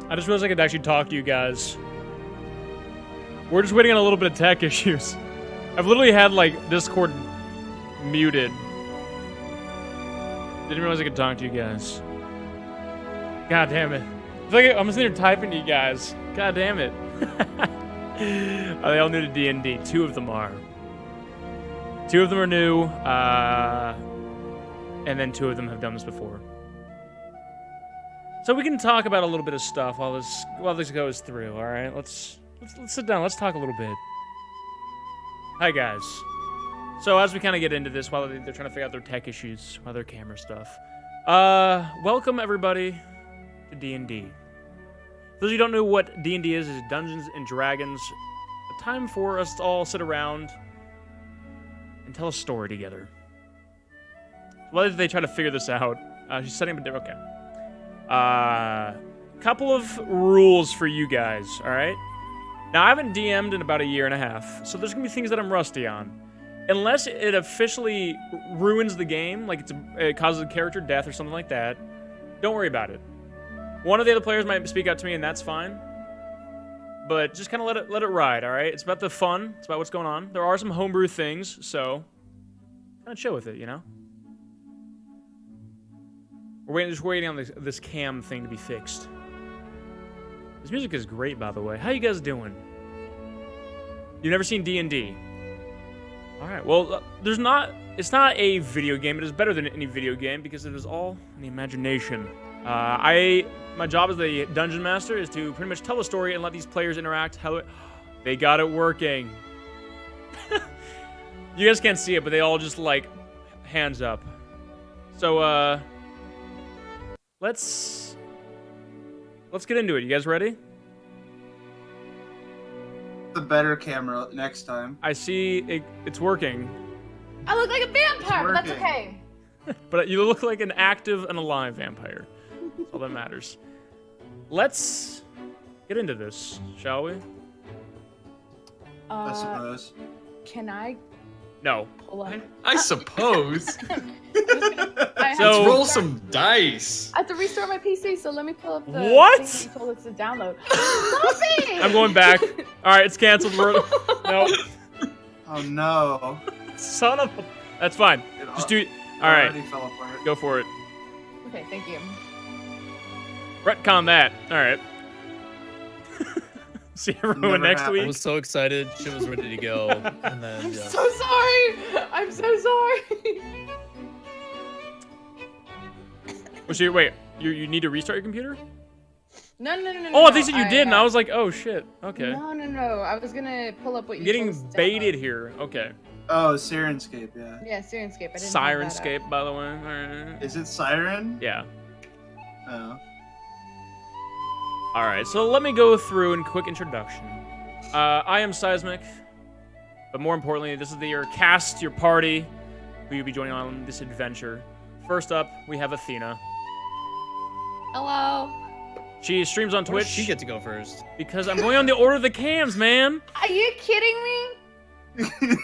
I just realized I could actually talk to you guys. We're just waiting on a little bit of tech issues. I've literally had, like, Discord muted. Didn't realize I could talk to you guys. God damn it. I feel like I'm sitting here typing to you guys. God damn it. Are they all new to D&D? 2 of them are. 2 of them are new, and then 2 of them have done this before. So we can talk about a little bit of stuff while this goes through. All right, let's sit down. Let's talk a little bit. Hi guys. So as we kind of get into this, while they're trying to figure out their tech issues, while their camera stuff, welcome everybody to D&D. For those of you who don't know what D&D is Dungeons and Dragons, a time for us to all sit around and tell a story together. While they try to figure this out, she's setting up a different. Okay. Couple of rules for you guys. All right. Now I haven't DM'd in about a year and a half, so there's gonna be things that I'm rusty on. Unless it officially ruins the game, like it causes a character death or something like that, don't worry about it. One of the other players might speak out to me, and that's fine. But just kind of let it ride, all right? It's about the fun. It's about what's going on. There are some homebrew things, so kind of chill with it, you know? We're just waiting on this cam thing to be fixed. This music is great, by the way. How you guys doing? You've never seen D&D? All right. Well, it's not a video game. It is better than any video game because it is all in the imagination. My job as the dungeon master is to pretty much tell a story and let these players interact. They got it working. You guys can't see it, but they all just like hands up. So let's get into it. You guys ready? The better camera next time. I see it's working. I look like a vampire, but that's okay. But you look like an active and alive vampire. That's all that matters. Let's get into this, shall we? I suppose. Can I No. pull up? I suppose. So Let's roll some dice. I have to restore my PC, so let me pull up the What? thing you told us to download. Stop it! I'm going back. All right, it's canceled. No. Oh no. Son of a... That's fine. Just do it. All right. Already fell apart. Go for it. Okay, thank you. Retcon that. All right. See everyone Never next happened. I week. was so excited. Shit was ready to go. And then, I'm yeah. so sorry. I'm so sorry. Wait, you need to restart your computer? No. Oh, I think you did, and I was like, oh shit. Okay. No. I was gonna pull up what I'm you getting told us to baited download. here. Okay. Oh, Sirenscape, yeah. Yeah, Sirenscape. I didn't have that Sirenscape, up. by the way. All right. Is it Siren? Yeah. Oh. All right. So let me go through in quick introduction. I am Seismic, but more importantly, this is your cast, your party, who you'll be joining on this adventure. First up, we have Athena. Hello. She streams on Why Twitch does she get to go first? because I'm going on the order of the cams, man. Are you kidding me?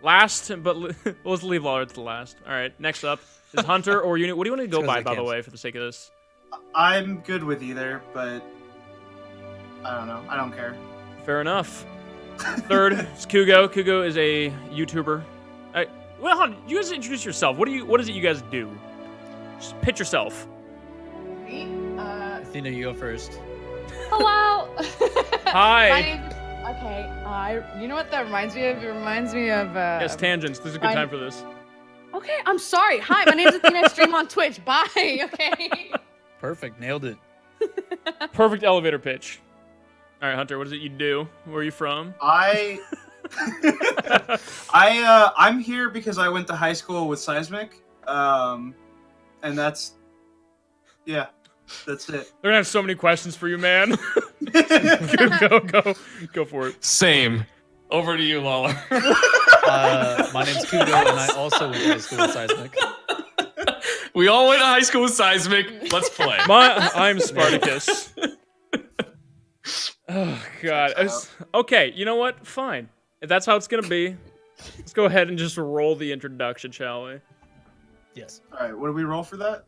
Last, but let's leave Lawler to the last. All right. Next up is Hunter or Unit. What do you want to go It's 'cause by, I by the can't. way, for the sake of this? I'm good with either, but I don't know. I don't care. Fair enough. Third is Kugo. Kugo is a YouTuber. Well, hold on, you guys introduce yourself. What is it you guys do? Just pitch yourself. Me? Athena, you go first. Hello. Hi. My name. Okay. You know what that reminds me of? It reminds me of. Yes, tangents. This is a good I'm- time for this. Okay, I'm sorry. Hi, my name's Athena. I stream on Twitch. Bye. Okay. Perfect. Nailed it. Perfect elevator pitch. All right, Hunter, what is it you do? Where are you from? I'm here because I went to high school with Seismic. And that's it. They're gonna have so many questions for you, man. Go for it. Same. Over to you, Lawler. My name's Kugo, and I also went to high school with Seismic. We all went to high school with Seismic. Let's play. I'm Spartacus. Oh God. Okay, you know what? Fine. If that's how it's gonna be, let's go ahead and just roll the introduction, shall we? Yes. All right, what do we roll for that?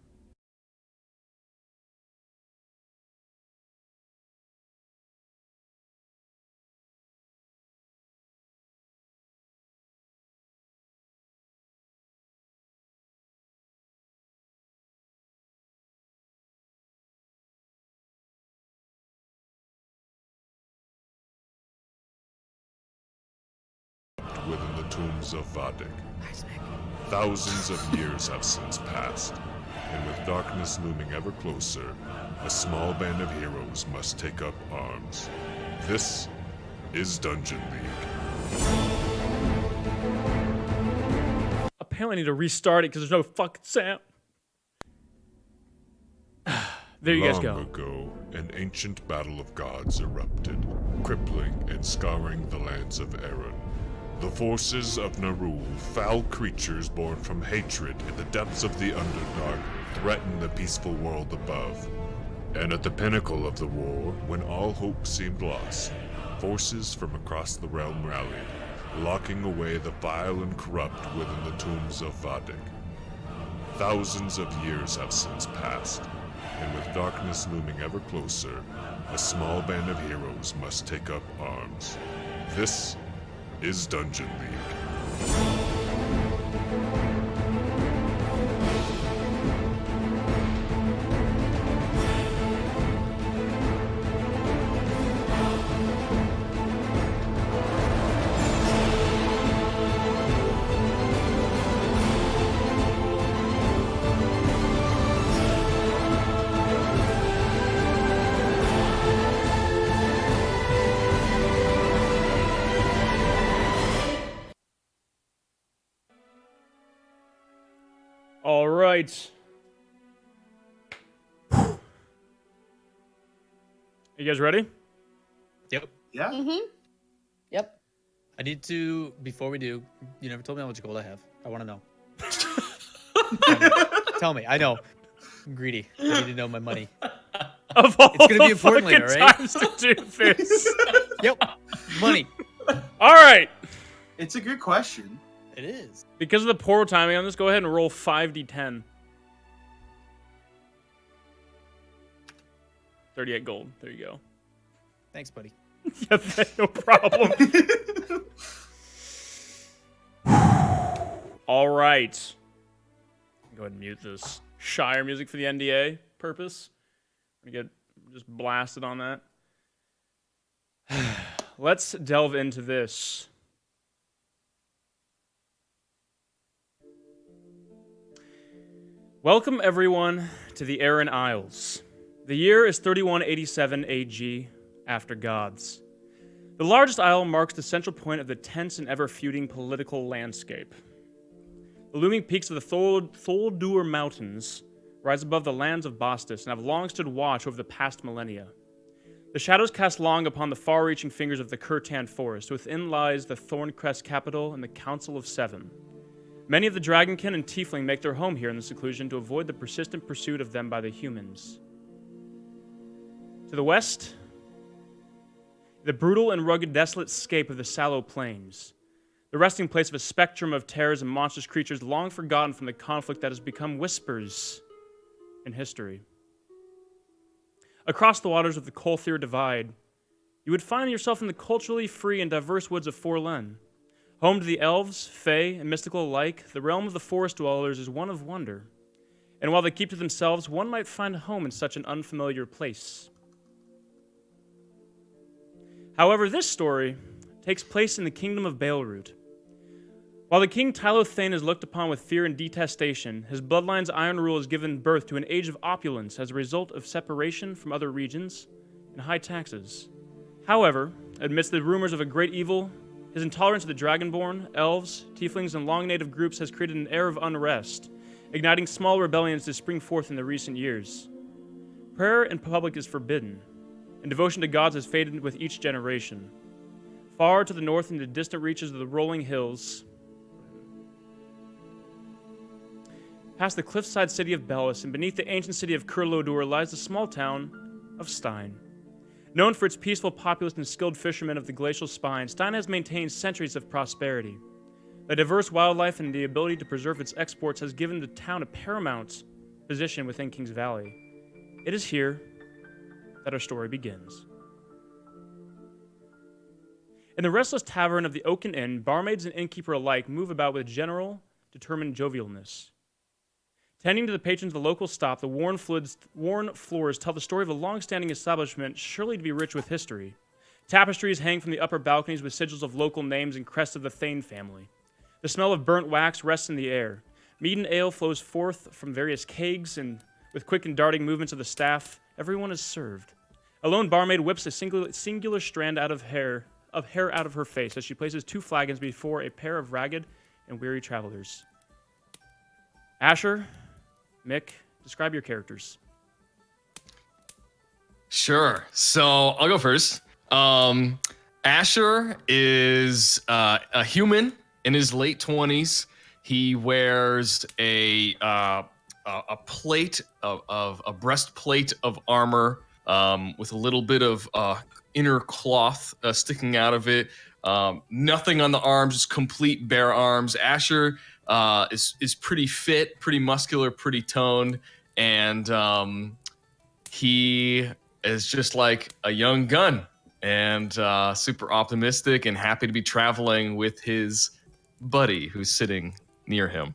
within the tombs of Vadik. Thousands of years have since passed, and with darkness looming ever closer, a small band of heroes must take up arms. This is Dungeon League. Apparently I need to restart it because there's no fucking sound. There you guys go. Long ago, an ancient battle of gods erupted, crippling and scarring the lands of Erin. The forces of Nerul, foul creatures born from hatred in the depths of the Underdark, threatened the peaceful world above. And at the pinnacle of the war, when all hope seemed lost, forces from across the realm rallied, locking away the vile and corrupt within the tombs of Vadik. Thousands of years have since passed, and with darkness looming ever closer, a small band of heroes must take up arms. This is Dungeon League. All right. You guys ready? Yep. Yeah. Mm-hmm. Yep. I need to, before we do, you never told me how much gold I have. I want to know. Tell me. I know. I'm greedy. I need to know my money. Of all It's gonna be the important later, fucking right? times to do this. Yep. Money. All right. It's a good question. It is. Because of the poor timing on this, go ahead and roll 5d10. 38 gold. There you go. Thanks, buddy. Yeah, no problem. All right. Go ahead and mute this Shire music for the NDA purpose. I'm gonna get just blasted on that. Let's delve into this. Welcome, everyone, to the Aran Isles. The year is 3187 AG, after gods. The largest isle marks the central point of the tense and ever-feuding political landscape. The looming peaks of the Tholdur Mountains rise above the lands of Bostis and have long stood watch over the past millennia. The shadows cast long upon the far-reaching fingers of the Kirtan Forest. Within lies the Thorncrest capital and the Council of Seven. Many of the Dragonkin and Tiefling make their home here in the seclusion to avoid the persistent pursuit of them by the humans. To the west, the brutal and rugged desolate scape of the Sallow Plains, the resting place of a spectrum of terrors and monstrous creatures long forgotten from the conflict that has become whispers in history. Across the waters of the Kolthir Divide, you would find yourself in the culturally free and diverse woods of Forlen. Home to the elves, fae, and mystical alike, the realm of the forest dwellers is one of wonder. And while they keep to themselves, one might find a home in such an unfamiliar place. However, this story takes place in the kingdom of Baelroot. While the king Tylothain is looked upon with fear and detestation, his bloodline's iron rule has given birth to an age of opulence as a result of separation from other regions and high taxes. However, amidst the rumors of a great evil, his intolerance of the Dragonborn, elves, tieflings, and long native groups has created an air of unrest, igniting small rebellions to spring forth in the recent years. Prayer in public is forbidden, and devotion to gods has faded with each generation. Far to the north in the distant reaches of the rolling hills, past the cliffside city of Bellis and beneath the ancient city of Kurlodur lies the small town of Stein. Known for its peaceful populace and skilled fishermen of the glacial spine, Stein has maintained centuries of prosperity. The diverse wildlife and the ability to preserve its exports has given the town a paramount position within Kings Valley. It is here that our story begins. In the restless tavern of the Oaken Inn, barmaids and innkeeper alike move about with general, determined jovialness. Tending to the patrons of the local stop, the worn floors tell the story of a long-standing establishment surely to be rich with history. Tapestries hang from the upper balconies with sigils of local names and crests of the Thane family. The smell of burnt wax rests in the air. Mead and ale flows forth from various kegs, and with quick and darting movements of the staff, everyone is served. A lone barmaid whips a singular strand of hair out of her face as she places 2 flagons before a pair of ragged and weary travelers. Asher, Mick, describe your characters. Sure. So I'll go first. Asher is a human in his late 20s. He wears a plate of a breastplate of armor with a little bit of inner cloth sticking out of it. Nothing on the arms, just complete bare arms. Asher is pretty fit, pretty muscular, pretty toned, and he is just like a young gun and super optimistic and happy to be traveling with his buddy who's sitting near him.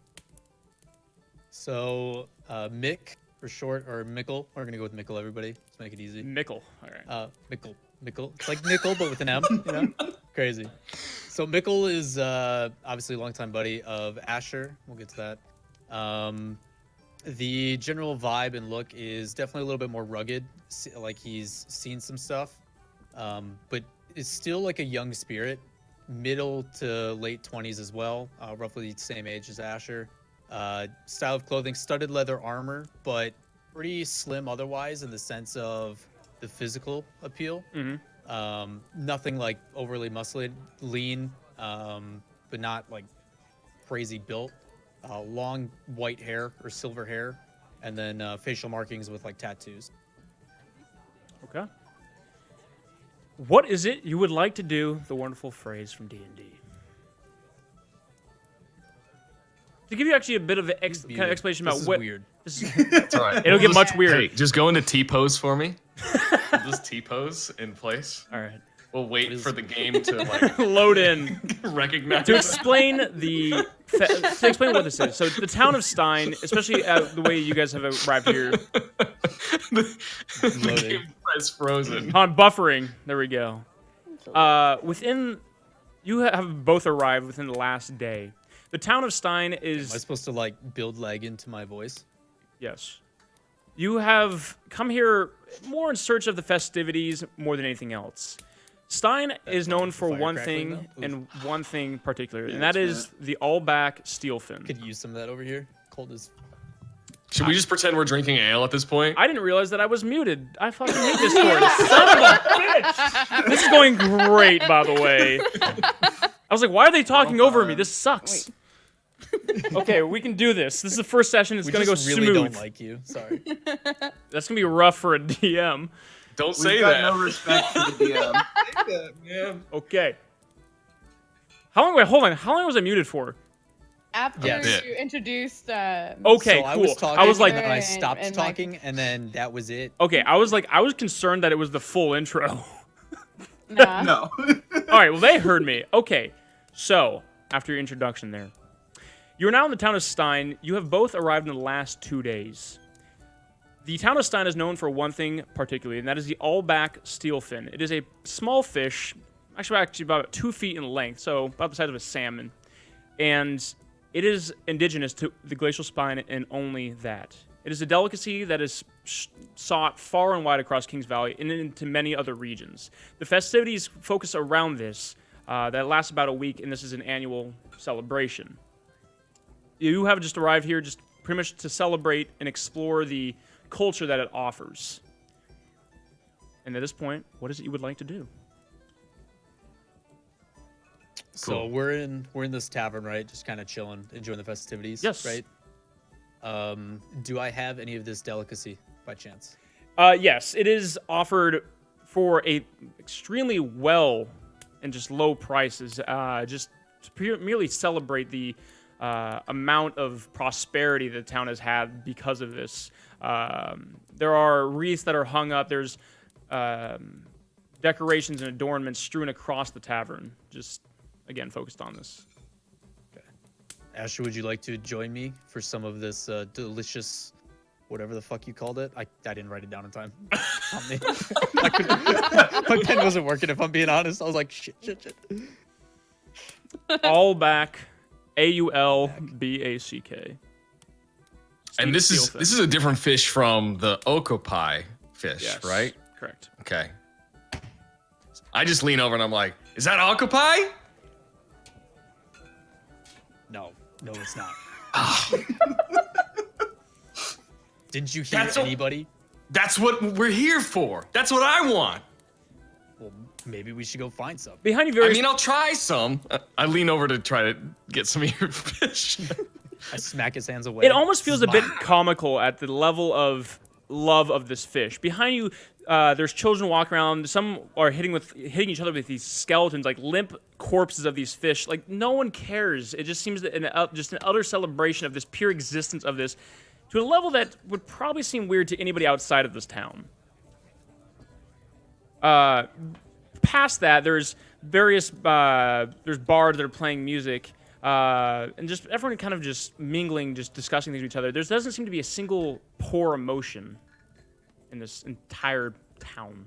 So, Mick for short, or Mickle. We're gonna go with Mickle, everybody. Let's make it easy. Mickle. All right. Mickle. It's like nickel, but with an M. You know, crazy. So Mickle is obviously a longtime buddy of Asher. We'll get to that. The general vibe and look is definitely a little bit more rugged, like he's seen some stuff, but is still like a young spirit, middle to late 20s as well, roughly the same age as Asher. Style of clothing, studded leather armor, but pretty slim otherwise in the sense of the physical appeal. Mm-hmm. Nothing like overly muscly, lean, but not like crazy built. Long white hair or silver hair, and then facial markings with like tattoos. Okay. What is it you would like to do? The wonderful phrase from D&D. To give you actually a bit of an kind of explanation about what. Weird. That's all right. It'll get much weirder. Hey, just go into T-pose for me. Just T-pose in place. All right. We'll wait for the game to like Load in. recognize. To explain to explain what this is. So the town of Stein, especially the way you guys have arrived here. the game is frozen. On buffering. There we go. You have both arrived within the last day. The town of Stein is... Am I supposed to like build leg into my voice? Yes. You have come here more in search of the festivities more than anything else. Stein is known for one thing and one thing particular, and that is the Aulback Steelfin. Could use some of that over here. Cold as... Should we just pretend we're drinking ale at this point? I didn't realize that I was muted. I fucking hate this story. Son of a bitch! This is going great, by the way. I was like, why are they talking over me? This sucks. Okay, we can do this. This is the first session. It's going to go smooth. We really don't like you. Sorry. That's going to be rough for a DM. Don't say We've got that. no respect for the DM. Okay. Wait, hold on. How long was I muted for? After Yes. you introduced. Okay, So cool. I was talking, I was like, and then I stopped and talking, and then that was it. okay, I was concerned that it was the full intro. Nah. No. All right, well, they heard me. Okay, so after your introduction there, you're now in the town of Stein. You have both arrived in the last 2 days. The town of Stein is known for one thing particularly, and that is the Aulback Steelfin. It is a small fish, actually about 2 feet in length, so about the size of a salmon, and it is indigenous to the glacial spine and only that. It is a delicacy that is sought far and wide across Kings Valley and into many other regions. The festivities focus around this that lasts about a week, and this is an annual celebration. You have just arrived here just pretty much to celebrate and explore the culture that it offers. And at this point, what is it you would like to do? So Cool. we're in this tavern, right? Just kind of chilling, enjoying the festivities. Yes. Right. Do I have any of this delicacy by chance? Yes, it is offered for a extremely well and just low prices. Just to merely celebrate the amount of prosperity the town has had because of this. There are wreaths that are hung up. There's decorations and adornments strewn across the tavern. Just again focused on this. Asher, would you like to join me for some of this delicious whatever the fuck you called it. I didn't write it down in time. My pen wasn't working, if I'm being honest. I was like, shit. Aulback, Aulback. And this is a different fish from the Okapi fish, Yes, right? Correct. Okay. I just lean over and I'm like, is that Okapi? No, it's not. Ah. Didn't you hear anybody? That's what we're here for. That's what I want. Well, maybe we should go find some. Behind you, very. I mean, I'll try some. I lean over to try to get some of your fish. I smack his hands away. It almost feels a bit comical at the level of love of this fish. Behind you, there's children walking around. Some are hitting each other with these skeletons, like limp corpses of these fish. Like no one cares. It just seems that just an utter celebration of this pure existence of this, to a level that would probably seem weird to anybody outside of this town. Past that, there's various there's bards that are playing music. And just everyone kind of just mingling, just discussing things with each other. There doesn't seem to be a single poor emotion in this entire town.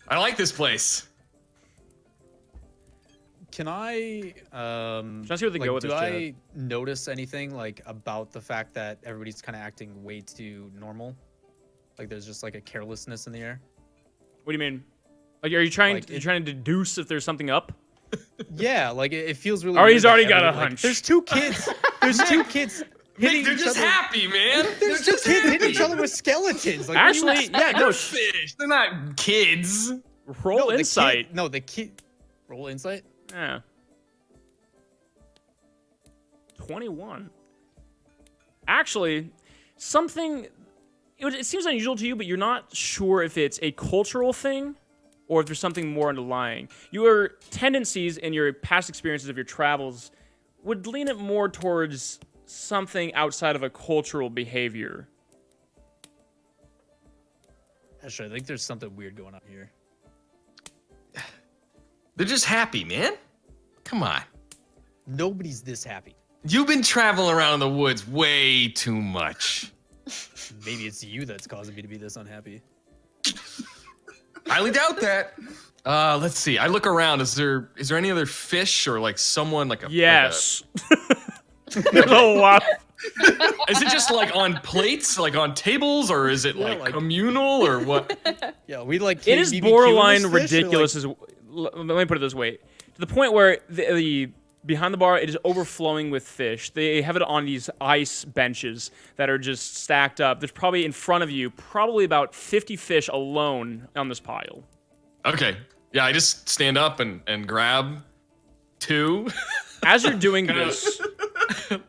I like this place. Can I Should I see where they go with do this, I notice anything like about the fact that everybody's kind of acting way too normal? Like there's just like a carelessness in the air? What do you mean? Like, are you trying Like, to deduce if there's something up? Yeah, like it feels really Or weird he's that already got a everybody- like, hunch. There's two kids. There's two kids hitting They're each just other. happy, man. There's two kids hitting each other with skeletons. Like, Actually, yeah, no, They're fish. They're not kids. roll insight. The kid. Roll insight. Yeah. 21. Actually, something. It seems unusual to you, but you're not sure if it's a cultural thing or if there's something more underlying. Your tendencies and your past experiences of your travels would lean it more towards something outside of a cultural behavior. Actually, I think there's something weird going on here. They're just happy, man. Come on. Nobody's this happy. You've been traveling around the woods way too much. Maybe it's you that's causing me to be this unhappy. Highly doubt that. Let's see. I look around. Is there any other fish or like someone like a Yes. There's a lot. Is it just like on plates, like on tables, or is it like communal or what? Yeah, we like. It is BBQ borderline this fish, or, ridiculous. Let me put it this way: to the point where the behind the bar it is overflowing with fish. They have it on these ice benches that are just stacked up. There's probably in front of you, probably about 50 fish alone on this pile. Okay. Yeah, I just stand up and grab two. As you're doing this, someone's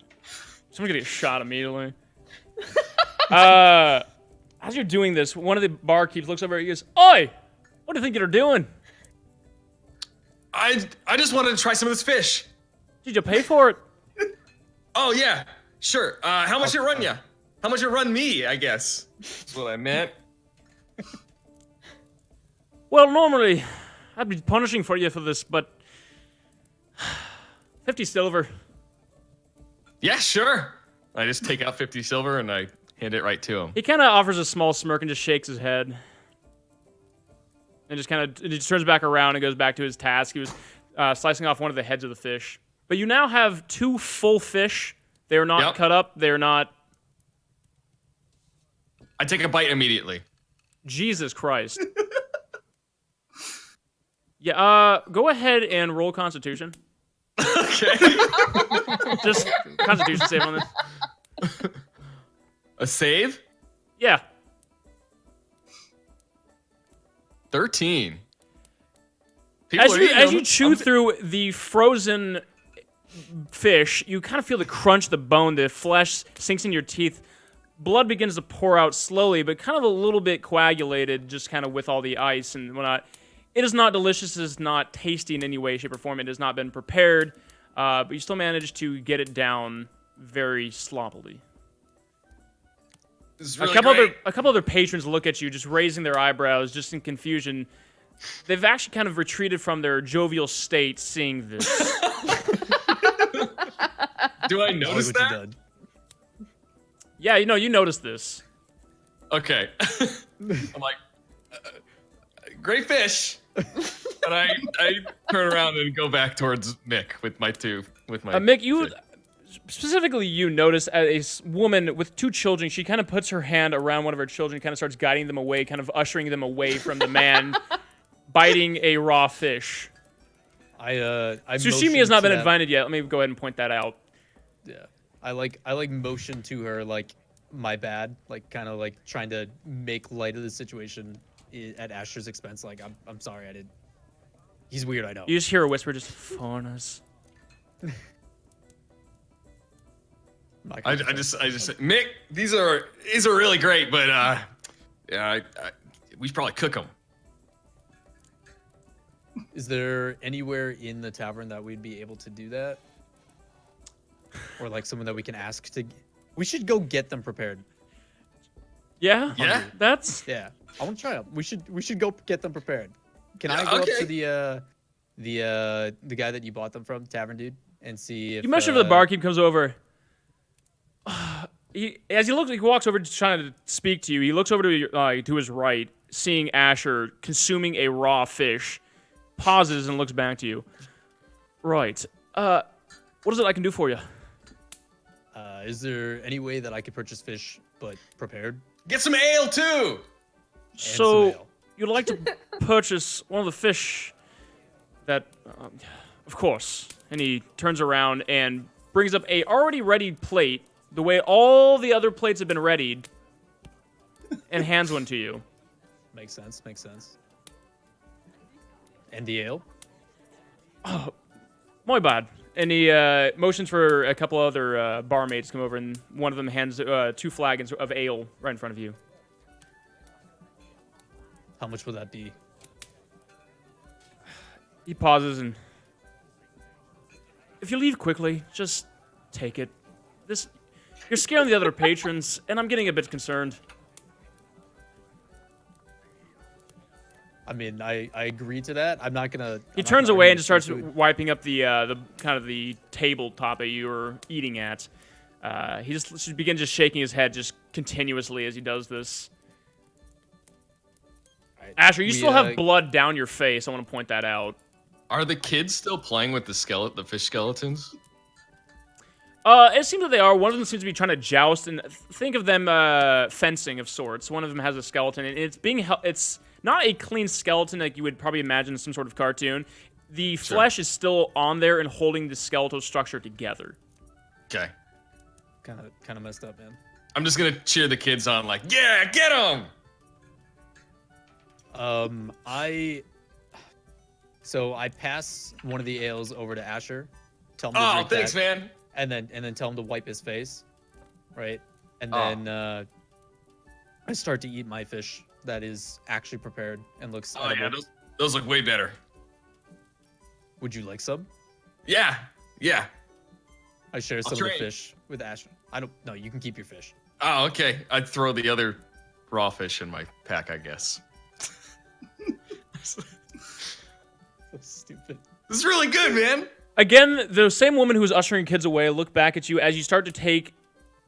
gonna get shot immediately. As you're doing this, one of the barkeeps looks over and he goes, "Oi, what do you think you're doing? I just wanted to try some of this fish. Did you pay for it?" Oh yeah, sure. How much it run ya? How much it run me? I guess that's what I meant. Well, normally I'd be punishing for you for this, but 50 silver. Yeah, sure. I just take out 50 silver and I hand it right to him. He kind of offers a small smirk and just shakes his head. And just turns back around and goes back to his task. He was slicing off one of the heads of the fish. But you now have 2 full fish. They're not cut up. They're not... I take a bite immediately. Jesus Christ. Yeah, go ahead and roll Constitution. Okay. Just Constitution save on this. A save? Yeah. 13. As you chew through the frozen fish, you kind of feel the crunch of the bone. The flesh sinks in your teeth. Blood begins to pour out slowly, but kind of a little bit coagulated, just kind of with all the ice and whatnot. It is not delicious. It is not tasty in any way, shape, or form. It has not been prepared, but you still managed to get it down very sloppily. This is really A couple other patrons look at you, just raising their eyebrows, just in confusion. They've actually kind of retreated from their jovial state, seeing this. Do I notice What you that? done. Yeah, you noticed this. Okay. I'm like, great fish. But I turn around and go back towards Mick with my Mick, you specifically you notice as a woman with 2 children, she kind of puts her hand around one of her children, kind of starts guiding them away, kind of ushering them away from the man biting a raw fish. Sushimi has not been invited yet. Let me go ahead and point that out. Yeah, I like motion to her like my bad, like kind of like trying to make light of the situation at Asher's expense. Like I'm sorry, I did. He's weird, I know. You just hear a whisper, just foreigners. I just say, Mick, these are really great, but yeah, we should probably cook them. Is there anywhere in the tavern that we'd be able to do that? Or like someone that we can ask to... We should go get them prepared. Yeah? Yeah? That's... Yeah. I want to try them. We should go get them prepared. Can I go up to the guy that you bought them from, Tavern Dude, and see if... You mentioned the barkeep comes over. He walks over trying to speak to you, he looks over to his right, seeing Asher consuming a raw fish, pauses and looks back to you. Right. What is it I can do for you? Is there any way that I could purchase fish, but prepared? Get some ale, too! So, you'd like to purchase one of the fish that... of course. And he turns around and brings up a already readied plate, the way all the other plates have been readied, and hands one to you. Makes sense. And the ale? Oh, my bad. And he motions for a couple other barmaids to come over, and one of them hands 2 flagons of ale right in front of you. How much would that be? He pauses and... If you leave quickly, just take it. You're scaring the other patrons, and I'm getting a bit concerned. I mean, I agree to that. I'm not gonna... He turns away and just starts wiping up the kind of the tabletop that you were eating at. He just begins just shaking his head just continuously as he does this. Right. Asher, you still have blood down your face. I want to point that out. Are the kids still playing with the fish skeletons? It seems that they are. One of them seems to be trying to joust, and think of them fencing of sorts. One of them has a skeleton, and it's not a clean skeleton like you would probably imagine in some sort of cartoon. The flesh is still on there and holding the skeletal structure together. Okay. Kind of messed up, man. I'm just gonna cheer the kids on, like, yeah, get them. So I pass one of the ales over to Asher. Tell him to Oh, drink thanks, that, man. and then tell him to wipe his face, right? And then I start to eat my fish that is actually prepared and looks edible. Yeah, those look way better. Would you like some? Yeah. I share some of trade. the fish with Asher. No, you can keep your fish. Oh, okay. I'd throw the other raw fish in my pack, I guess. So stupid. This is really good, man. Again, the same woman who was ushering kids away look back at you as you start to take,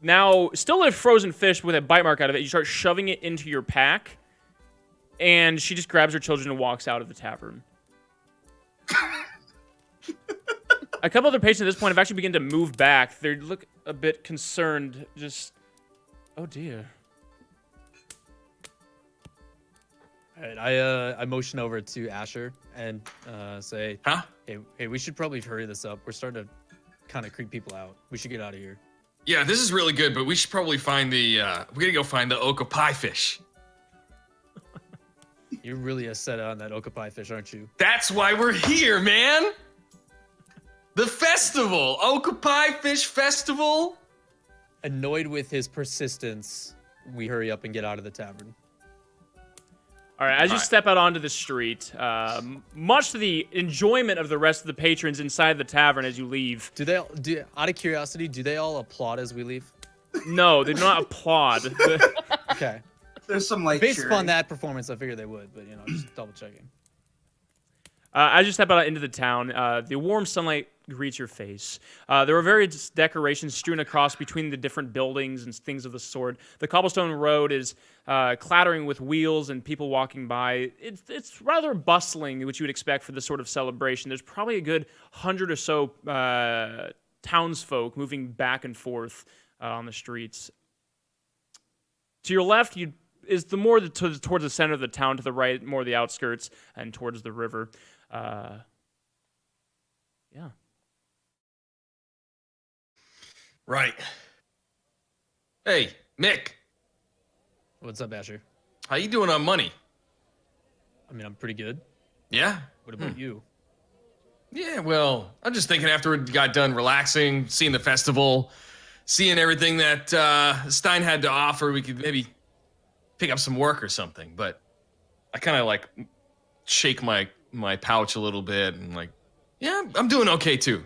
now still a frozen fish with a bite mark out of it. You start shoving it into your pack, and she just grabs her children and walks out of the tavern. A couple other patrons at this point have actually begun to move back. They look a bit concerned. Just, oh dear. All right, I motion over to Asher and say, Huh? Hey, we should probably hurry this up. We're starting to kind of creep people out. We should get out of here. Yeah, this is really good, but we should probably find we gotta go find the okapi fish. You're really set on that okapi fish, aren't you? That's why we're here, man. The festival, Okapi Fish Festival. Annoyed with his persistence, we hurry up and get out of the tavern. All right, as you step out onto the street, much to the enjoyment of the rest of the patrons inside the tavern as you leave. Out of curiosity, do they all applaud as we leave? No, they do not applaud. Okay. There's some like Based cheering. upon that performance, I figured they would, but just double checking. As you step out into the town, the warm sunlight greets your face. There are various decorations strewn across between the different buildings and things of the sort. The cobblestone road is clattering with wheels and people walking by. It's rather bustling, which you would expect for this sort of celebration. There's probably a good 100 or so townsfolk moving back and forth on the streets. To your left, towards the center of the town. To the right, more the outskirts, and towards the river. Yeah. Right. Hey, Mick. What's up, Asher? How you doing on money? I mean, I'm pretty good. Yeah? What about you? Yeah, well, I'm just thinking after we got done relaxing, seeing the festival, seeing everything that Stein had to offer, we could maybe pick up some work or something. But I kind of like shake my pouch a little bit and like, yeah, I'm doing okay too.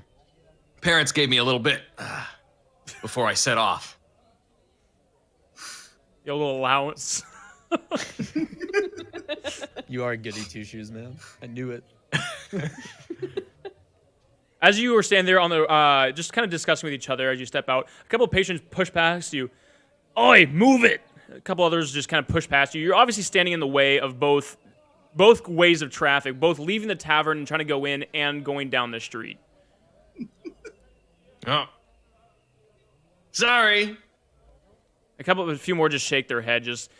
Parents gave me a little bit before I set off. Your little allowance. You are goody two shoes, man. I knew it. As you were standing there on the, just kind of discussing with each other as you step out, a couple of patrons push past you. Oi, move it! A couple others just kind of push past you. You're obviously standing in the way of both ways of traffic, both leaving the tavern and trying to go in and going down the street. Oh. Sorry. A few more just shake their head, just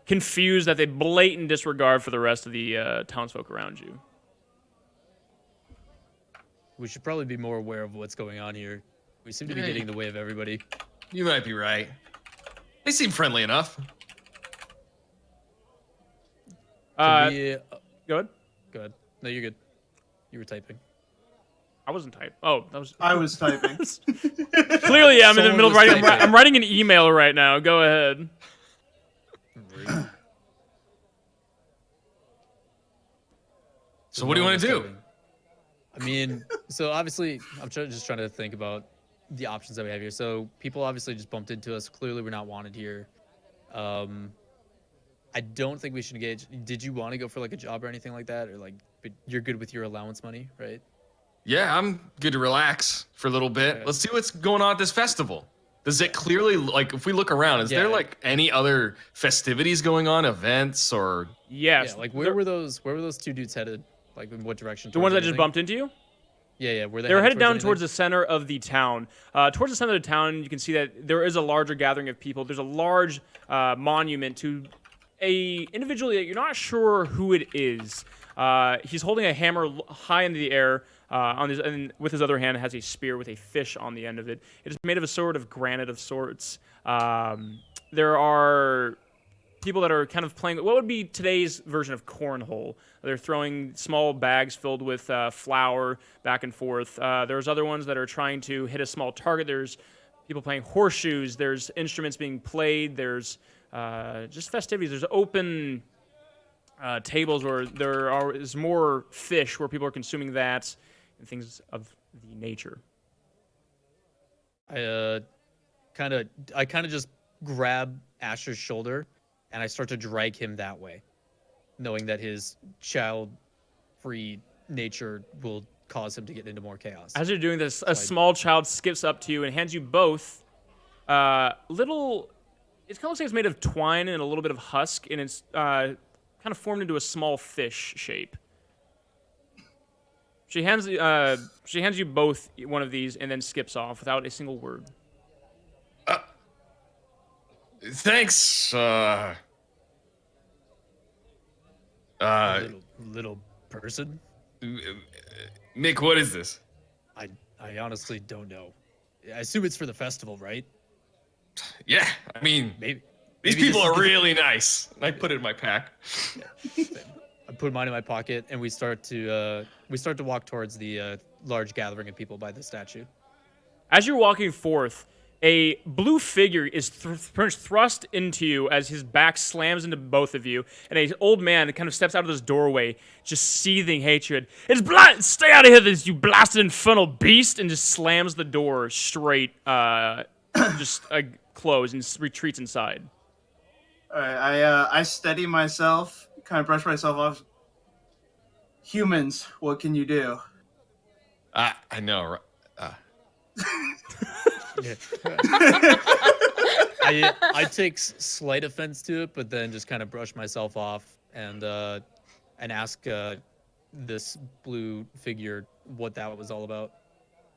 confused at the blatant disregard for the rest of the townsfolk around you. We should probably be more aware of what's going on here. We seem to be getting in the way of everybody. You might be right. They seem friendly enough. Go ahead. Go ahead. No, you're good. You were typing. I wasn't typing. Oh, that was. I was typing. Clearly, yeah, I'm in the Someone middle of was writing. typing. I'm writing an email right now. Go ahead. So what do you want to do? I mean, so obviously, I'm just trying to think about the options that we have here. So people obviously just bumped into us. Clearly, we're not wanted here. I don't think we should engage. Did you want to go for like a job or anything like that, or like? But you're good with your allowance money, right? Yeah, I'm good to relax for a little bit. Okay. Let's see what's going on at this festival. Does it clearly, like, if we look around, is there Yeah. like any other festivities going on, events, or? Yes. Yeah. Like where were those two dudes headed? Like in what direction? The ones towards that just anything? bumped into you? Yeah. Were They're headed down anything? towards the center of the town. Towards the center of the town, you can see that there is a larger gathering of people. There's a large monument to a individual that you're not sure who it is. He's holding a hammer high into the air, and with his other hand has a spear with a fish on the end of it. It is made of a sort of granite of sorts. There are people that are kind of playing what would be today's version of cornhole. They're throwing small bags filled with flour back and forth. There's other ones that are trying to hit a small target. There's people playing horseshoes. There's instruments being played. There's just festivities. There's open tables where there is more fish where people are consuming that and things of the nature. I kind of just grab Asher's shoulder and I start to drag him that way, knowing that his child-free nature will cause him to get into more chaos. As you're doing this, a small child skips up to you and hands you both little. It kind of looks like it's made of twine and a little bit of husk, and it's kind of formed into a small fish shape. She hands you both one of these and then skips off without a single word. Thanks. Little person. Mick, what is this? I honestly don't know. I assume it's for the festival, right? Yeah, I mean, Maybe. these maybe people this are is really nice. I put it in my pack. I put mine in my pocket, and we start to walk towards the large gathering of people by the statue. As you're walking forth, a blue figure is thrust into you as his back slams into both of you, and an old man kind of steps out of this doorway, just seething hatred. It's blood! Stay out of here, you blasted infernal beast! And just slams the door straight, closed and retreats inside. All right, I steady myself, kind of brush myself off. Humans, what can you do? I know. Right? Yeah. I take slight offense to it, but then just kind of brush myself off and ask this blue figure what that was all about.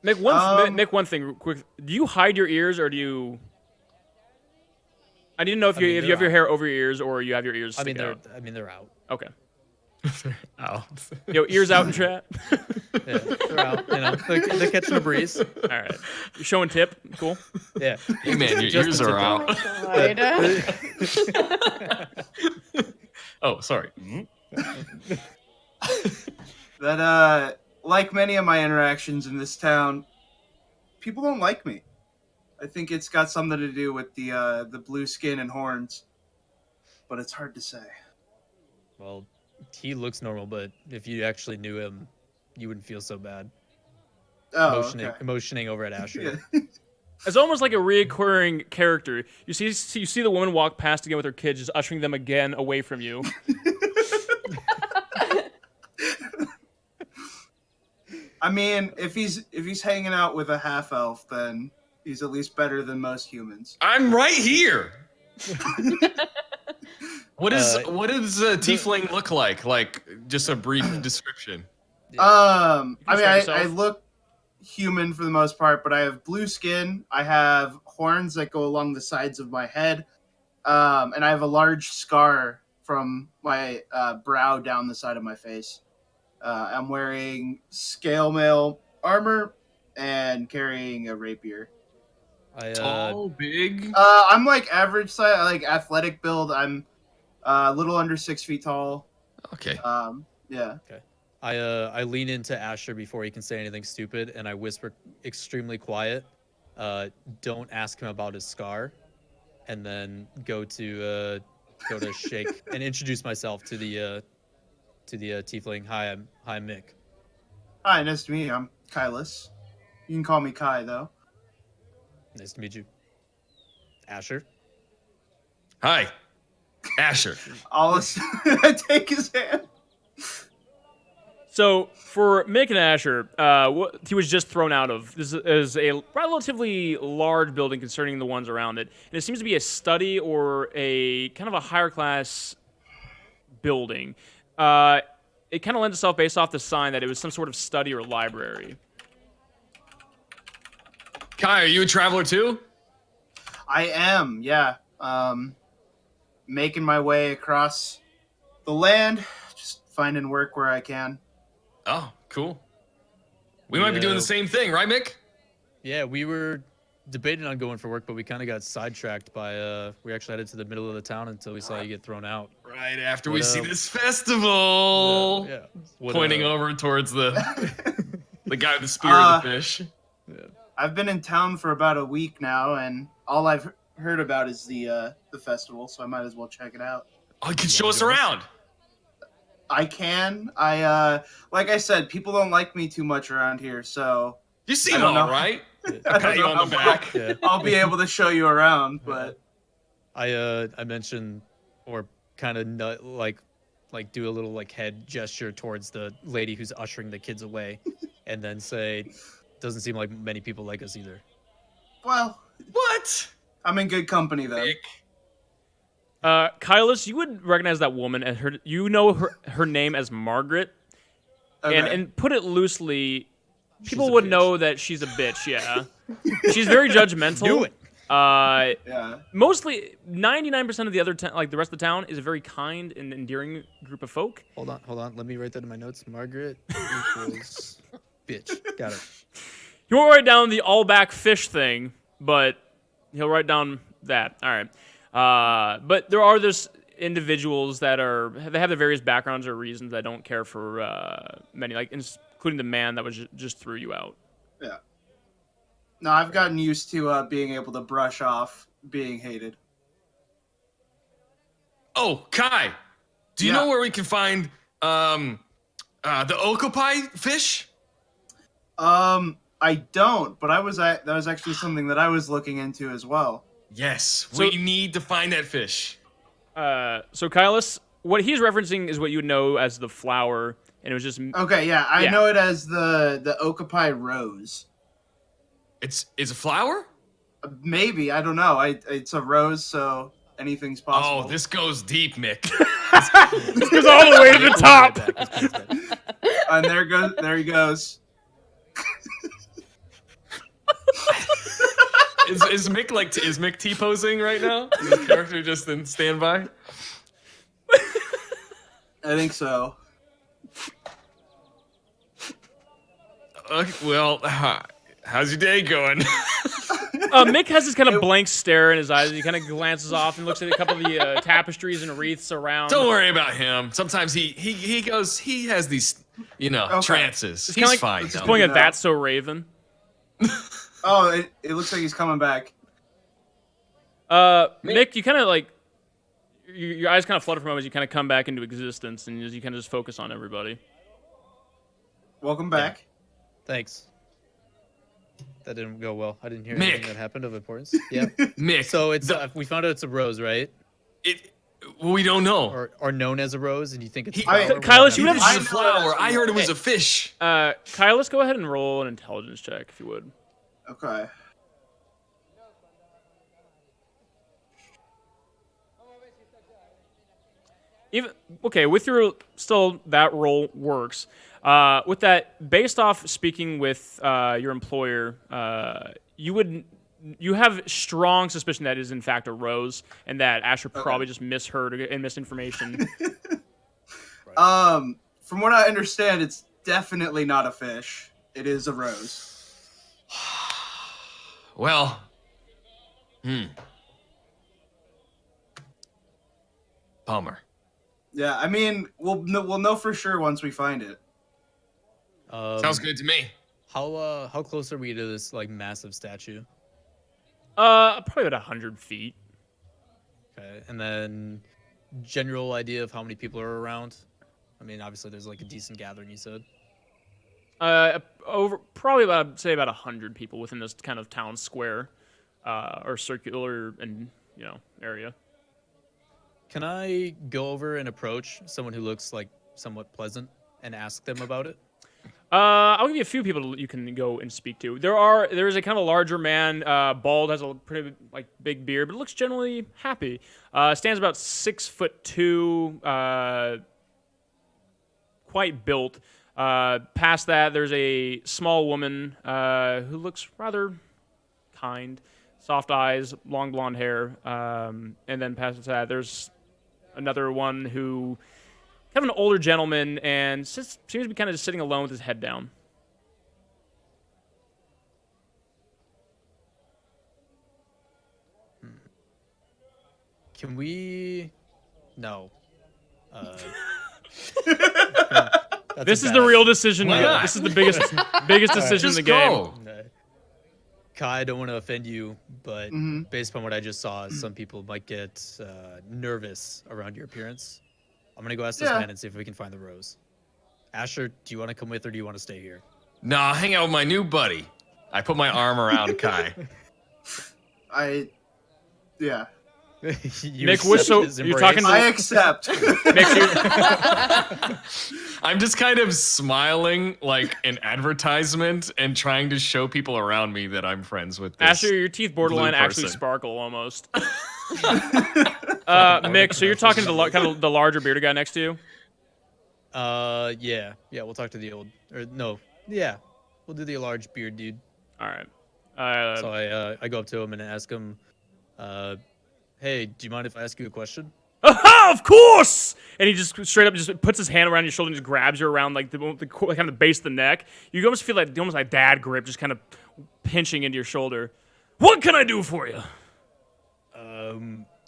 Nick, one thing real quick. Do you hide your ears or do you? I didn't know if you have your hair over your ears or you have your ears. They're out. Okay. Ow. Yo, ears out in chat. Yeah, they're out. You know, they're catching a breeze. All right. You're showing tip. Cool. Yeah. Hey man, your Just ears the are tip out. Oh, sorry. That like many of my interactions in this town, people don't like me. I think it's got something to do with the blue skin and horns, but it's hard to say. Well, he looks normal, but if you actually knew him, you wouldn't feel so bad. Oh, Emotioning over at Asher. Yeah. It's almost like a reoccurring character. You see the woman walk past again with her kids, just ushering them again away from you. I mean, if he's hanging out with a half elf, then he's at least better than most humans. I'm right here. What does a tiefling look like? Like, just a brief description. I mean, I look human for the most part, but I have blue skin. I have horns that go along the sides of my head, and I have a large scar from my brow down the side of my face. I'm wearing scale mail armor and carrying a rapier. Tall, big. I'm like average size, like athletic build. I'm a little under 6 feet tall. Okay. Yeah. Okay. I lean into Asher before he can say anything stupid, and I whisper extremely quiet, "Don't ask him about his scar," and then go to shake and introduce myself to the tiefling. Hi, I'm Mick. Hi, nice to meet you. I'm Kylus. You can call me Kai, though. Nice to meet you, Asher. Hi, Asher. I take his hand. So for Mick and Asher, he was just thrown out of. This is a relatively large building concerning the ones around it, and it seems to be a study or a kind of a higher class building. It kind of lends itself based off the sign that it was some sort of study or library. Kai, are you a traveler too? I am, yeah. Making my way across the land, just finding work where I can. Oh, cool. We might be doing the same thing, right, Mick? Yeah, we were debating on going for work, but we kind of got sidetracked by we actually headed to the middle of the town until we saw you get thrown out. Right after we see this festival. Yeah. Pointing over towards the guy with the spear of the fish. Yeah. I've been in town for about a week now, and all I've heard about is the festival, so I might as well check it out. Oh, you can show us around. I can. Like I said, people don't like me too much around here, so You seem all right. I Pat you don't know on the how back. Yeah. I'll be able to show you around, but I mentioned or kind of like do a little like head gesture towards the lady who's ushering the kids away, and then say, "Doesn't seem like many people like us either." well, What? I'm in good company though. Mick. Kylus, you would recognize that woman as her name as Margaret, Okay. and put it loosely, people a would bitch. know that she's a bitch. Yeah, she's very judgmental. Knew it. Yeah. Mostly, 99% of the other the rest of the town is a very kind and endearing group of folk. Hold on. Let me write that in my notes. Margaret equals bitch. Got it. He won't write down the Aulback fish thing, but he'll write down that. All right. But there are those individuals that they have their various backgrounds or reasons that don't care for many, like including the man that was just threw you out. Yeah. No, I've gotten used to being able to brush off being hated. Oh, Kai, do you Yeah. know where we can find the okapi fish? I don't, but that was actually something that I was looking into as well. Yes, So- we need to find that fish. So Kylus, what he's referencing is what you would know as the flower. and it was just Okay, yeah, I know it as the Okapi rose. It's a flower? Maybe, I don't know. It's a rose, so anything's possible. Oh, this goes deep, Mick. This goes all the way to the top. And there he goes. Is Mick T-posing right now? Is his character just in standby? I think so. Well, how's your day going? Mick has this kind of blank stare in his eyes. He kind of glances off and looks at a couple of the tapestries and wreaths around. Don't worry about him. Sometimes he has these, trances. He's fine. He's pulling a That's So Raven. Oh, it looks like he's coming back. Mick, you kind of like your eyes kind of flutter for a moment as you kind of come back into existence, and as you kind of just focus on everybody. Welcome back. Yeah. Thanks. That didn't go well. I didn't hear Mick. anything that happened of importance. Yeah. Mick. So it's we found out it's a rose, right? We don't know. Or known as a rose, and you think it's a I- flower? Kylos, you It's have a flower. I heard it was a fish. Kyle, let's go ahead and roll an intelligence check, if you would. Okay. With your still that roll works. With that, based off speaking with your employer, you have strong suspicion that it is in fact a rose, and that Asher probably just misheard and misinformation. From what I understand, it's definitely not a fish. It is a rose. Well, bummer. Yeah, I mean, we'll know for sure once we find it. Sounds good to me. How close are we to this like massive statue? Probably about 100 feet. Okay, and then general idea of how many people are around. I mean, obviously there's like a decent gathering. You said. Probably about 100 people within this kind of town square, or circular and area. Can I go over and approach someone who looks like somewhat pleasant and ask them about it? I'll give you a few people you can go and speak to. There is a kind of a larger man, bald, has a pretty big beard, but looks generally happy. Stands about 6'2", quite built. Past that, there's a small woman who looks rather kind, soft eyes, long blonde hair, and then past that, there's another one who, kind of an older gentleman, and seems to be kind of just sitting alone with his head down. Can we? No. This is the real decision. This is the biggest decision in the game. Go. Kai, I don't want to offend you, but based upon what I just saw, some people might get nervous around your appearance. I'm gonna go ask this man and see if we can find the rose. Asher, do you want to come with, or do you want to stay here? Nah, hang out with my new buddy. I put my arm around Kai. Yeah. Nick, you're talking to... I accept. I'm just kind of smiling like an advertisement and trying to show people around me that I'm friends with this. Asher, your teeth borderline actually sparkle almost. Mick, so you're talking to kind of the larger bearded guy next to you? Yeah, we'll talk to the we'll do the large beard dude. All right. So I go up to him and ask him, hey, do you mind if I ask you a question? Of course! And he just straight up just puts his hand around your shoulder and just grabs you around like the kind of the base of the neck. You almost feel like almost like dad grip, just kind of pinching into your shoulder. What can I do for you?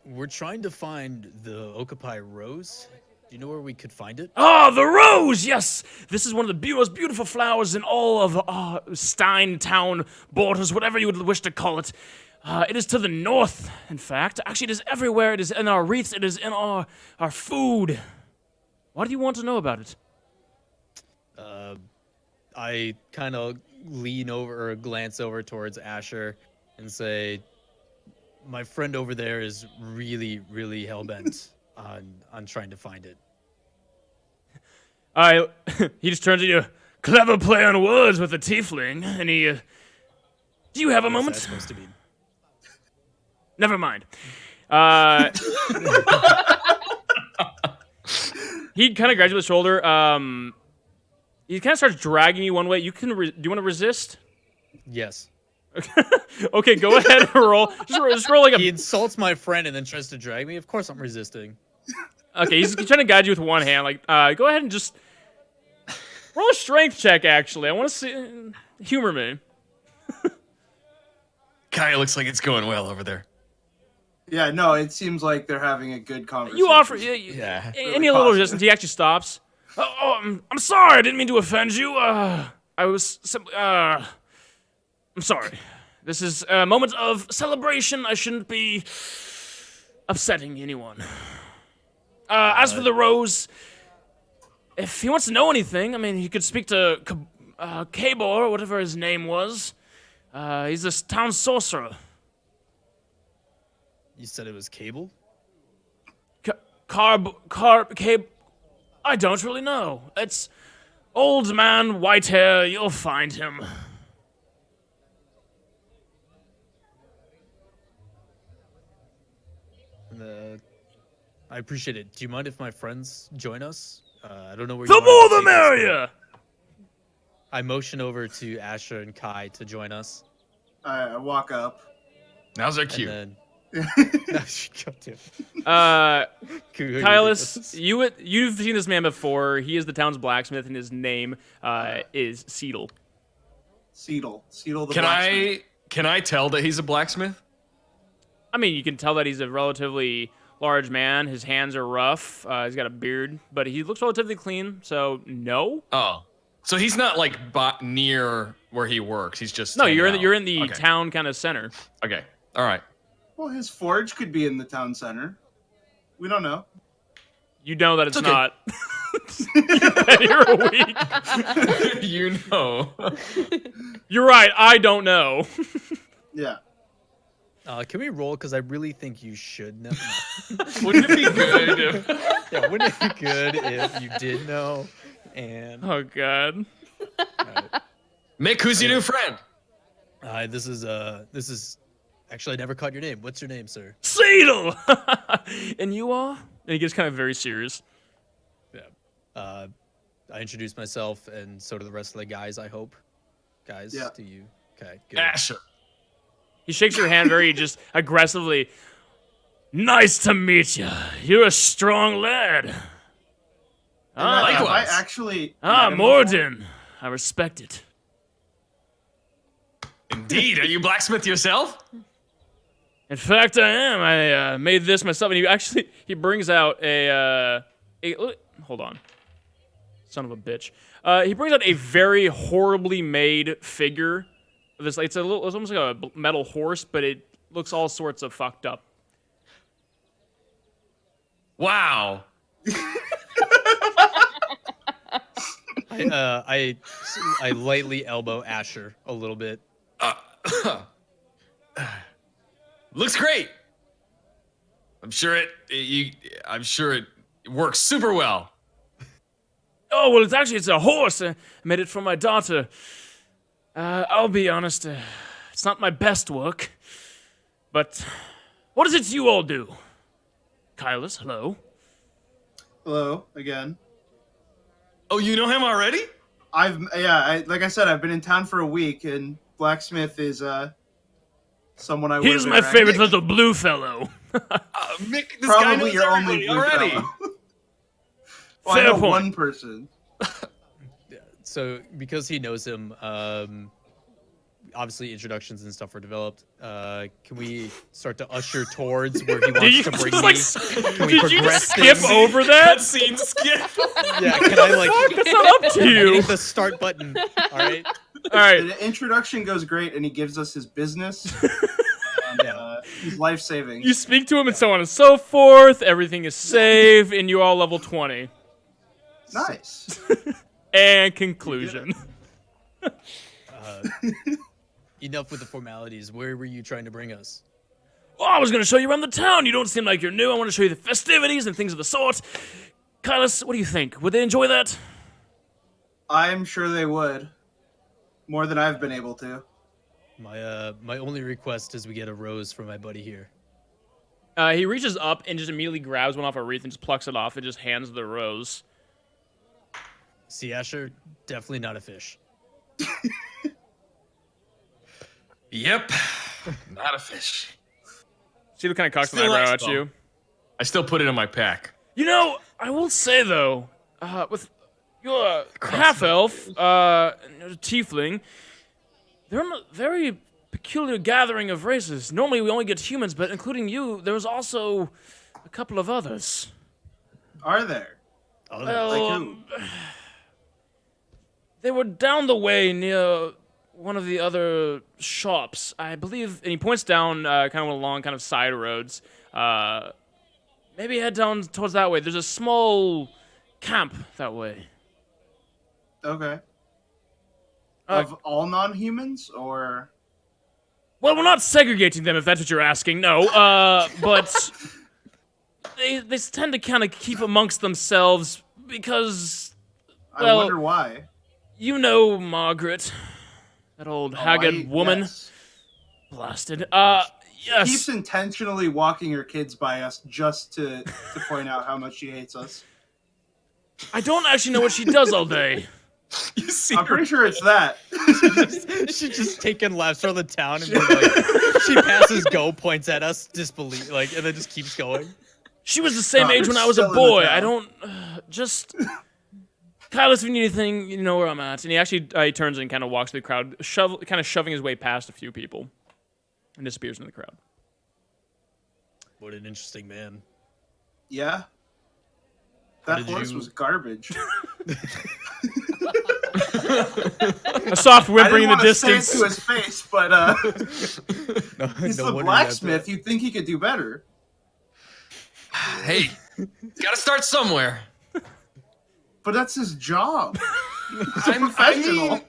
We're trying to find the Okapi rose. Do you know where we could find it? Ah, the rose! Yes! This is one of the most beautiful flowers in all of Stein town borders, whatever you would wish to call it. It is to the north, in fact. Actually, it is everywhere. It is in our wreaths. It is in our food. What do you want to know about it? I kind of lean over or glance over towards Asher and say, my friend over there is really, really hell-bent on trying to find it. He just turns to you. Clever play on words with a tiefling, and he. Do you have a moment? What's that supposed to be? Never mind. He kind of grabs you with the shoulder. He kind of starts dragging you one way. You can. Do you want to resist? Yes. Okay, go ahead and roll. Just roll like a. He insults my friend and then tries to drag me. Of course, I'm resisting. Okay, he's trying to guide you with one hand. Like, go ahead and just roll a strength check. Actually, I want to see. Humor me. Kai, it looks like it's going well over there. Yeah, no, it seems like they're having a good conversation. You offer. Yeah. Any little resistance, he actually stops. I'm sorry. I didn't mean to offend you. I was simply. I'm sorry. This is a moment of celebration. I shouldn't be upsetting anyone. As for the rose, if he wants to know anything, I mean, he could speak to Cabor, or whatever his name was. He's this town sorcerer. You said it was Cable? Cable. I don't really know. It's old man, white hair. You'll find him. I appreciate it. Do you mind if my friends join us? I don't know where. The you more the merrier. I motion over to Asher and Kai to join us. I walk up. Now's our cue. And then... Kylus, you've seen this man before. He is the town's blacksmith, and his name is Seedle. Seedle the blacksmith. Can I tell that he's a blacksmith? I mean, you can tell that he's a relatively large man. His hands are rough. He's got a beard, but he looks relatively clean. So no. Oh, so he's not like near where he works. He's just no. You're in the okay. town kind of center. Okay. All right. Well, his forge could be in the town center. We don't know. You know that it's okay. not. You're weak. You know. You're right. I don't know. Yeah. Can we roll? Because I really think you should know. Wouldn't it be good if... Yeah, wouldn't it be good if you did know? And oh god. right. Mick, who's your new friend? This is actually I never caught your name. What's your name, sir? Seedle. And you are? And he gets kind of very serious. Yeah. I introduced myself, and so do the rest of the guys. I hope. Guys, yeah. Do you? Okay. Good. Asher. He shakes your hand very just aggressively. Nice to meet you. You're a strong lad. I actually. Morden. I respect it. Indeed. Are you blacksmith yourself? In fact, I am. I made this myself. And he brings out a hold on. Son of a bitch. He brings out a very horribly made figure. It's almost like a metal horse, but it looks all sorts of fucked up. Wow. I lightly elbow Asher a little bit. Looks great. I'm sure it works super well. Oh well, it's a horse. I made it for my daughter. I'll be honest, it's not my best work. But what is it you all do? Kylus, hello. Hello again. Oh, you know him already? Like I said, I've been in town for a week, and blacksmith is someone I. He's my favorite little blue fellow. Mick, this Probably guy knows your only blue already. fellow. Well, Fair I know point. one person. So because he knows him, obviously introductions and stuff were developed. Can we start to usher towards where he wants to bring me? Can we progress skip things? over that? Cutscene skip. Yeah, can I like? That's not up to you. Hitting the start button. All right. All right. The introduction goes great, and he gives us his business. And he's life saving. You speak to him and so on and so forth. Everything is saved, and you're all level 20. Nice. And conclusion. Enough with the formalities. Where were you trying to bring us? Oh, I was going to show you around the town. You don't seem like you're new. I want to show you the festivities and things of the sort. Kylus, what do you think? Would they enjoy that? I'm sure they would. More than I've been able to. My only request is we get a rose for my buddy here. He reaches up and just immediately grabs one off a wreath and just plucks it off and just hands the rose. See, Asher, definitely not a fish. Yep, not a fish. See what kind of cocks an Still eyebrow nice, at you. I still put it in my pack. You know, I will say though, with your half elf, tiefling, they're a very peculiar gathering of races. Normally we only get humans, but including you, there's also a couple of others. Are there? Well, Like who? They were down the way near one of the other shops, I believe, and he points down kind of along kind of side roads. Maybe head down towards that way. There's a small camp that way. Okay. Of all non-humans, or? Well, we're not segregating them, if that's what you're asking. No, but they tend to kind of keep amongst themselves because, well, I wonder why. You know Margaret, that old haggard woman. Yes. Blasted. Yes. Keeps intentionally walking her kids by us just to point out how much she hates us. I don't actually know what she does all day. You see I'm pretty sure it's that. She's just taking laps around the town and like, she passes go, points at us, disbelief, like, and then just keeps going. She was the same age when I was a still in the boy. town. I don't just. Kylos, if you need anything, you know where I'm at. And he actually he turns and kind of walks through the crowd, kind of shoving his way past a few people, and disappears into the crowd. What an interesting man. Yeah. That horse was garbage. A soft whimpering in the I didn't want to distance. say it to his face, but he's the blacksmith. You'd think he could do better. Hey, gotta start somewhere. But that's his job. He's a I professional. mean,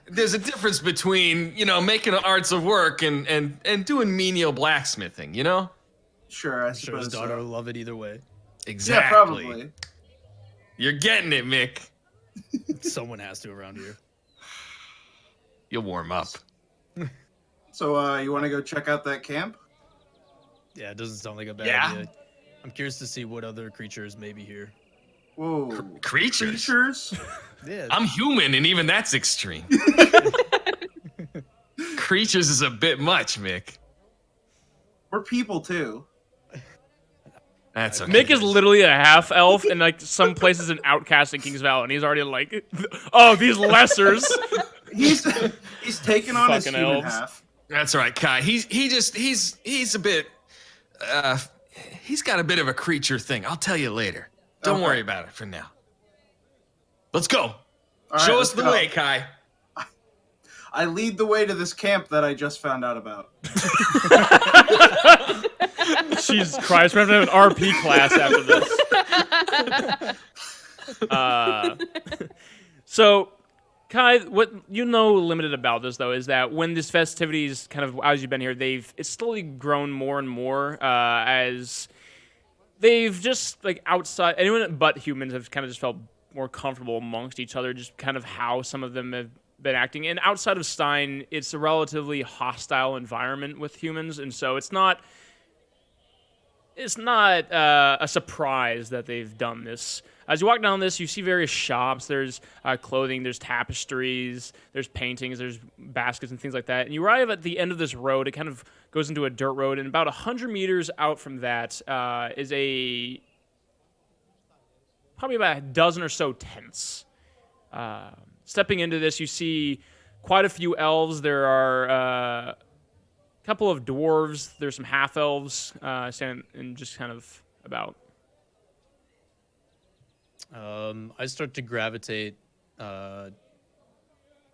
there's a difference between, making arts of work and doing menial blacksmithing, you know? Sure, I I'm sure his suppose daughter so. will love it either way. Exactly. Yeah, probably. You're getting it, Mick. Someone has to around here. You'll warm up. So, you want to go check out that camp? Yeah, it doesn't sound like a bad Yeah. idea. I'm curious to see what other creatures may be here. Whoa. Creatures? Creatures? Yeah, I'm human, and even that's extreme. Creatures is a bit much, Mick. We're people, too. That's okay. Mick is literally a half elf, and like some places an outcast in Kings Valley, and he's already like, oh, these lessers. He's taken on his Fucking human elves. half. That's right, Kai. He's a bit. He's got a bit of a creature thing. I'll tell you later. Don't Okay. worry about it for now. Let's go. All right, Show let's us the go. way, Kai. I lead the way to this camp that I just found out about. Jesus Christ, we're going to have an RP class after this. So, Kai, what you know limited about this, though, is that when this festivities, kind of, as you've been here, it's slowly grown more and more as they've just, like, outside, anyone but humans have kind of just felt more comfortable amongst each other, just kind of how some of them have been acting. And outside of Stein, it's a relatively hostile environment with humans, and so it's not a surprise that they've done this. As you walk down this, you see various shops. There's clothing, there's tapestries, there's paintings, there's baskets and things like that. And you arrive at the end of this road. It kind of goes into a dirt road, and about 100 meters out from that is probably about a dozen or so tents. Stepping into this, you see quite a few elves. There are a couple of dwarves. There's some half-elves standing and just kind of about. I start to gravitate kind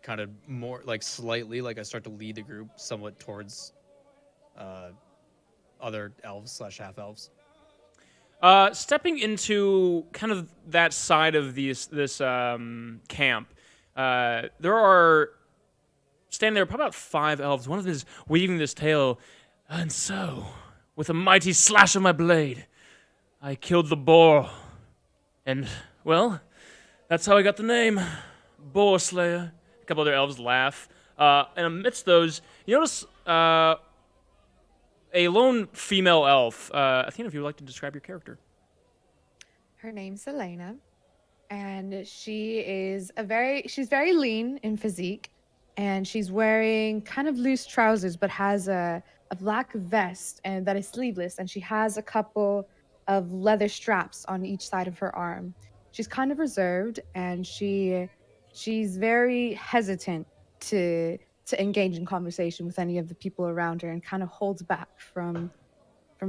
of more, like slightly, like I start to lead the group somewhat towards other elves / half-elves. Stepping into kind of that side of this camp, there are standing there probably about 5 elves. One of them is weaving this tale, and so, with a mighty slash of my blade, I killed the boar, and well, that's how I got the name. Boar Slayer. A couple other elves laugh. And amidst those, you notice a lone female elf. Athena, if you would like to describe your character. Her name's Elena, and she's very lean in physique, and she's wearing kind of loose trousers, but has a black vest and that is sleeveless, and she has a couple of leather straps on each side of her arm. She's kind of reserved, and she's very hesitant to engage in conversation with any of the people around her, and kind of holds back from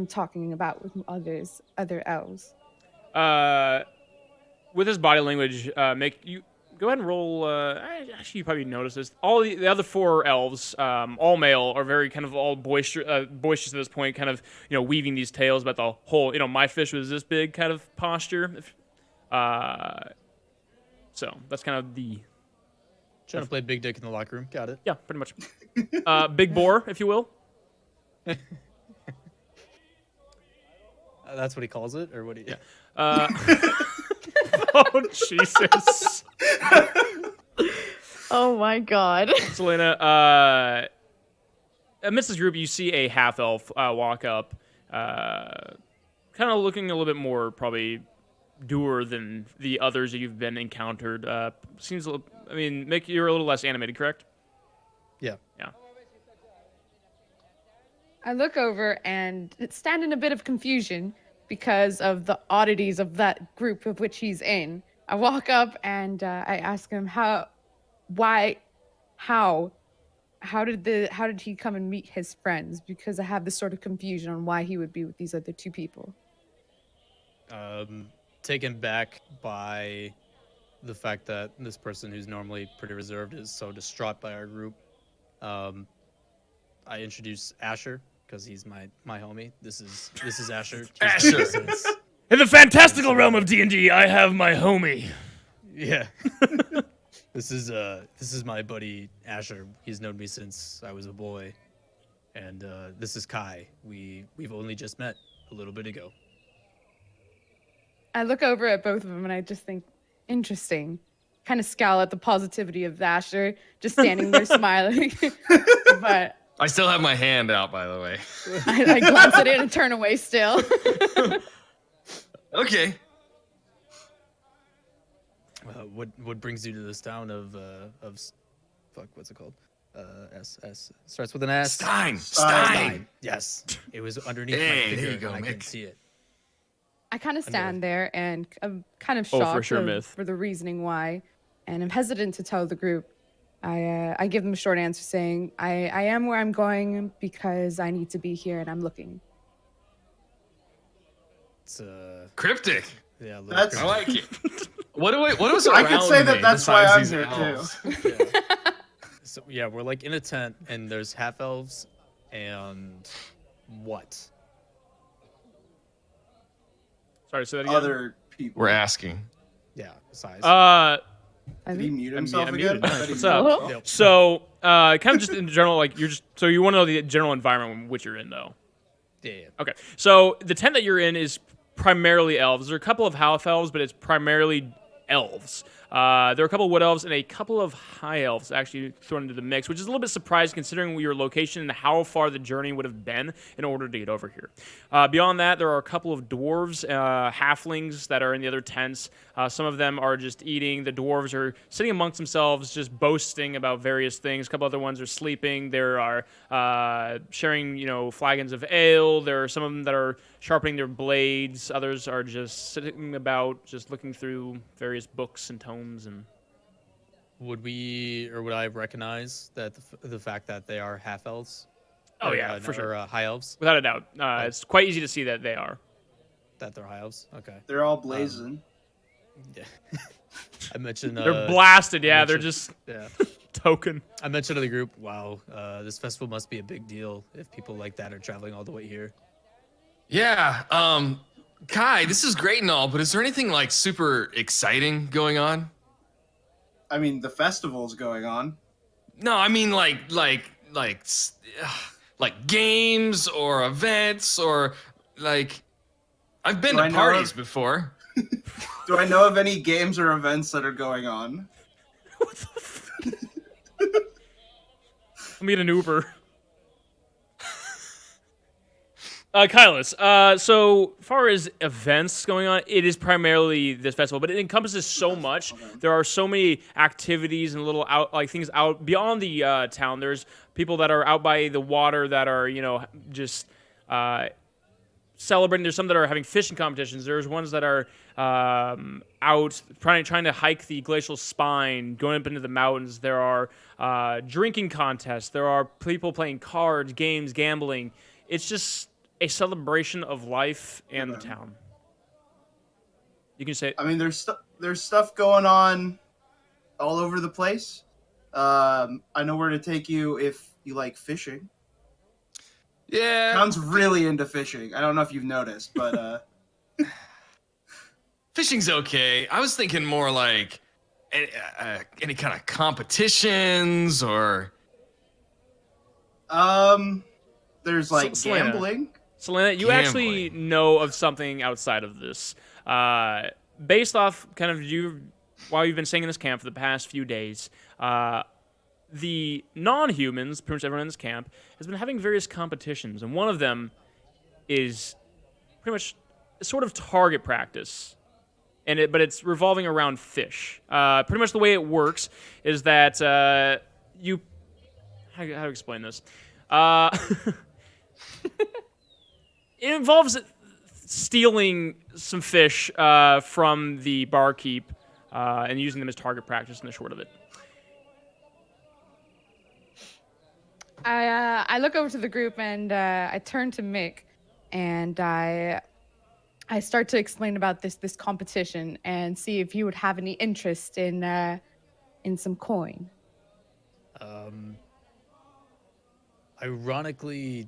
talking about with other elves. With his body language, go ahead and roll. Actually, you probably noticed this. All the other 4 elves, all male, are very kind of all boisterous at this point. Kind of weaving these tales about the whole my fish was this big kind of posture. So that's kind of the Trying to play big dick in the locker room. Got it. Yeah, pretty much. Big boar, if you will. That's what he calls it, or what? Yeah. Oh Jesus! Oh my God! Selena, amidst this group, you see a half elf walk up, kind of looking a little bit more probably dour than the others that you've been encountered. Seems, Mick, you're a little less animated, correct? Yeah. Yeah. I look over and stand in a bit of confusion because of the oddities of that group of which he's in. I walk up and I ask him how did he come and meet his friends? Because I have this sort of confusion on why he would be with these other 2 people. Taken back by the fact that this person who's normally pretty reserved is so distraught by our group. I introduce Asher because he's my homie. This is Asher. Asher. In the fantastical realm of D&D, I have my homie. Yeah. This is my buddy Asher. He's known me since I was a boy. And this is Kai. We've only just met a little bit ago. I look over at both of them and I just think, interesting. Kind of scowl at the positivity of Asher, just standing there smiling. But I still have my hand out, by the way. I glance at it and turn away still. Okay. What brings you to this town of fuck, what's it called? S starts with an S. Stein. Yes, it was underneath Hey, my there finger you go, and I Mick. couldn't see it. I kind of stand there and I'm kind of Oh, shocked for sure, myth. for the reasoning why, and I'm hesitant to tell the group. I give them a short answer saying, I am where I'm going because I need to be here and I'm looking. It's Cryptic. yeah, a little That's- I like it. What was I around could say that me that's why I'm besides here these too. elves? Yeah. So yeah, we're like in a tent and there's half elves and what? Sorry, say that again. Other people. We're asking. Yeah, size. Did he mute I'm himself muted. again? Nice. What's Hello? up? Yep. So, kind of just in general, like so you want to know the general environment in which you're in, though. Yeah. Okay, so the tent that you're in is primarily elves. There are a couple of half elves, but it's primarily elves. There are a couple of wood elves and a couple of high elves actually thrown into the mix, which is a little bit surprising considering your location and how far the journey would have been in order to get over here. Beyond that, there are a couple of dwarves, halflings that are in the other tents. Some of them are just eating. The dwarves are sitting amongst themselves, just boasting about various things. A couple other ones are sleeping. There are sharing, flagons of ale. There are some of them that are sharpening their blades. Others are just sitting about, just looking through various books and tomes. And Would I recognize that the fact that they are half elves? Oh, yeah, for or, sure. High elves. Without a doubt, it's quite easy to see that they are. That they're high elves. Okay. They're all blazing. Yeah. I mentioned They're blasted. Yeah, they're mentioned- just yeah. token. I mentioned to the group, wow, this festival must be a big deal if people like that are traveling all the way here. Yeah. Kai, this is great and all, but is there anything like super exciting going on? I mean, the festival's going on. No, I mean like games or events or like I've been Do I to know parties of- before. Do I know of any games or events that are going on? What the f- Let me get an Uber. Kylus, so far as events going on, it is primarily this festival, but it encompasses so much. There are so many activities and little things out beyond the town. There's people that are out by the water that are, just celebrating. There's some that are having fishing competitions. There's ones that are out trying to hike the glacial spine, going up into the mountains. There are drinking contests. There are people playing cards, games, gambling. It's just a celebration of life and the town. You can say. I mean, there's stuff going on all over the place. I know where to take you if you like fishing. Yeah. Town's really into fishing. I don't know if you've noticed, but fishing's okay. I was thinking more like any kind of competitions or. There's like gambling. Selena, you actually know of something outside of this. Based off kind of while you've been staying in this camp for the past few days, the non-humans, pretty much everyone in this camp, has been having various competitions, and one of them is pretty much sort of target practice, but it's revolving around fish. Pretty much the way it works is that how to explain this? It involves stealing some fish from the barkeep and using them as target practice in the short of it. I look over to the group and I turn to Mick and I start to explain about this competition and see if you would have any interest in some coin. Ironically,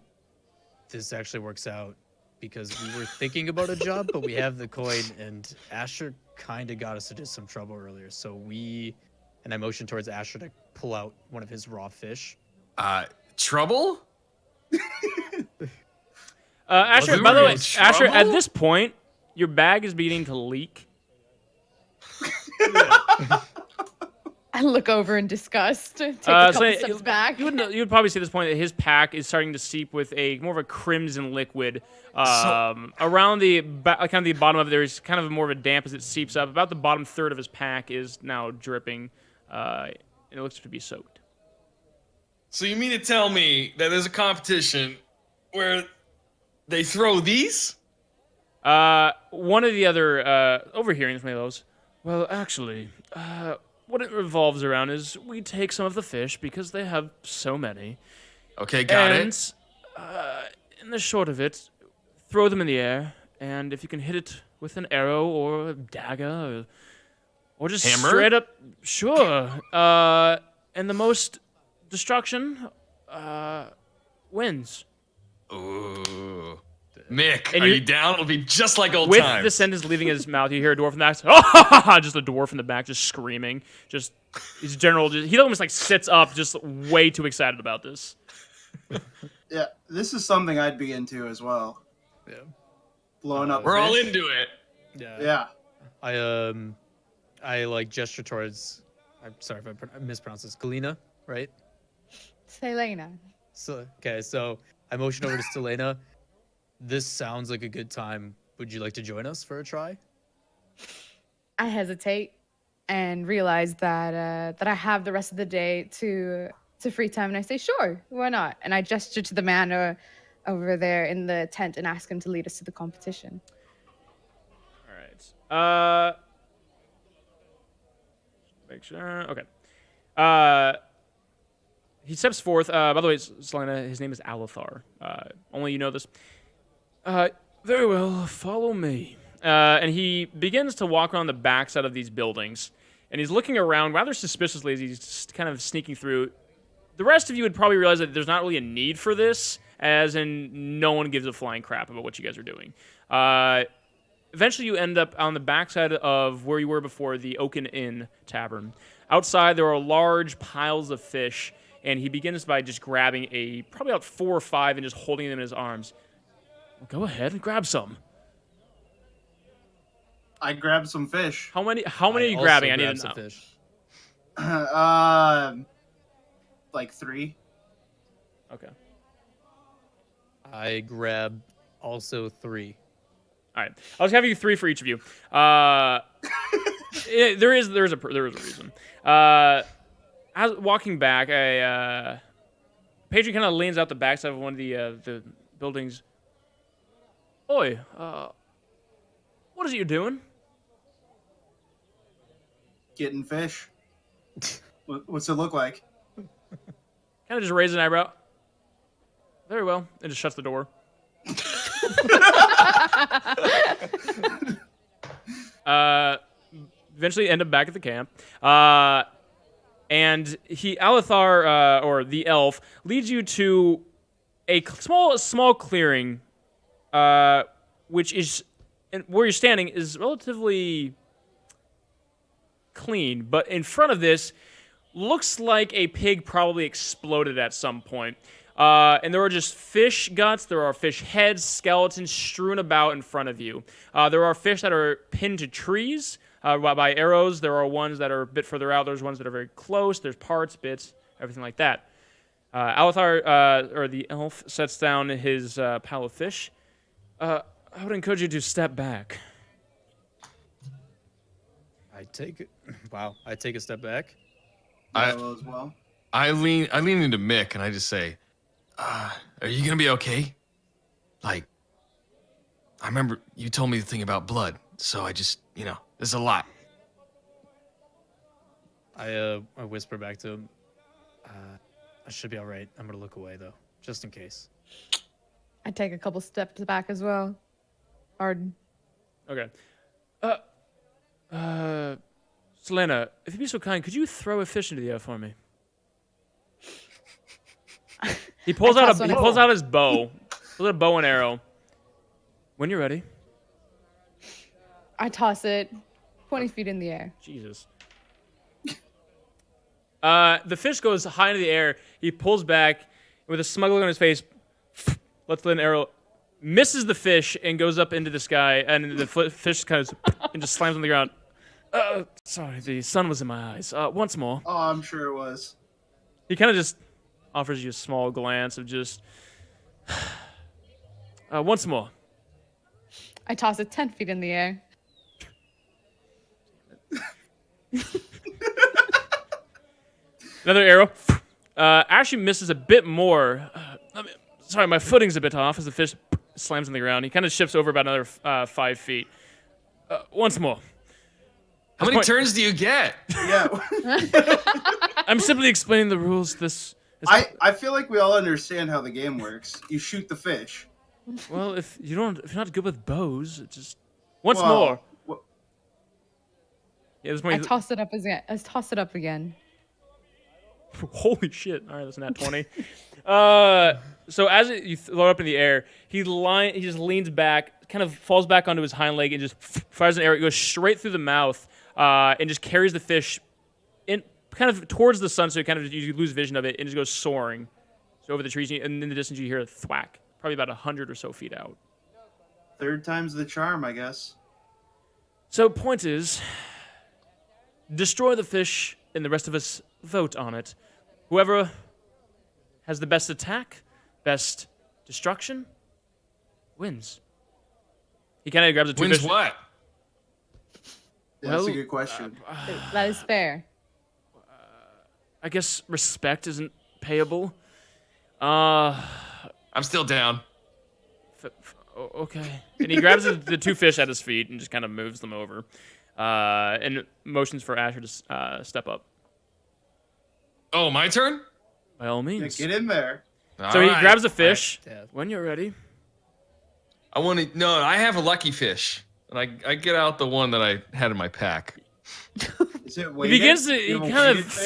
this actually works out because we were thinking about a job, but we have the coin, and Asher kind of got us into some trouble earlier. So I motioned towards Asher to pull out one of his raw fish. Trouble? Asher, by the way, Asher, at this point, your bag is beginning to leak. I look over in disgust. Take a couple steps back. You would probably see at this point that his pack is starting to seep with more of a crimson liquid around the kind of the bottom of it. There's kind of more of a damp as it seeps up. About the bottom third of his pack is now dripping, and it looks to be soaked. So you mean to tell me that there's a competition where they throw these? One of the other overhearing one of those. Well, actually, what it revolves around is we take some of the fish because they have so many. Okay, got it. In the short of it, throw them in the air, and if you can hit it with an arrow or a dagger or just hammer? Straight up, sure. And the most destruction wins. Ooh. Mick, are you down? It'll be just like old times. times. With the sentence leaving his mouth, you hear a dwarf in the back. Oh, just a dwarf in the back, just screaming. Just his general. He almost like sits up, just way too excited about this. Yeah, this is something I'd be into as well. Yeah, blowing up. We're fish. all into it. Yeah. I like gesture towards. I'm sorry if I mispronounce this. Galena, right? Selena. So I motion over to Selena. This sounds like a good time. Would you like to join us for a try? I hesitate and realize that I have the rest of the day to free time, and I say, sure, why not? And I gesture to the man over there in the tent and ask him to lead us to the competition. All right. Make sure. Okay. He steps forth. By the way, Selena, his name is Alethar. Only you know this. Very well, follow me. And he begins to walk around the backside of these buildings, and he's looking around rather suspiciously as he's just kind of sneaking through. The rest of you would probably realize that there's not really a need for this, as in no one gives a flying crap about what you guys are doing. Eventually, you end up on the backside of where you were before, the Oaken Inn Tavern. Outside, there are large piles of fish, and he begins by just grabbing probably about 4 or 5 and just holding them in his arms. Go ahead and grab some. I grabbed some fish. How many are you grabbing? I need to know. Fish. Like 3. Okay. I grab also 3. All right. I'll just have you 3 for each of you. There is a reason. As walking back, a patron kind of leans out the backside of one of the buildings. Oi, what is it you're doing? Getting fish. What's it look like? Kind of just raises an eyebrow. Very well, and just shuts the door. Eventually end up back at the camp. And Alithar, or the elf, leads you to a small clearing, which is, where you're standing is relatively clean, but in front of this looks like a pig probably exploded at some point. And there are just fish guts, there are fish heads, skeletons strewn about in front of you. There are fish that are pinned to trees by arrows. There are ones that are a bit further out. There's ones that are very close. There's parts, bits, everything like that. Alithar, or the elf, sets down his pile of fish. I would encourage you to step back. I take a step back. As well. I lean into Mick and I just say, are you gonna be okay? Like, I remember you told me the thing about blood, so I just, there's a lot. I whisper back to him. I should be all right. I'm gonna look away though, just in case. I take a couple steps back as well. Arden. Okay. Selena, if you'd be so kind, could you throw a fish into the air for me? He pulls out his bow. Pulls out a bow and arrow. When you're ready. I toss it 20 feet in the air. Jesus. The fish goes high into the air. He pulls back, and with a smug look on his face, lets an arrow, misses the fish, and goes up into the sky. And the fish kind of and just slams on the ground. Sorry, the sun was in my eyes. Once more. Oh, I'm sure it was. He kind of just offers you a small glance of just, once more. I toss it 10 feet in the air. Another arrow. Actually misses a bit more. Sorry, my footing's a bit off as the fish slams on the ground. He kind of shifts over about another 5 feet. Once more. How many turns do you get? Yeah. I'm simply explaining the rules. I feel like we all understand how the game works. You shoot the fish. Well, if you're not good with bows, it just once more. Yeah, this I toss it up again. I toss it up again. Holy shit! All right, that's nat 20. So as you throw it up in the air, he just leans back, kind of falls back onto his hind leg, and just fires an arrow. It goes straight through the mouth, and just carries the fish in kind of towards the sun, so you lose vision of it, and just goes soaring. So over the trees, and in the distance you hear a thwack, probably about 100 or so feet out. Third time's the charm, I guess. So point is, destroy the fish, and the rest of us vote on it. Whoever has the best attack, best destruction, wins. He kind of grabs the two Wins fish. what? Yeah, that's a good question. That is fair. I guess respect isn't payable. I'm still down. Okay. And he grabs the two fish at his feet and just kind of moves them over. And motions for Asher to step up. Oh, my turn? By all Yeah, means. get in there. So he grabs the fish. Right. When you're ready. I have a lucky fish. And I get out the one that I had in my pack. Is it He weighted? begins to. He You have a kind of weighted fish?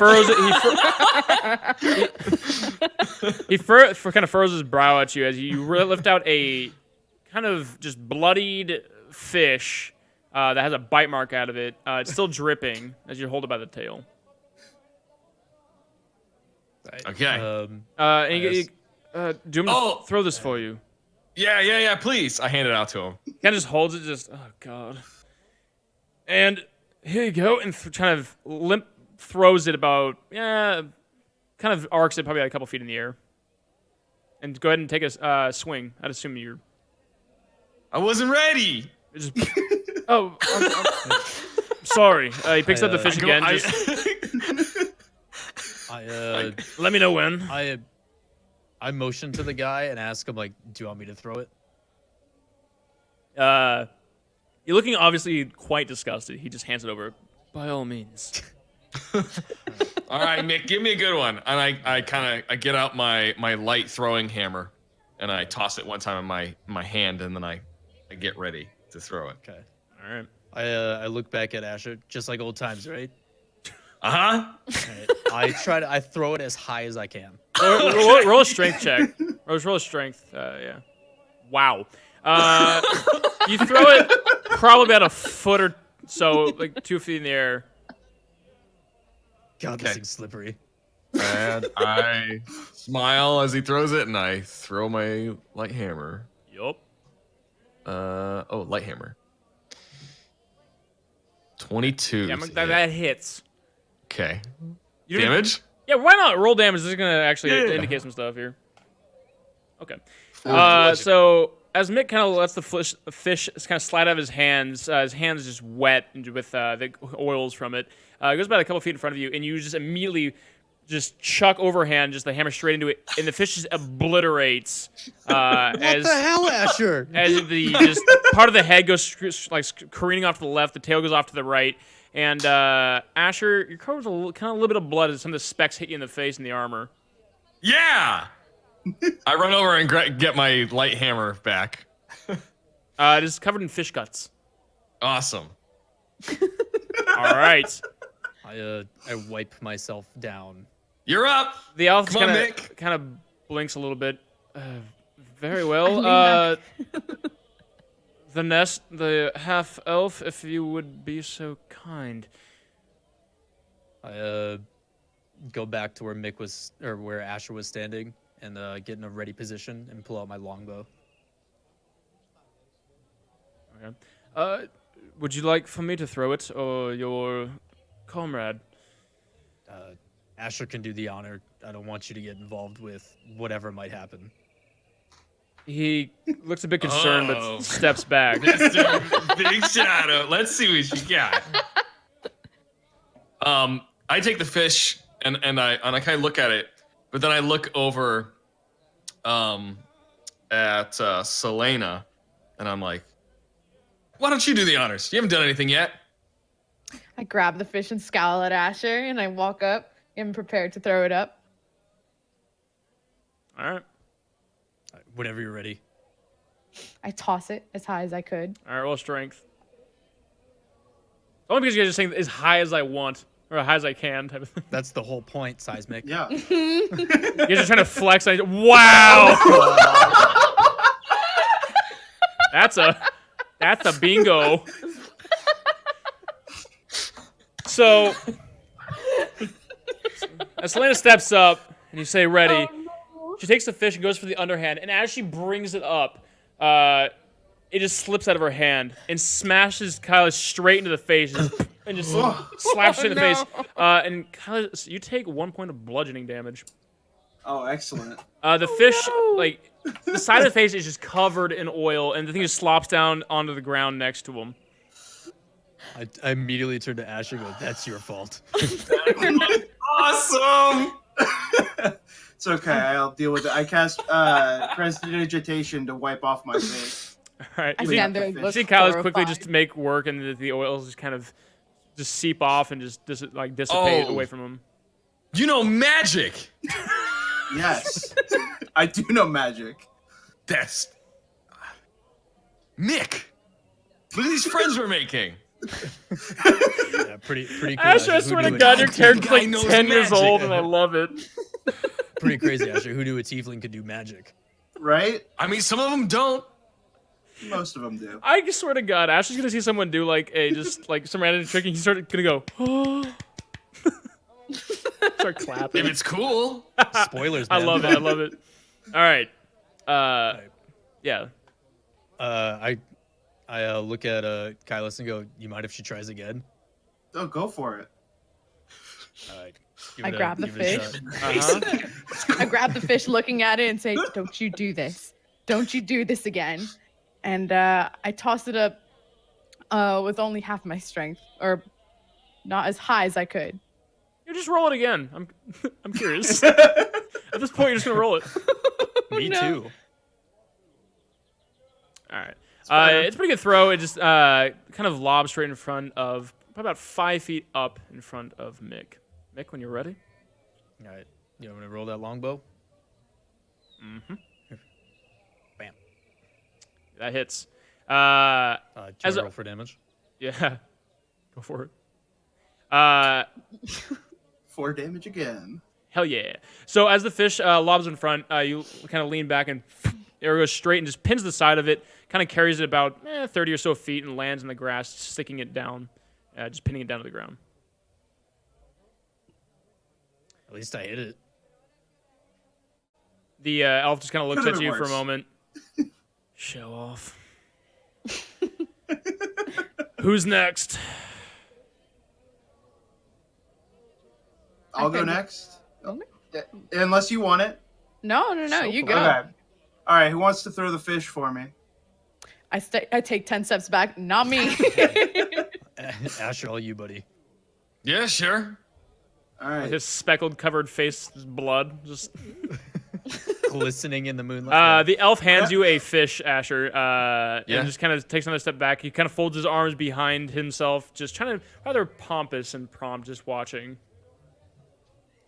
furrows it. He kind of furrows his brow at you as you lift out a kind of just bloodied fish that has a bite mark out of it. It's still dripping as you hold it by the tail. Okay. And do you want me to throw this for you? Yeah, please. I hand it out to him. He kind of just holds it, oh god. And here you go, and kind of throws it about, kind of arcs it probably like a couple feet in the air. And go ahead and take a swing. I'd assume you're... I wasn't ready. Just... Oh, I'm sorry. He picks up the fish again. Let me know when. I motion to the guy and ask him, like, do you want me to throw it? You're looking obviously quite disgusted. He just hands it over. By all means. All right, Mick, give me a good one. And I get out my light throwing hammer, and I toss it one time in my hand, and then I get ready to throw it. Okay. All right. I look back at Asher, just like old times, right? Uh-huh. Right. I throw it as high as I can. Roll a strength check. Roll a strength. Yeah. Wow. You throw it probably about a foot or so, like 2 feet in the air. God, this thing's slippery. And I smile as he throws it, and I throw my light hammer. Yup. Light hammer. 22. Yeah, that hits. Okay. You Damage? Yeah, why not? Roll damage. This is going to actually indicate some stuff here. Okay. So as Mick kind of lets the fish kind of slide out of his hands is just wet with the oils from it. It goes about a couple feet in front of you, and you just immediately just chuck overhand, just the hammer straight into it, and the fish just obliterates. What the hell, Asher? As the just part of the head goes like careening off to the left, the tail goes off to the right, and Asher, you're covered with a little bit of blood as some of the specks hit you in the face and the armor. Yeah! I run over and get my light hammer back. It is covered in fish guts. Awesome. All right. I wipe myself down. You're up. The elf Come on, Mick. kind of blinks a little bit. Very well. The half elf, if you would be so kind. I go back to where Mick was, or where Asher was standing, and get in a ready position and pull out my longbow. Okay. Would you like for me to throw it, or your comrade? Asher can do the honor. I don't want you to get involved with whatever might happen. He looks a bit concerned, but steps back. Big shadow. Let's see what you got. I take the fish and I kind of look at it, but then I look over at Selena, and I'm like, why don't you do the honors? You haven't done anything yet. I grab the fish and scowl at Asher, and I walk up and prepared to throw it up. All right. Whenever you're ready. I toss it as high as I could. All right, roll strength. Only because you guys are saying as high as I want, or as high as I can type of thing. That's the whole point, Seismic. Yeah. You guys are trying to flex. Wow! That's a bingo. So, as Selena steps up, and you say ready, she takes the fish and goes for the underhand, and as she brings it up, it just slips out of her hand and smashes Kyla straight into the face and just slaps her in the face. And Kyla, you take 1 point of bludgeoning damage. Oh, excellent. The fish, like, the side of the face is just covered in oil, and the thing just slops down onto the ground next to him. I immediately turn to Asher and go, that's your fault. Awesome! It's okay, I'll deal with it. I cast Prestidigitation to wipe off my face. All right. I You stand there and see look Kyla's quickly horrified. just make work, and the oils just kind of just seep off and just dissipate away from him. You know magic! Yes. I do know magic. That's... Mick! Look at these friends we're making! Yeah, pretty cool. Asher, I Asher. swear Who to knew God, your Guy character's like knows 10 years magic. old, and I love it. Pretty crazy, Asher. Who knew a tiefling could do magic? Right? I mean, some of them don't. Most of them do. I swear to God, Asher's gonna see someone do like some random trick, and he's gonna go, oh. Start clapping. If it's cool. Spoilers, I man. love it. I love it. All right. Yeah. I look at Kylos and go, you mind if she tries again? Oh, go for it. All right. I grab the fish. Uh-huh. I grab the fish, looking at it, and say, "Don't you do this? Don't you do this again?" And I toss it up with only half my strength, or not as high as I could. You just roll it again. I'm curious. At this point, you're just gonna roll it. Me no. too. All right. It's a pretty good throw. It just kind of lobs straight in front of, probably about 5 feet up in front of Mick. Mick, when you're ready. All right. You want me to roll that longbow? Mm-hmm. Bam. That hits. Do you want to roll for damage? Yeah. Go for it. 4 damage again. Hell yeah. So as the fish lobs in front, you kind of lean back and arrow goes straight and just pins the side of it, kind of carries it about 30 or so feet and lands in the grass, sticking it down, just pinning it down to the ground. At least I hit it. The elf just kind of looks Could've at been you for a worse. moment. Show off. Who's next? I'll go next. Unless you want it. No, you go. Okay. All right, who wants to throw the fish for me? I take 10 steps back. Not me. Asher, all you, buddy. Yeah, sure. All right. His speckled, covered face, blood, just. Glistening in the moonlight. The elf hands you a fish, Asher, Yeah. and just kind of takes another step back. He kind of folds his arms behind himself, just trying to, rather pompous and prompt, just watching.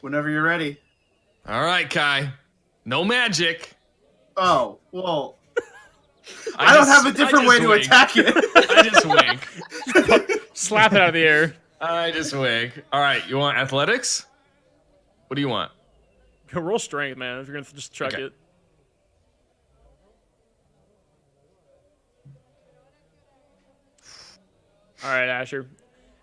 Whenever you're ready. All right, Kai. No magic. Oh, well. I don't have a different way to wink. attack it. I just wink. Slap it out of the air. I just wink. All right, you want athletics? What do you want? Go roll strength, man, if you're going to just chuck Okay. it. All right, Asher.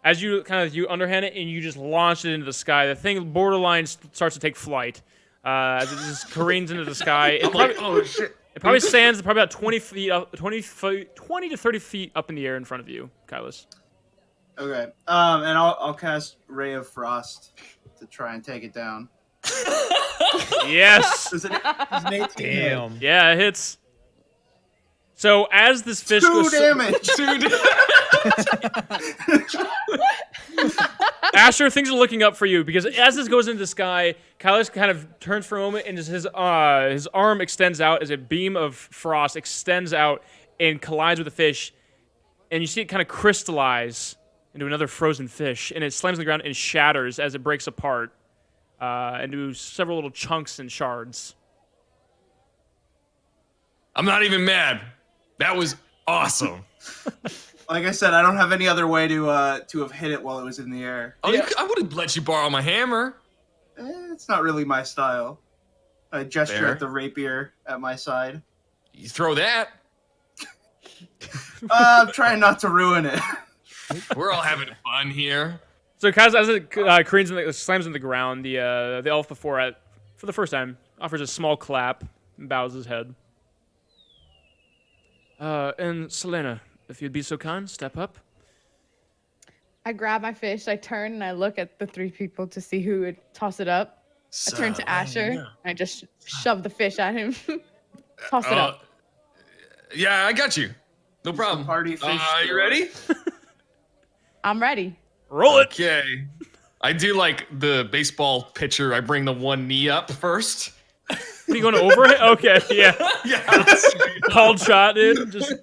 As you you underhand it and you just launch it into the sky, the thing borderline starts to take flight. As it just careens into the sky. It probably, Oh, shit. it probably stands probably about 20 to 30 feet up in the air in front of you, Kylas. Okay. And I'll cast Ray of Frost to try and take it down. Yes. Is it an 18? Damn. Yeah, it hits. So as this fish 2 goes, damage. Asher, things are looking up for you because as this goes into the sky, Kylos kind of turns for a moment and just his arm extends out as a beam of frost extends out and collides with the fish, and you see it kind of crystallize into another frozen fish, and it slams on the ground and shatters as it breaks apart into several little chunks and shards. I'm not even mad. That was awesome. Like I said, I don't have any other way to have hit it while it was in the air. Oh, I would have let you borrow my hammer. It's not really my style. I gesture Fair. at the rapier at my side. You throw that. I'm trying not to ruin it. We're all having fun here. So Kylos, as it careens slams in the ground, the elf before it, for the first time, offers a small clap and bows his head. And Selena, if you'd be so kind, step up. I grab my fish, I turn, and I look at the 3 people to see who would toss it up. I turn to Asher, and I just shove the fish at him. Toss it up. Yeah, I got you. No problem. Party fish. You ready? I'm ready. Roll it. Okay. I do like the baseball pitcher. I bring the one knee up first. Are you going to overhit? Okay, yeah. Yeah. Called shot, dude. Just.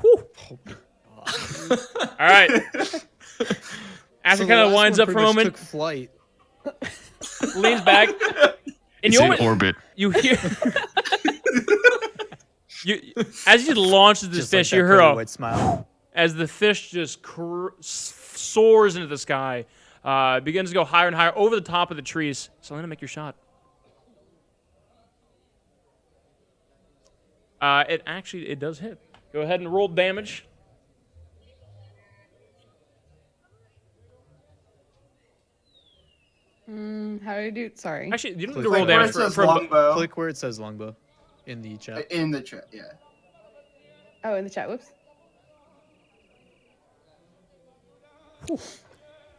Whew. All right. Asher kind of winds up for a moment, Took flight. leans back, and you almost, orbit. you hear. As you launch this Just fish, like you that hear pearly a, white smile. as the fish just soars into the sky, begins to go higher and higher over the top of the trees. Selena, make your shot. It does hit. Go ahead and roll damage. How do I do? Sorry. Actually, you don't need Click to roll where Where damage it for, says for longbow. Click where it says longbow in the chat. In the chat, yeah. Oh, in the chat. Whoops.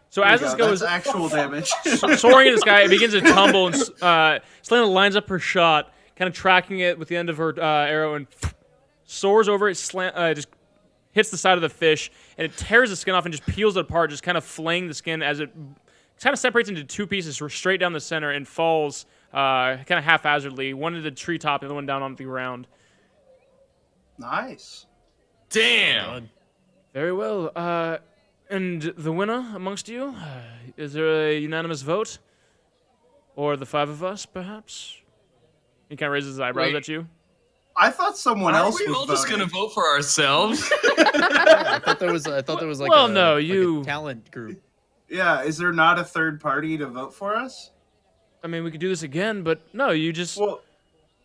So as this goes, actual damage. Soaring in the sky, it begins to tumble, and Selena lines up her shot, kind of tracking it with the end of her arrow, and soars over it, just hits the side of the fish, and it tears the skin off and just peels it apart, just kind of flaying the skin as it kind of separates into two pieces straight down the center and falls kind of haphazardly, one into the treetop, the other one down onto the ground. Nice. Damn. Very well. And the winner amongst you, is there a unanimous vote? Or the five of us, perhaps? He kind of raises his eyebrows at you. I thought someone else was voting. Are we all just going to vote for ourselves? I thought there was like a talent group. Yeah, is there not a third party to vote for us? I mean, we could do this again, but no, you just... Well,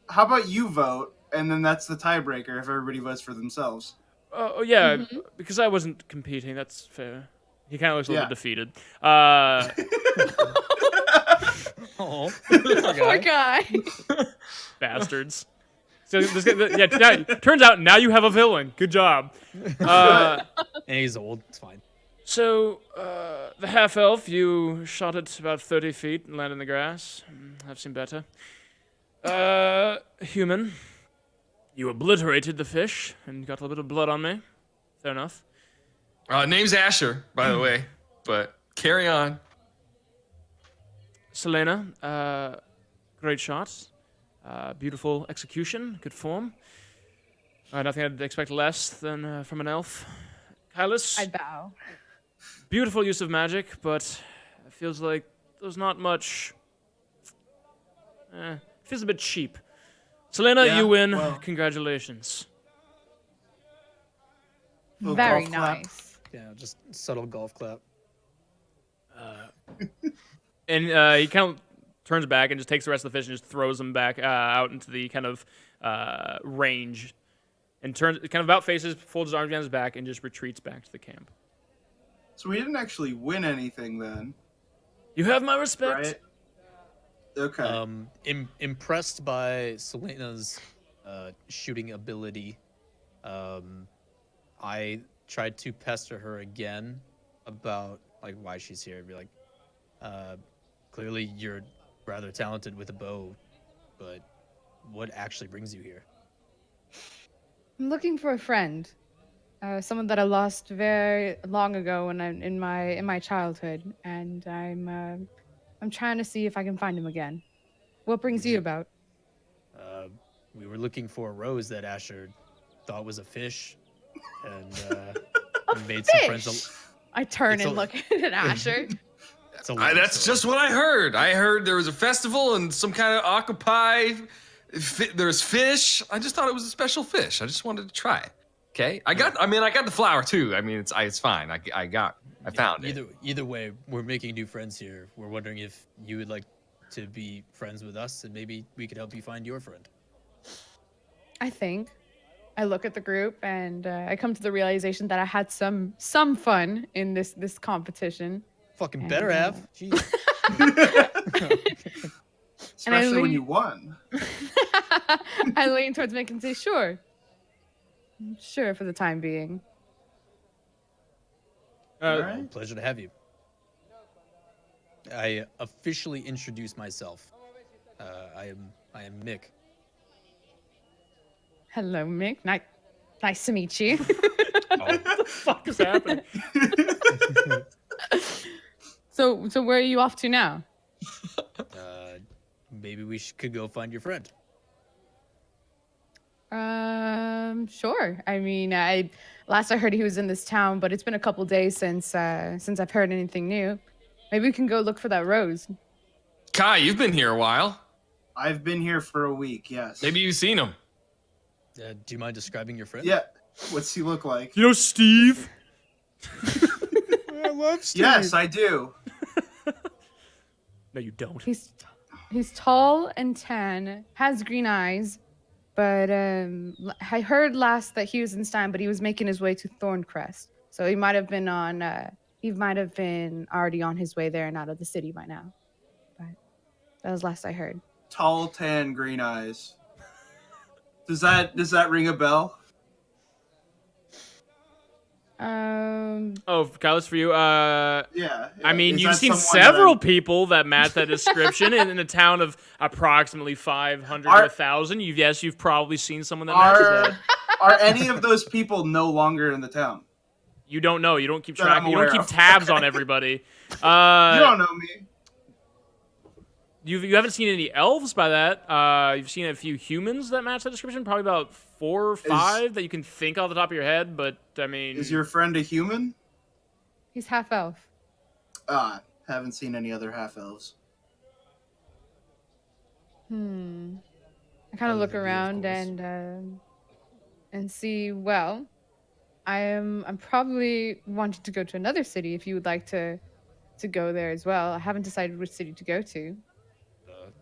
how about you vote, and then that's the tiebreaker if everybody votes for themselves. Oh, yeah, because I wasn't competing, that's fair. He kind of looks a little bit defeated. Oh, poor guy. Bastards. So turns out now you have a villain. Good job. And he's old. It's fine. So, the half-elf, you shot it about 30 feet and landed in the grass. I've seen better. Human, you obliterated the fish and got a little bit of blood on me. Fair enough. Name's Asher, by the way, but carry on. Selena, great shot. Beautiful execution, good form. Nothing I'd expect less than from an elf. Kylus, I bow. beautiful use of magic, but it feels like there's not much. Feels a bit cheap. Selena, you win. Well, congratulations. Very nice. Yeah, just subtle golf clap. And he kind of turns back and just takes the rest of the fish and just throws them back out into the kind of range, and turns kind of about faces, folds his arms behind his back, and just retreats back to the camp. So we didn't actually win anything then. You have my respect. Right? Okay. Impressed by Selena's shooting ability, I tried to pester her again about like why she's here. I'd be like, clearly you're rather talented with a bow, but what actually brings you here? I'm looking for a friend, someone that I lost very long ago when in my childhood, and I'm trying to see if I can find him again. What brings you about? We were looking for a rose that Asher thought was a fish, and we made some friends. I turn and look at Asher. That's just what I heard. I heard there was a festival and some kind of octopi. There's fish. I just thought it was a special fish. I just wanted to try it. Okay, I got the flower too. I mean, it's fine. I found it. Either way, we're making new friends here. We're wondering if you would like to be friends with us, and maybe we could help you find your friend. I think. I look at the group and I come to the realization that I had some fun in this competition. Fucking better have. Especially when you won. I lean towards Mick and say, sure. Sure, for the time being. All right. Pleasure to have you. I officially introduce myself. I am Mick. Hello, Mick. Nice to meet you. What the fuck is happening? So where are you off to now? Maybe we could go find your friend. Sure. I mean, last I heard he was in this town, but it's been a couple days since I've heard anything new. Maybe we can go look for that rose. Kai, you've been here a while. I've been here for a week, yes. Maybe you've seen him. Do you mind describing your friend? Yeah. What's he look like? You know Steve? I love Steve. Yes, I do. No, you don't. He's tall and tan, has green eyes, but I heard last that he was in Stein, but he was making his way to Thorncrest. So he might have been already on his way there and out of the city by now. But that was last I heard. Tall, tan, green eyes. Does that ring a bell? Oh, Kylos, for you. Yeah. I mean, Is you've that seen someone that several I'm- people that match that description in a town of approximately 500 to Are- 1,000. You've probably seen someone that matches that. Are any of those people no longer in the town? You don't know. You don't keep That track. I'm You don't aware keep of. tabs on Okay. everybody. You don't know me. You haven't seen any elves by that. You've seen a few humans that match that description. Probably about 4 or 5 that you can think off the top of your head. But I mean, Is your friend a human? He's half elf. Haven't seen any other half elves. I kind of look than me, of around course. and see. Well, I'm probably wanting to go to another city. If you would like to go there as well. I haven't decided which city to go to.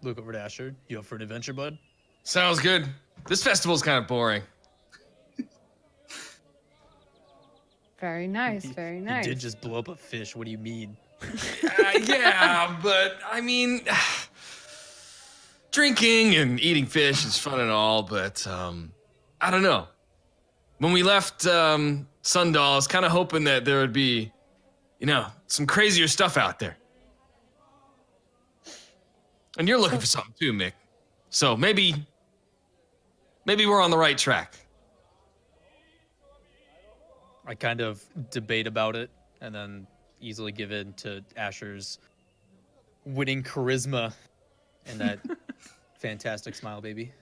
Look over to Asher. You up for an adventure, bud? Sounds good. This festival's kind of boring. Very nice. Very nice. You did just blow up a fish. What do you mean? Yeah, but I mean, drinking and eating fish is fun and all, but I don't know. When we left Sundal, I was kind of hoping that there would be, some crazier stuff out there. And you're looking for something too, Mick. So maybe we're on the right track. I kind of debate about it and then easily give in to Asher's winning charisma and that fantastic smile, baby.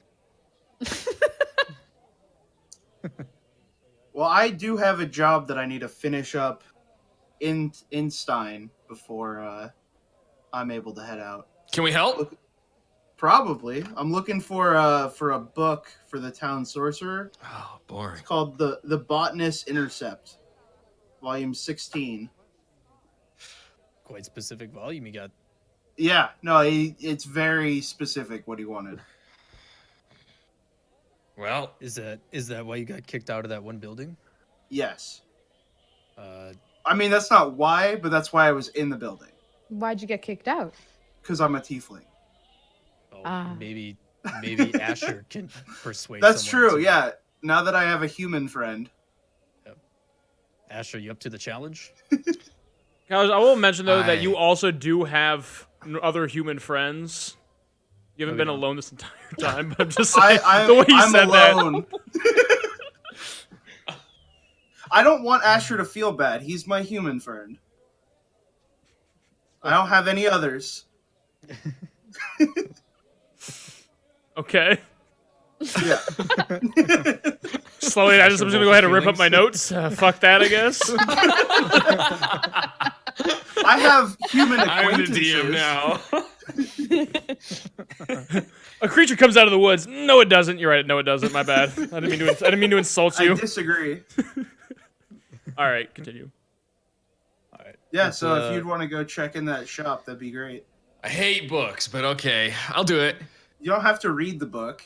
Well, I do have a job that I need to finish up in Stein before I'm able to head out. Can we help? Probably. I'm looking for a book for the town sorcerer. Oh, boring. It's called the Botanist Intercept, volume 16. Quite specific volume you got. Yeah, no, it's very specific what he wanted. Well, Is that why you got kicked out of that one building? Yes. Uh, I mean, that's not why, but that's why I was in the building. Why'd you get kicked out? Because I'm a tiefling. maybe Asher can persuade. That's someone true, to- yeah. Now that I have a human friend. Asher, you up to the challenge? Kylos, I will mention though that I- you also do have other human friends. You haven't Oh, been yeah. alone this entire time. But I'm just saying I'm the way you said alone. I don't want Asher to feel bad. He's my human friend. I don't have any others. that. Okay. Yeah. Slowly, I'm just gonna go ahead and rip up my notes. Fuck that, I guess. I have human I'm the acquaintances. DM now. A creature comes out of the woods. No, it doesn't. You're right. No, it doesn't. My bad. I didn't mean to insult I you. disagree. All right, continue. All right. Yeah, Let's, so if you'd want to go check in that shop, that'd be great. I hate books, but okay, I'll do it. You don't have to read the book.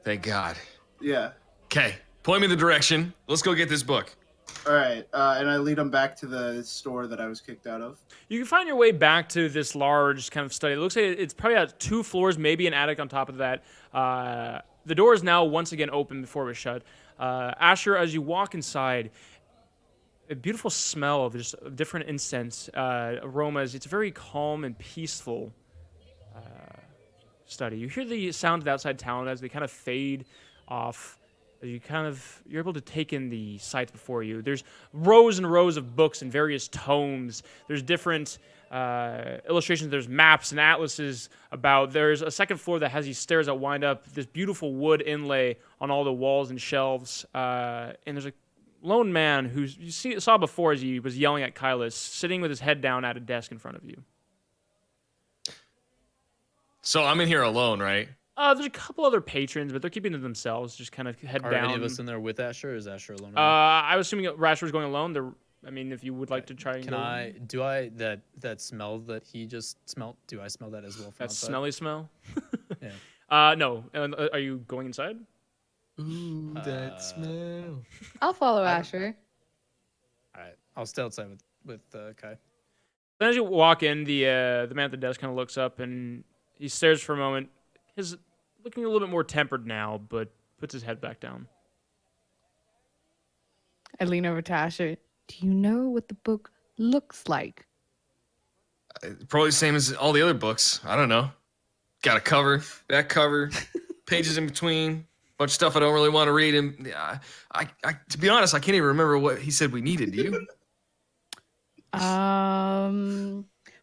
Thank God. Yeah. Okay, point me the direction. Let's go get this book. All right. And I lead them back to the store that I was kicked out of. You can find your way back to this large kind of study. It looks like it's probably got 2 floors, maybe an attic on top of that. The door is now once again open before it was shut. Asher, as you walk inside, a beautiful smell of just different incense aromas. It's a very calm and peaceful study. You hear the sound of the outside town as they kind of fade off. As you're able to take in the sights before you. There's rows and rows of books and various tomes. There's different illustrations. There's maps and atlases about. There's a second floor that has these stairs that wind up. This beautiful wood inlay on all the walls and shelves. And there's a lone man who saw before as he was yelling at Kylos, sitting with his head down at a desk in front of you. So I'm in here alone, right? There's a couple other patrons, but they're keeping to themselves, just kind of head Are down. any of us in there with Asher, or is Asher alone? I was assuming Rasher was going alone. I mean, if you would like to try and Can go. I that smell that he just smelled? Do I smell that as well? From That outside? smelly smell? Yeah. No. Are you going inside? Ooh, that smell. I'll follow Asher. All right, I'll stay outside with Kai. Then as you walk in, the man at the desk kind of looks up and he stares for a moment. He's looking a little bit more tempered now, but puts his head back down. I lean over to Asher. Do you know what the book looks like? Probably the same as all the other books. I don't know. Got a cover, back cover, pages in between, bunch of stuff I don't really want to read. And I to be honest, I can't even remember what he said we needed. Do you?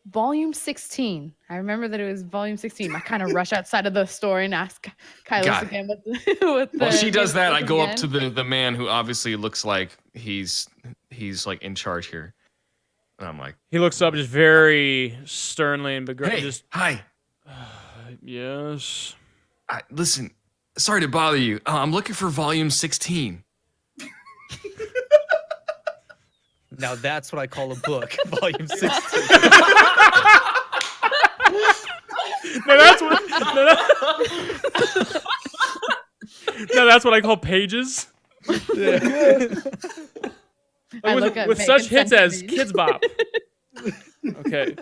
Volume 16. I remember that it was volume 16. I kind of rush outside of the store and ask Kylos again what the While she does that, I go up to the man who obviously looks like he's like in charge here. And I'm like, he looks up just very sternly and hey, just hi. Yes. Listen, sorry to bother you. I'm looking for volume 16. Now that's what I call a book, volume 16. No, that's what I call pages. Yeah. With such hits as Kids Bop. Okay.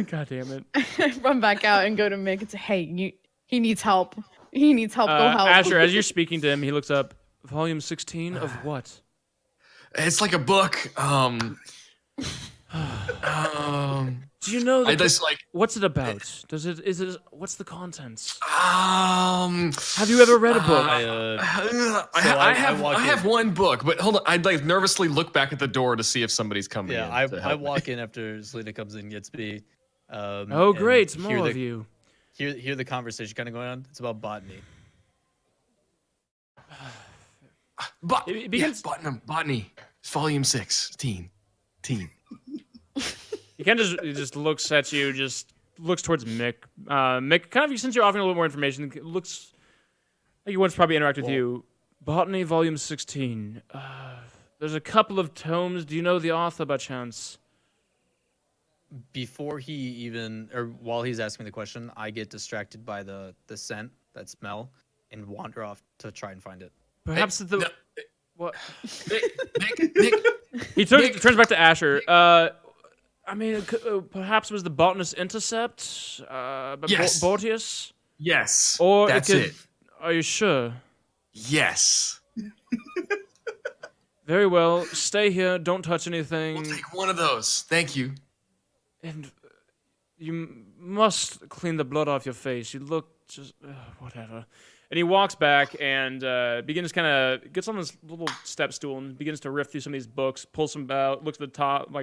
God damn it. I run back out and go to Mick and say, hey, he needs help. He needs help. Go help. Asher, as you're speaking to him, he looks up, volume 16 of what? It's like a book. Do you know what's it about? What's the contents? Have you ever read a book? I have one book, but hold on. I'd like nervously look back at the door to see if somebody's coming. Yeah, I walk in after Selena comes in and gets me. Oh, great, more of you. Hear the conversation kind of going on. It's about botany. It begins botany, volume 16. He kind of just looks at you, just looks towards Mick. Mick, kind of, since you're offering a little more information, looks like he wants to probably interact with you. Botany, volume 16. There's a couple of tomes. Do you know the author by chance? Before he even, or while he's asking the question, I get distracted by the scent, that smell, and wander off to try and find it. Perhaps what? Nick. He turns back to Asher. I mean, perhaps it was the botanist Intercept? Yes. Botius? Yes. Or that's it. Are you sure? Yes. Very well. Stay here. Don't touch anything. We'll take one of those. Thank you. And you must clean the blood off your face. You look just whatever. And he walks back and gets on this little step stool and begins to riff through some of these books, pulls some out, looks at the top,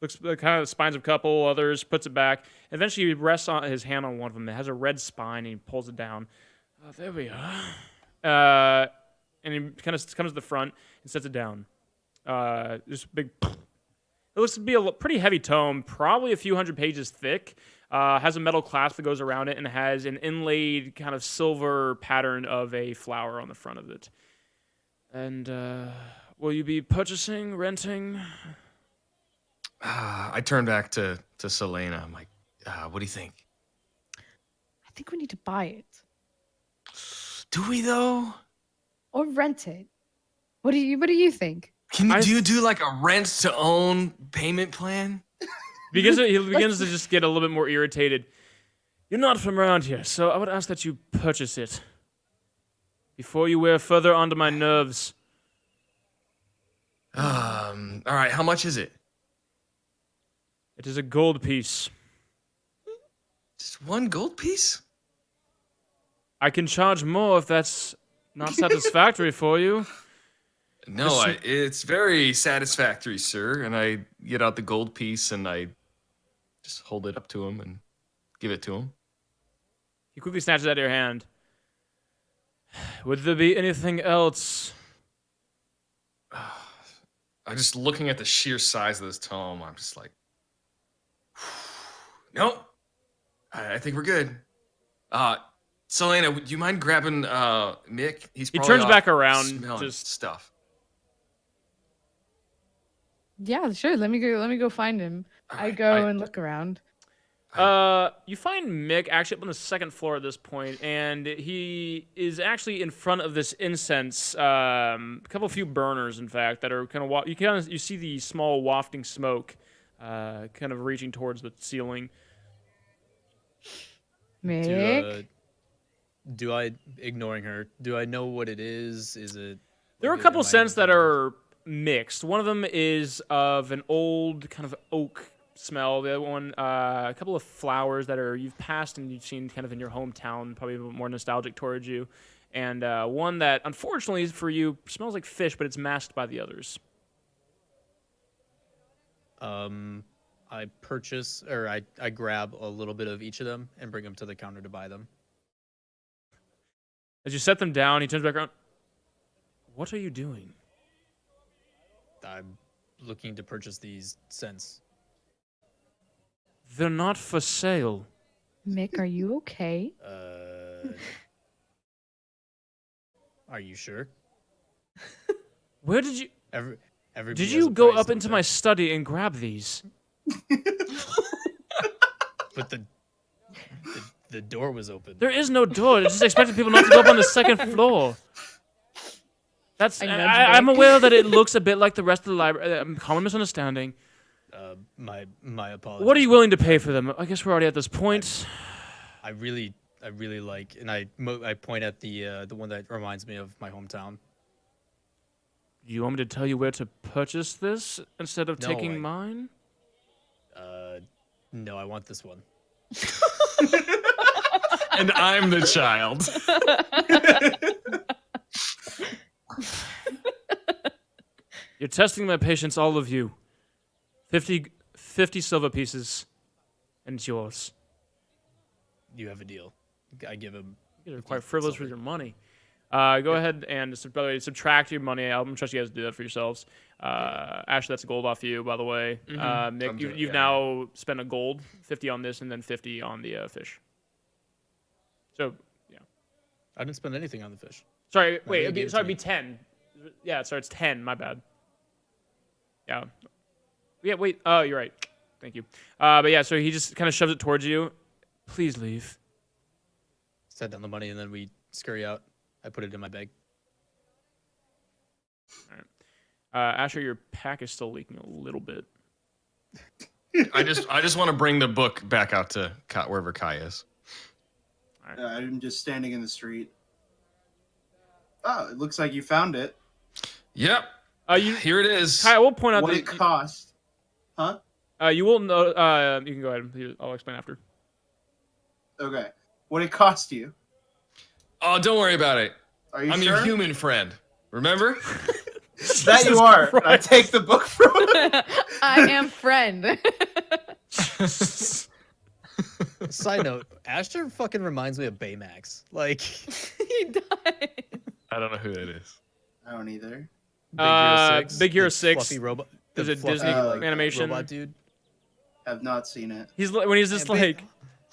looks kind of spines of a couple, others, puts it back. Eventually he rests on his hand on one of them. It has a red spine and he pulls it down. There we are. And he kind of comes to the front and sets it down. Just big. It looks to be a pretty heavy tome, probably a few hundred pages thick. Has a metal clasp that goes around it and has an inlaid kind of silver pattern of a flower on the front of it. And will you be purchasing, renting? I turn back to Selena. I'm like, what do you think? I think we need to buy it. Do we though? Or rent it. What do you think? Do you do like a rent to own payment plan? He begins to just get a little bit more irritated. You're not from around here, so I would ask that you purchase it before you wear further onto my nerves. All right, how much is it? It is a gold piece. Just one gold piece? I can charge more if that's not satisfactory for you. No, it's very satisfactory, sir. And I get out the gold piece and I just hold it up to him and give it to him. He quickly snatches it out of your hand. Would there be anything else? I'm just looking at the sheer size of this tome. I'm just like, nope. I think we're good. Selena, would you mind grabbing Mick? He turns back around, just stuff. Yeah, sure. Let me go find him. Right, I go and look around. You find Mick actually up on the second floor at this point, and he is actually in front of this incense. A few burners, in fact, that are kind of you see the small wafting smoke, kind of reaching towards the ceiling. Mick, do I, ignoring her, do I know what it is? Is it... There are a couple scents that are mixed. One of them is of an old kind of oak smell. The other one, a couple of flowers that you've passed and you've seen kind of in your hometown, probably a bit more nostalgic towards you. And one that, unfortunately for you, smells like fish, but it's masked by the others. I purchase, or I grab a little bit of each of them and bring them to the counter to buy them. As you set them down, he turns back around. What are you doing? I'm looking to purchase these scents. They're not for sale. Mick, are you okay? Are you sure? Where did you... Everybody Did has you a go price, up don't into they? my study and grab these? But the door was open. There is no door. It's just expecting people not to go up on the second floor. I'm aware that it looks a bit like the rest of the library. Common misunderstanding. My apologies. What are you willing to pay for them? I guess we're already at this point. I really like, and I point at the one that reminds me of my hometown. Do you want me to tell you where to purchase this instead of No, taking mine? No, I want this one. And I'm the child. You're testing my patience, all of you. 50 silver pieces, and it's yours. You have a deal. I give him. You're quite frivolous with your money. Go ahead and, by the way, subtract your money. I'm trust you guys to do that for yourselves. Ashley, that's a gold off you, by the way. Nick, you've now spent a gold, 50 on this, and then 50 on the fish. So, yeah. I didn't spend anything on the fish. Sorry, wait. gave it Sorry, to it'd be 10. Yeah, sorry, it's 10. My bad. Yeah. Yeah, wait. Oh, you're right. Thank you. But yeah, so he just kind of shoves it towards you. Please leave. Set down the money, and then we scurry out. I put it in my bag. All right. Asher, your pack is still leaking a little bit. I just want to bring the book back out to wherever Kai is. All right. I'm just standing in the street. Oh, it looks like you found it. Yep. Here it is. Kai, I will point out What that it cost? Huh? you will know. You can go ahead. I'll explain after. Okay. What it cost you? Oh, don't worry about it. Are you I'm sure? your human friend. Remember? That you are. I take the book from it. I am friend. Side note: Asher fucking reminds me of Baymax. Like, He does. I don't know who that is. I don't either. Big Hero the 6. Fluffy robot. There's the a fluffy, Disney like, animation. robot dude. Have not seen it. When he's just Yeah, like,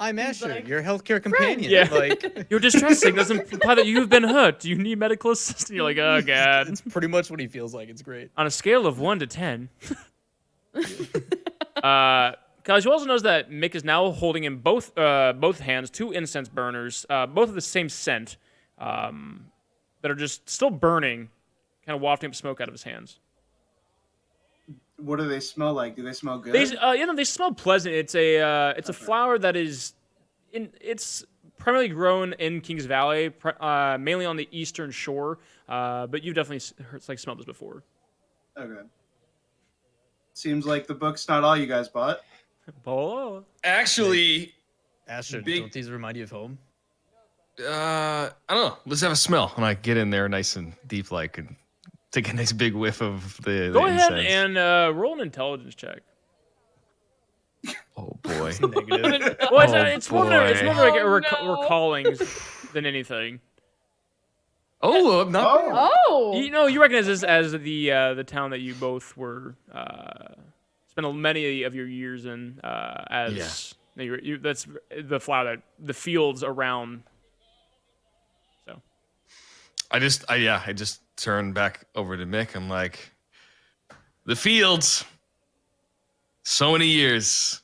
I'm Asher, like, your healthcare companion. Yeah. Like, "You're distressing. Doesn't imply that you've been hurt. Do you need medical assistance?" You're like, "Oh god." it's pretty much what he feels like. It's great. On a scale of 1 to 10. Guys, you also notice that Mick is now holding in both hands 2 incense burners, both of the same scent, that are just still burning, kind of wafting up smoke out of his hands. What do they smell like? Do they smell good? They smell pleasant. It's a flower that is, it's primarily grown in Kings Valley, mainly on the eastern shore. But you've definitely smelled this before. Okay. Seems like the book's not all you guys bought. Bolo. Actually, Asher, Big- don't these remind you of home? I don't know. Let's have a smell. And I get in there nice and deep, like, and take a nice big whiff of the Go ahead incense. and roll an intelligence check. Oh boy. Negative. Well, Oh, it's more like a Oh, no. recalling than anything. Oh, not bad. Oh. You recognize this as the town that you both were spent many of your years in as that's the flower that the fields around. So I just turn back over to Mick. I'm like, the fields. So many years.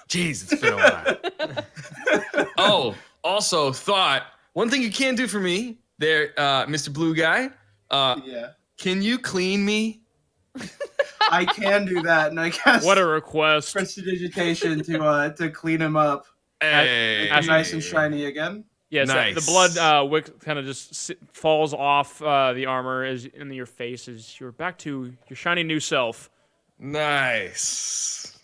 Jeez, it's been a while. Oh, also thought one thing you can do for me there, Mr. Blue Guy. Yeah. Can you clean me? I can do that, and I guess what a request! prestidigitation to clean him up. Hey, Nice and shiny again. Yes, Nice. the blood wick kind of just falls off the armor as in your face as you're back to your shiny new self. Nice.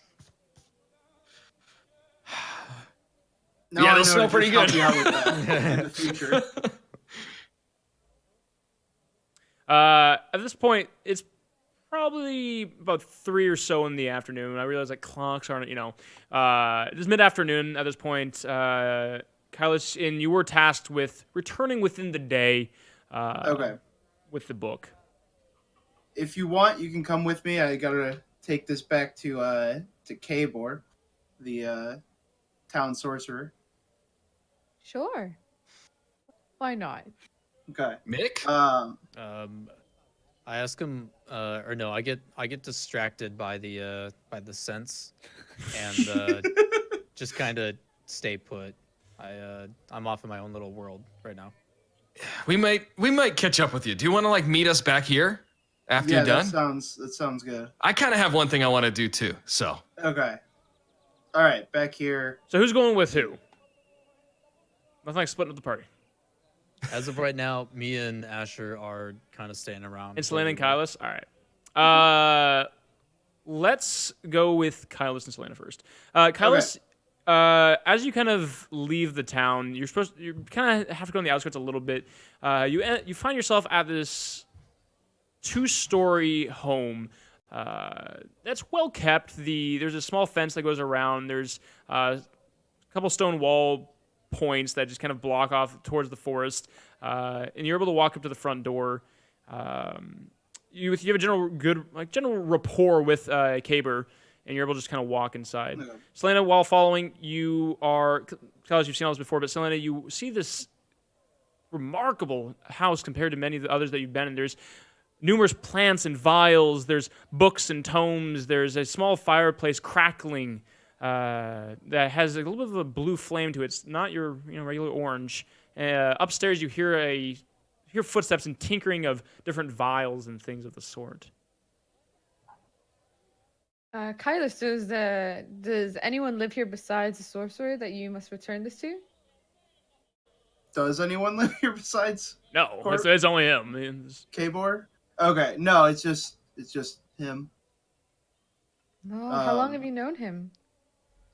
Now Yeah, I those know smell to pretty just good. help you out with that in the future. At this point, it's probably about 3 or so in the afternoon. I realize that clocks aren't, it's mid-afternoon at this point. Kylus, and you were tasked with returning within the day. Okay. With the book. If you want, you can come with me. I gotta take this back to Kabor, the town sorcerer. Sure. Why not? Okay. Mick? I ask him, or no, I get distracted by the sense, and just kind of stay put. I'm off in my own little world right now. We might catch up with you. Do you want to like meet us back here after you're done? that sounds good. I kind of have one thing I want to do too. So. Okay. All right, back here. So who's going with who? Nothing like splitting up the party. As of right now, me and Asher are kind of staying around. And Selena and Kylus? All right. Let's go with Kylus and Selena first. Kylus, as you kind of leave the town, you kind of have to go on the outskirts a little bit. You find yourself at this 2-story home that's well kept. There's a small fence that goes around. There's a couple stone wall points that just kind of block off towards the forest, and you're able to walk up to the front door. You have a general rapport with Kabor, and you're able to just kind of walk inside. Okay. Selena, while following, because you've seen all this before, but Selena, you see this remarkable house compared to many of the others that you've been in. There's numerous plants and vials. There's books and tomes. There's a small fireplace crackling that has a little bit of a blue flame to it. It's not your regular orange. Upstairs, you hear footsteps and tinkering of different vials and things of the sort. Kylus, does anyone live here besides the sorcerer that you must return this to? Does anyone live here besides? No, it's only him. Kabor? Okay, no, it's just him. No. How long have you known him?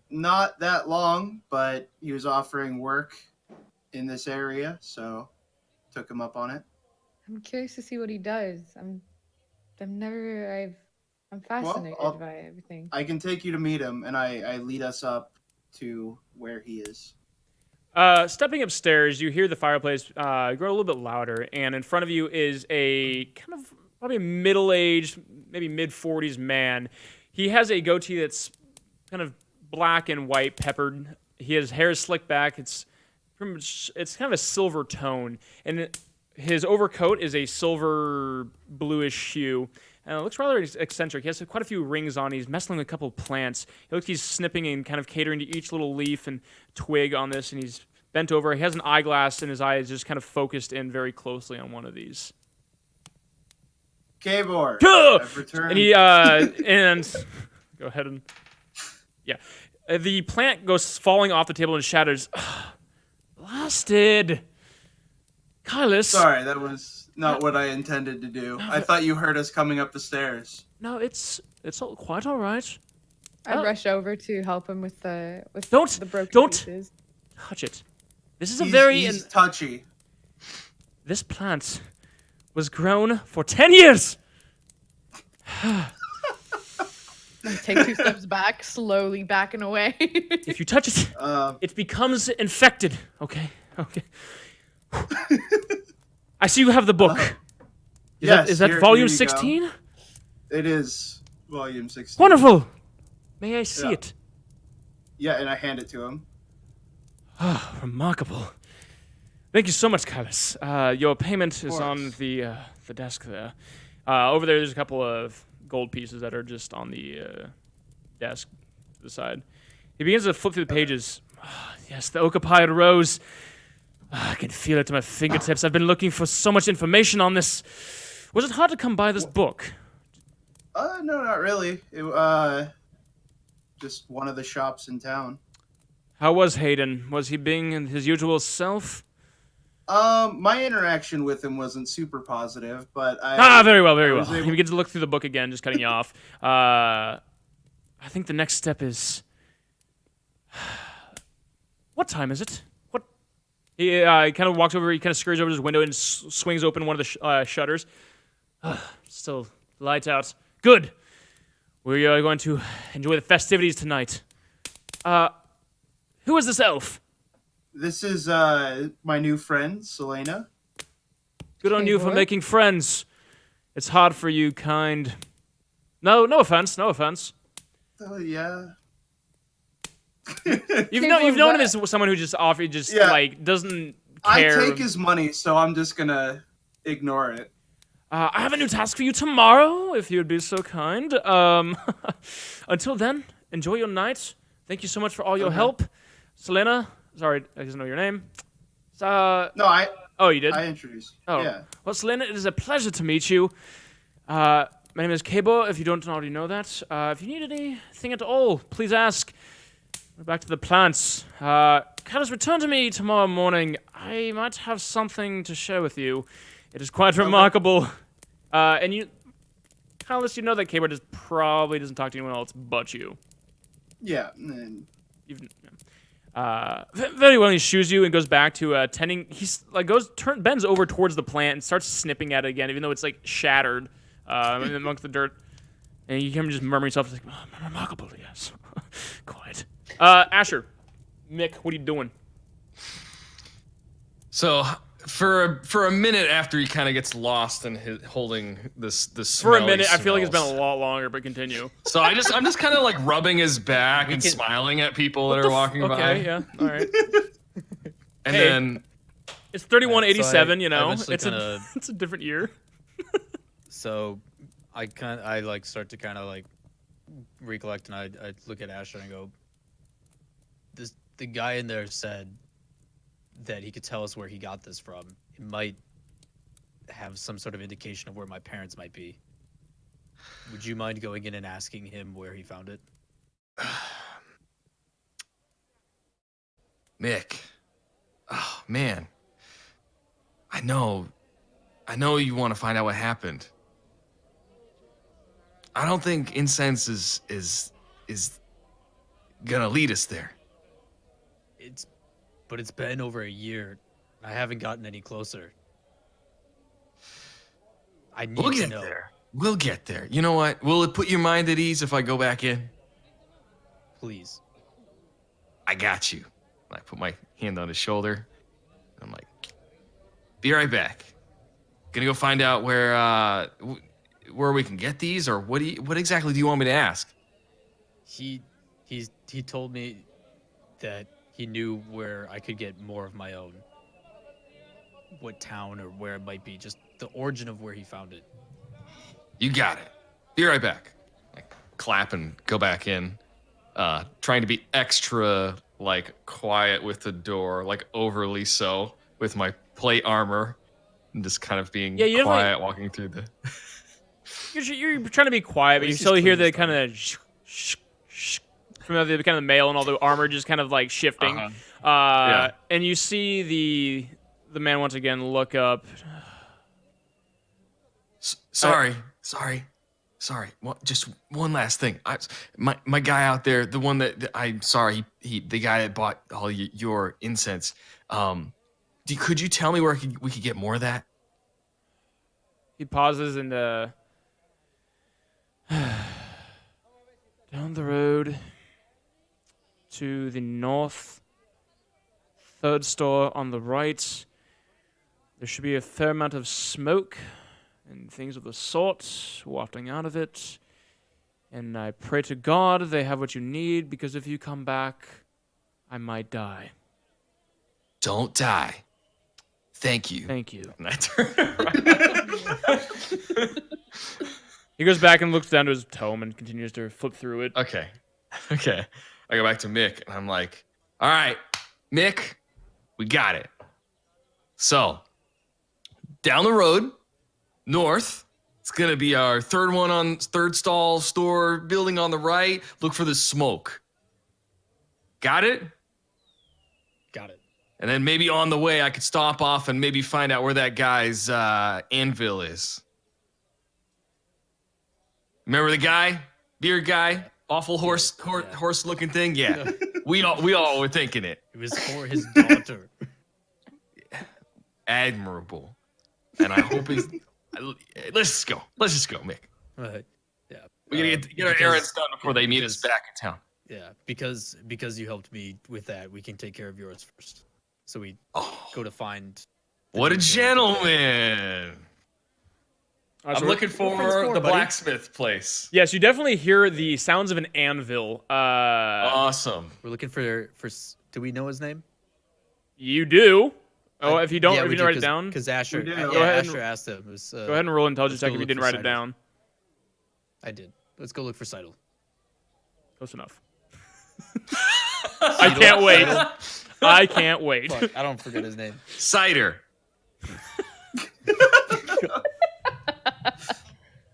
Not that long, but he was offering work in this area, so took him up on it. I'm curious to see what he does. I'm fascinated by everything. I can take you to meet him, and I lead us up to where he is. Stepping upstairs, you hear the fireplace grow a little bit louder, and in front of you is a kind of probably middle-aged, maybe mid-40s man. He has a goatee that's kind of black and white peppered. His hair is slicked back. It's kind of a silver tone, and his overcoat is a silver bluish hue. And it looks rather eccentric. He has quite a few rings on. He's messing with a couple of plants. It looks like he's snipping and kind of catering to each little leaf and twig on this, and he's bent over. He has an eyeglass, and his eye is just kind of focused in very closely on one of these. Kabor, I've returned. And he and go ahead and the plant goes falling off the table and shatters. Blasted. Kylus. Sorry, that was not what I intended to do. I thought you heard us coming up the stairs. No, it's quite all right. I rush over to help him with the broken don't pieces. Touch it. This is He's touchy. This plant was grown for 10 years. I take 2 steps back, slowly backing away. If you touch it, it becomes infected. Okay. I see you have the book. Is that volume 16? It is volume 16. Wonderful. May I see it? Yeah, and I hand it to him. Oh, remarkable. Thank you so much, Kylus. Your payment is on the desk there. Over there's a couple of gold pieces that are just on the desk to the side. He begins to flip through the pages. Oh, yes, the Okapide Rose. I can feel it to my fingertips. I've been looking for so much information on this. Was it hard to come by this book? No, not really. It, just one of the shops in town. How was Hayden? Was he being his usual self? My interaction with him wasn't super positive, but I very well. was He able- begins to look through the book again, just cutting you off. I think the next step is. What time is it? What? He kind of walks over. He kind of scurries over to his window and swings open one of the shutters. Still lights out. Good. We are going to enjoy the festivities tonight. Who is this elf? This is my new friend, Selena. Good on you for Tabor. making friends. It's hard for you, kind. No offense. No offense. Oh yeah. You've known him as someone who just like doesn't care. I take his money, so I'm just gonna ignore it. I have a new task for you tomorrow, if you'd be so kind. Until then, enjoy your night. Thank you so much for all your help. Selena, sorry, I didn't know your name. No, Oh, you did? I introduced. Oh. Yeah. Well, Selena, it is a pleasure to meet you. My name is Kabo, if you don't already know that. If you need anything at all, please ask. Back to the plants. Callus, return to me tomorrow morning. I might have something to share with you. It is quite remarkable. And you, Callus, you know that Kabo probably doesn't talk to anyone else but you. Yeah. And Very well, he shoos you and goes back to tending. He's like bends over towards the plant and starts snipping at it again, even though it's like shattered amongst the dirt. And you hear him just murmuring himself, like, oh, remarkable, yes. Quiet. Asher, Mick, what are you doing? So for a minute after he kind of gets lost in holding this For a minute, I feel like it's been smells. a lot longer, but continue. So I'm just kind of like rubbing his back and smiling at people that are walking by. Okay, yeah, all right. And Hey. then It's 3187, you know. eventually It's it's a different year. So I like start to kind of like recollect, and I look at Asher and I go, the guy in there said that he could tell us where he got this from. It might have some sort of indication of where my parents might be. Would you mind going in and asking him where he found it? Mick. Oh man. I know you want to find out what happened. I don't think incense is gonna lead us there. But it's been over a year. I haven't gotten any closer. I need We'll to get know. there. We'll get there. You know what? Will it put your mind at ease if I go back in? Please. I got you. I put my hand on his shoulder. I'm like, be right back. Gonna go find out where we can get these, or what exactly do you want me to ask? He told me that he knew where I could get more of my own. What town or where it might be, just the origin of where he found it. You got it. Be right back. I clap and go back in, trying to be extra like quiet with the door, like overly so with my plate armor, and just kind of being Yeah, you quiet, walking through the. You're trying to be quiet, but you least still he's hear the pleased, kind of from the kind of mail and all the armor just kind of like shifting. Yeah. And you see the man once again look up. Sorry. Just one last thing. My guy out there, the one that I'm sorry, the guy that bought all your incense. Could you tell me where we could get more of that? He pauses and down the road to the north, third store on the right. There should be a fair amount of smoke and things of the sort wafting out of it. And I pray to God they have what you need, because if you come back, I might die. Don't die. Thank you. Thank you. And I turn around. He goes back and looks down to his tome and continues to flip through it. Okay. I go back to Mick and I'm like, all right, Mick, we got it. So, down the road, north, it's going to be our third stall store building on the right. Look for the smoke. Got it? Got it. And then maybe on the way, I could stop off and maybe find out where that guy's anvil is. Remember the guy? Beard guy? Awful horse-looking thing? Yeah. we all were thinking it. It was for his daughter. Admirable. And I hope he's... Let's just go. Let's just go, Mick. Yeah. We gotta get our errands done before they meet us back in town. Yeah, because you helped me with that, we can take care of yours first. So we go to find... What a gentleman! I'm looking for the blacksmith place. Yes, you definitely hear the sounds of an anvil. Awesome. We're looking for... Do we know his name? You do. Oh, if you don't, if you didn't write it down, because Asher, Asher asked him. Go ahead and roll intelligence check if you didn't write it down. I did. Let's go look for Seidel. Close enough. I can't wait. I can't wait. Fuck, I don't forget his name. Cider.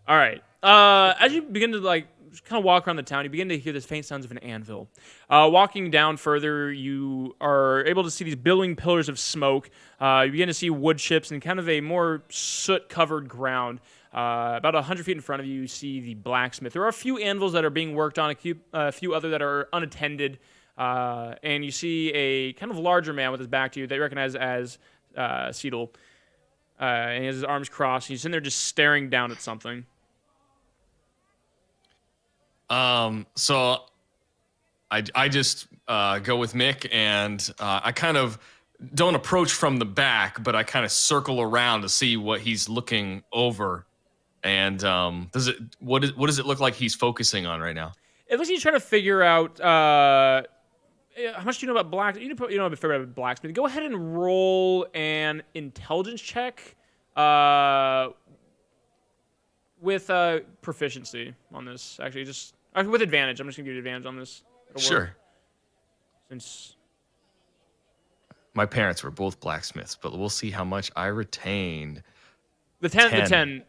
All right. As you begin to kind of walk around the town, you begin to hear the faint sounds of an anvil. Walking down further, you are able to see these billowing pillars of smoke. You begin to see wood chips and kind of a more soot-covered ground. About 100 feet in front of you, you see the blacksmith. There are a few anvils that are being worked on, a few other that are unattended, and you see a kind of larger man with his back to you that you recognize as Seidel. And he has his arms crossed. He's sitting there just staring down at something. So I just go with Mick, and I kind of don't approach from the back, but I kind of circle around to see what he's looking over. And what does it look like he's focusing on right now? It looks like he's trying to figure out how much do you know about black. You know a bit about blacksmith. Go ahead and roll an intelligence check with proficiency on this. Actually, just with advantage. I'm just gonna give you advantage on this. Sure. Since my parents were both blacksmiths, but we'll see how much I retained. The 10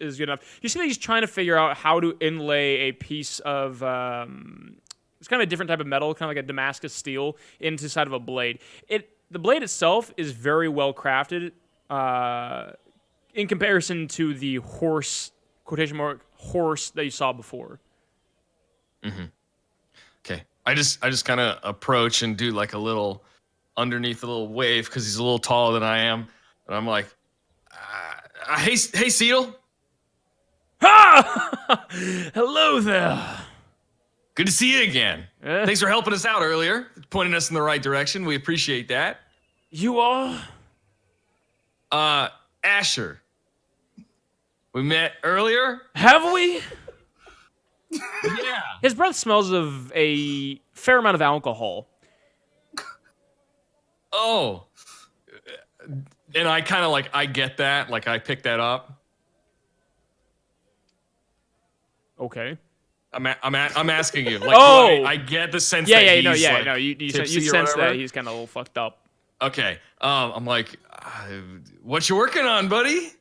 is good enough. You see that he's trying to figure out how to inlay a piece of it's kind of a different type of metal, kind of like a Damascus steel, into the side of a blade. The blade itself is very well crafted in comparison to the horse that you saw before. Mm-hmm. Okay, I just kind of approach and do like a little underneath a little wave because he's a little taller than I am, and I'm like, hey, Seidel. Ha! Hello there. Good to see you again. Thanks for helping us out earlier, pointing us in the right direction. We appreciate that. You are? Asher. We met earlier? Have we? Yeah. His breath smells of a fair amount of alcohol. Oh. And I kind of I get that. I pick that up. Okay. I'm asking you. Oh! I get the sense that he's you sense that he's kind of a little fucked up. Okay. I'm like, what you working on, buddy?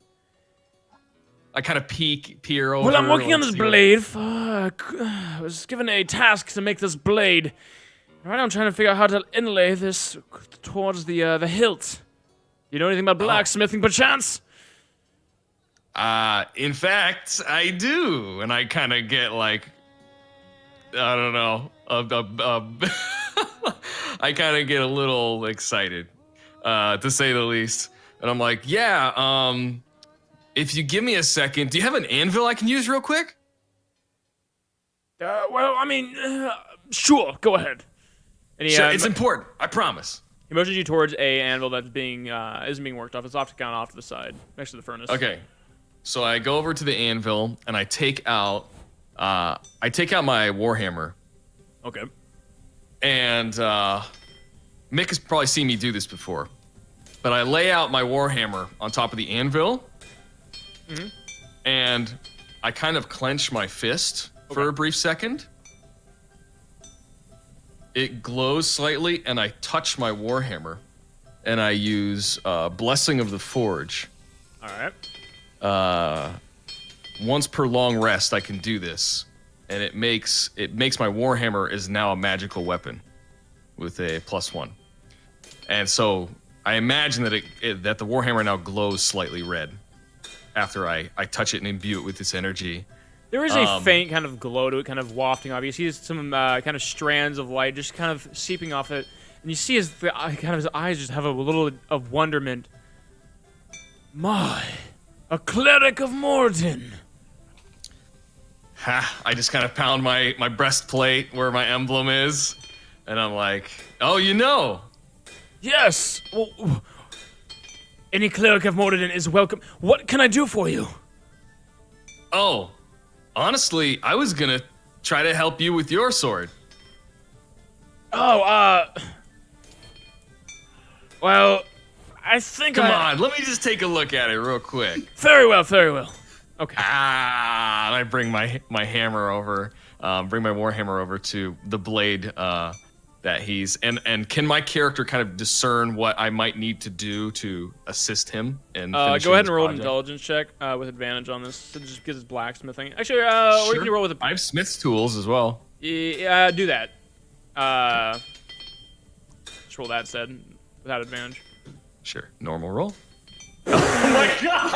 I kind of peer over. Well, I'm working on this blade. I was given a task to make this blade. Right now I'm trying to figure out how to inlay this towards the hilt. You know anything about blacksmithing, perchance? In fact, I do. And I kind of get I don't know. I kind of get a little excited, to say the least. And I'm like, yeah, if you give me a second, do you have an anvil I can use real quick? Well, I mean, sure, go ahead. And sure, it's important, I promise. He motions you towards a anvil that's isn't being worked off. It's off to the side, next to the furnace. Okay, so I go over to the anvil and I take out my warhammer. Okay. And Mick has probably seen me do this before, but I lay out my warhammer on top of the anvil, and I kind of clench my fist for a brief second. It glows slightly, and I touch my warhammer, and I use Blessing of the Forge. All right. Once per long rest, I can do this, and it makes my warhammer is now a magical weapon with a +1. And so I imagine that that the Warhammer now glows slightly red after I touch it and imbue it with this energy. There is a faint kind of glow to it, kind of wafting off. You see some kind of strands of light just kind of seeping off it. And you see his eyes just have a little of wonderment. My, a cleric of Morden. Ha! I just kind of pound my breastplate where my emblem is, and I'm like, oh, you know. Yes. Well, any cleric of Morden is welcome. What can I do for you? Oh, honestly, I was gonna try to help you with your sword. Oh, well, I think Come on, let me just take a look at it real quick. Very well, very well. Okay. And I bring my hammer over, bring my warhammer over to the blade that he's and can my character kind of discern what I might need to do to assist him? And go ahead and roll an intelligence check with advantage on this, just because it's blacksmithing. Actually, sure. or you can roll with I have smith's tools as well. Yeah, do that. Just roll that instead without advantage. Sure, normal roll. Oh my god!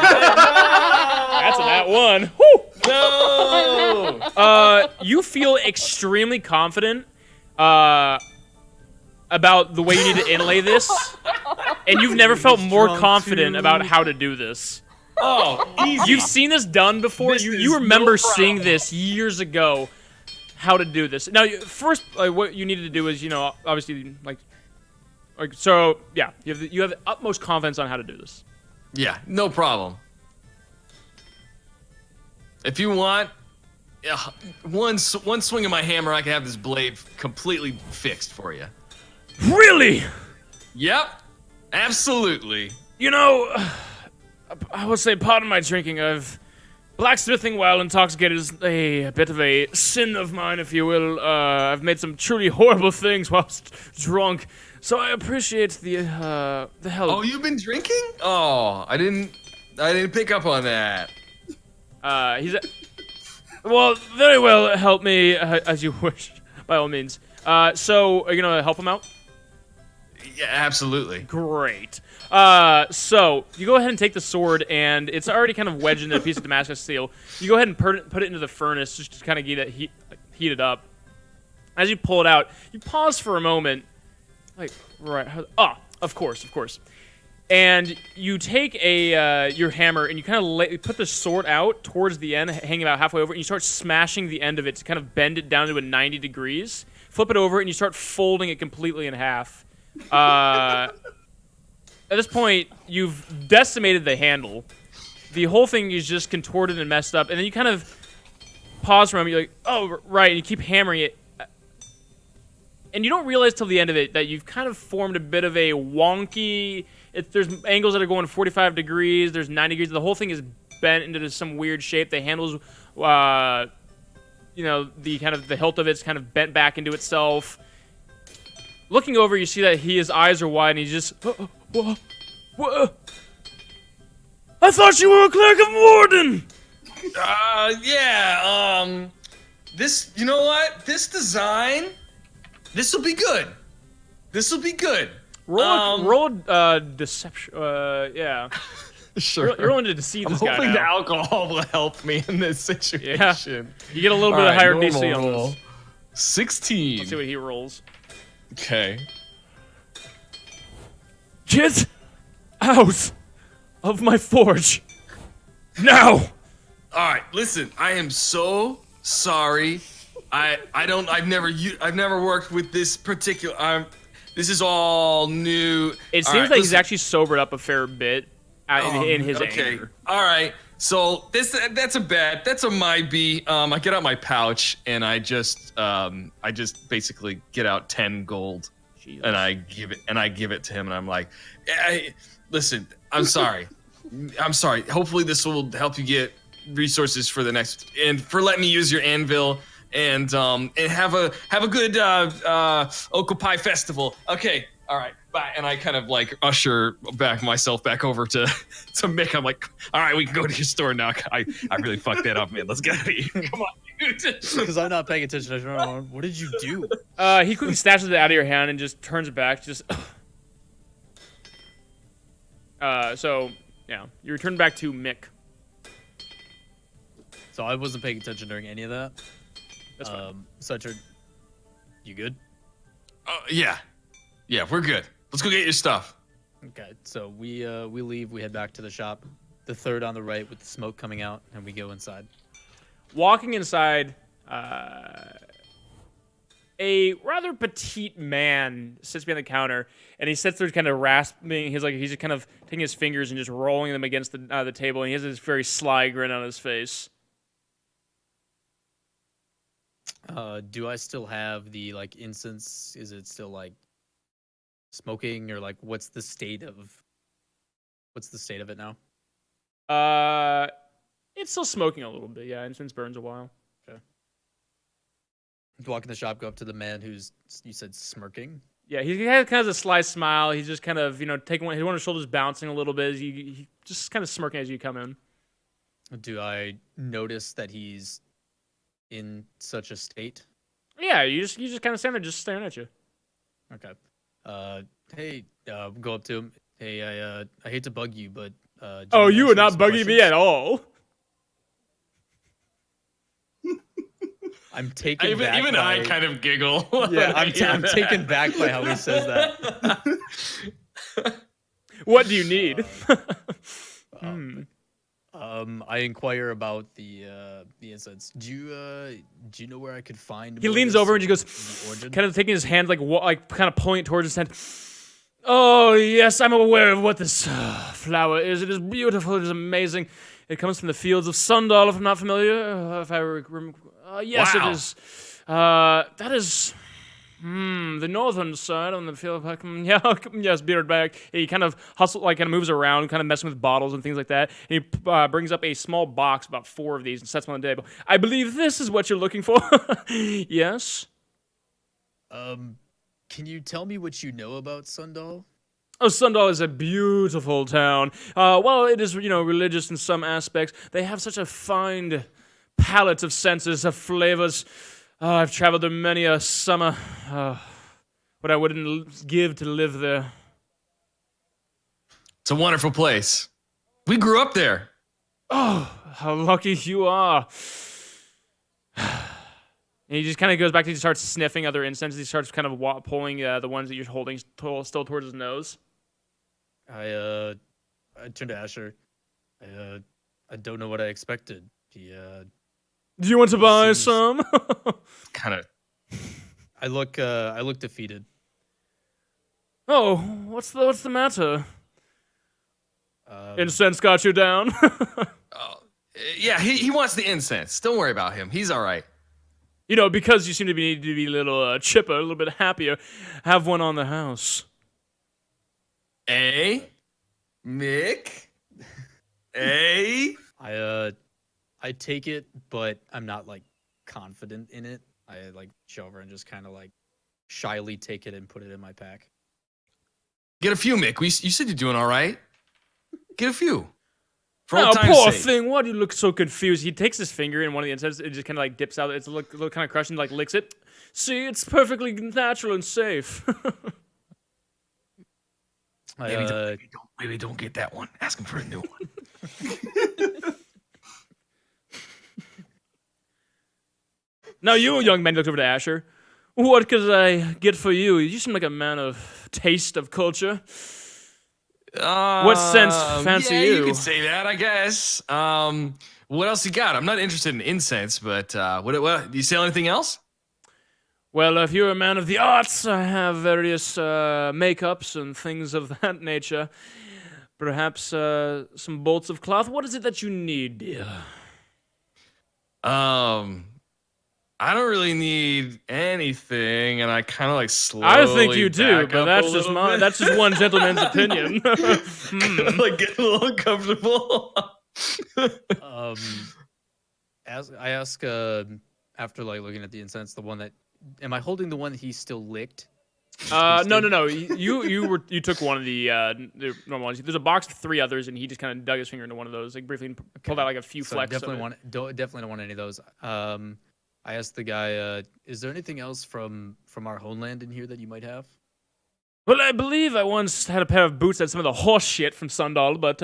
That's a nat one. Woo! No! You feel extremely confident about the way you need to inlay this, and you've never felt more confident about how to do this. Oh, easy. You've seen this done before. You remember seeing this years ago, how to do this. Now, first, what you needed to do is, obviously, so, yeah, you have the utmost confidence on how to do this. Yeah, no problem. If you want, one swing of my hammer, I can have this blade completely fixed for you. Really? Yep, absolutely. I will say, pardon my drinking. Blacksmithing while intoxicated is a bit of a sin of mine, if you will. I've made some truly horrible things whilst drunk, so I appreciate the help. Oh, you've been drinking? Oh, I didn't pick up on that. Well, very well, help me as you wish, by all means. So, are you gonna help him out? Yeah, absolutely. Great. So, you go ahead and take the sword, and it's already kind of wedged into a piece of Damascus steel. You go ahead and put it into the furnace just to kind of get it heat it up. As you pull it out, you pause for a moment. Of course. And you take your hammer, and you kind of put the sword out towards the end, hanging about halfway over, and you start smashing the end of it to kind of bend it down to a 90 degrees. Flip it over, and you start folding it completely in half. At this point, you've decimated the handle. The whole thing is just contorted and messed up, and then you kind of pause for a moment. You're like, oh, right, and you keep hammering it. And you don't realize till the end of it that you've kind of formed a bit of a wonky... There's angles that are going 45 degrees, there's 90 degrees. The whole thing is bent into some weird shape. The handles, the hilt of it's kind of bent back into itself. Looking over, you see that his eyes are wide, and he's just... What? I thought you were a cleric of Morden! Yeah, this, you know what? This design, this will be good. Roll deception, yeah. Sure. You're willing to deceive this guy hoping now. the alcohol will help me in this situation. Yeah. You get a little bit of higher DC on roll. this. 16. Let's see what he rolls. Okay. Get out of my forge. Now! Alright, listen, I am so sorry. I've never worked with this particular this is all new. It seems like he's actually sobered up a fair bit in his anger. Alright. So that's a bet. That's a might be. I get out my pouch and I just basically get out 10 gold. Jesus. And I give it to him, and I'm like, listen, I'm sorry. I'm sorry. Hopefully this will help you get resources for the next, and for letting me use your anvil, and have a good Okapai festival. Okay, all right, bye. And I kind of like usher myself back over to Mick. I'm like, all right, we can go to your store now. I really fucked that up, man. Let's get out of here. Come on. Because I'm not paying attention. I don't know. What did you do? He quickly snatches it out of your hand and just turns it back. Just, So yeah, you return back to Mick. So I wasn't paying attention during any of that. That's fine. Such you good? Yeah, we're good. Let's go get your stuff. Okay, so we leave. We head back to the shop, the third on the right with the smoke coming out, and we go inside. Walking inside, a rather petite man sits behind the counter, and he sits there kind of rasping. He's just kind of taking his fingers and just rolling them against the table, and he has this very sly grin on his face. Do I still have the incense? Is it still smoking, or what's the state of it now? It's still smoking a little bit, yeah. Incense burns a while. Okay. Walk in the shop, go up to the man who's, you said, smirking. Yeah, he has kind of a sly smile. He's just kind of, taking one of his shoulders bouncing a little bit. He just kind of smirking as you come in. Do I notice that he's in such a state? Yeah, you just kind of stand there, just staring at you. Okay. Hey, go up to him. Hey, I hate to bug you, but oh, you are not bugging me at all. I'm taken back. Even I kind of giggle. Yeah, I'm taken back by how he says that. What do you need? I inquire about the incense. Do you know where I could find? He leans over and he goes, kind of taking his hand, kind of pointing towards his head. Oh yes, I'm aware of what this flower is. It is beautiful. It is amazing. It comes from the fields of Sundal, if I'm not familiar. If I remember, yes, wow. It is. That is. The northern side on the field. Yeah, yes, Beardback. He kind of kind of moves around, kind of messing with bottles and things like that. And he brings up a small box, about 4 of these, and sets them on the table. I believe this is what you're looking for. Yes. Can you tell me what you know about Sundal? Oh, Sundal is a beautiful town. While it is, religious in some aspects, they have such a fine palette of senses, of flavors. I've traveled there many a summer. What I wouldn't give to live there. It's a wonderful place. We grew up there. Oh, how lucky you are. And he just kind of goes back to, he starts sniffing other incenses. He starts kind of pulling the ones that you're holding still towards his nose. I turn to Asher. I don't know what I expected. Do you want to buy some? Kind of. I look defeated. Oh, what's the matter? Incense got you down. Yeah, he wants the incense. Don't worry about him. He's all right. Because you seem to need to be a little chipper, a little bit happier, have one on the house. Mick? I take it, but I'm not confident in it. I reach over and just kind of shyly take it and put it in my pack. Get a few, Mick. You said you're doing all right. Get a few. For Oh, old time's poor sake. thing. Why do you look so confused? He takes his finger in one of the incenses. It just kind of dips out. It's a little kind of crushed and licks it. See, it's perfectly natural and safe. Maybe don't get that one. Ask him for a new one. Now you, young man, looked over to Asher. What could I get for you? You seem like a man of taste, of culture. What sense fancy yeah, you? You could say that, I guess. What else you got? I'm not interested in incense, but what do you sell anything else? Well, if you're a man of the arts, I have various makeups and things of that nature. Perhaps some bolts of cloth. What is it that you need, dear? I don't really need anything, and I kind of slowly. I think you do, back but up that's a just little bit. that's just one gentleman's opinion. Get a little uncomfortable. I ask after looking at the incense, the one that am I holding the one that he still licked? No. You took one of the normal ones. There's a box with 3 others, and he just kind of dug his finger into one of those, briefly pulled out a few flecks. Definitely don't want any of those. I asked the guy, is there anything else from our homeland in here that you might have? Well, I believe I once had a pair of boots that had some of the horse shit from Sundal, but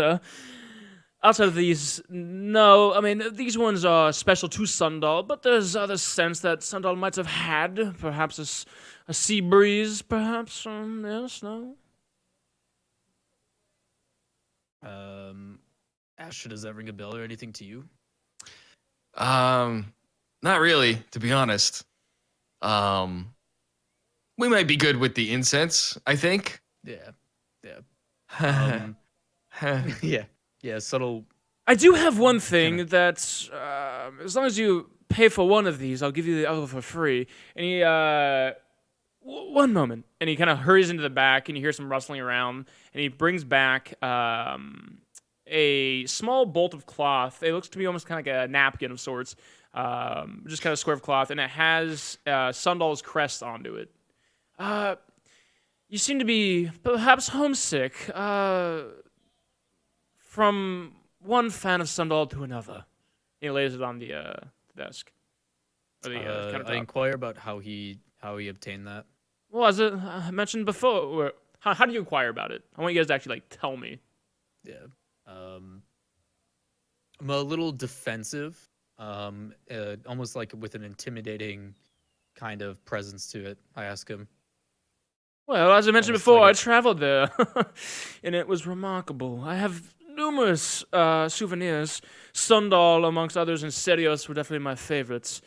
outside of these, no. I mean, these ones are special to Sundal, but there's other scents that Sundal might have had. Perhaps a sea breeze, perhaps. Yes, no. Asher, does that ring a bell or anything to you? Not really, to be honest. We might be good with the incense, I think. Yeah. Yeah. Subtle. I do have one thing that's, as long as you pay for one of these, I'll give you the other for free. And he, one moment. And he kind of hurries into the back, and you hear some rustling around, and he brings back a small bolt of cloth. It looks to be almost kind of like a napkin of sorts, just kind of square of cloth, and it has Sundal's crest onto it. You seem to be perhaps homesick from one fan of Sundal to another. He lays it on the desk. Or the countertop. I inquire about how he obtained that. Well, as I mentioned before, how do you inquire about it? I want you guys to actually tell me. Yeah. I'm a little defensive, almost like with an intimidating kind of presence to it. I ask him. Well, as I mentioned Almost before, like I traveled there, and it was remarkable. I have numerous souvenirs. Sundal, amongst others, and Serios were definitely my favorites.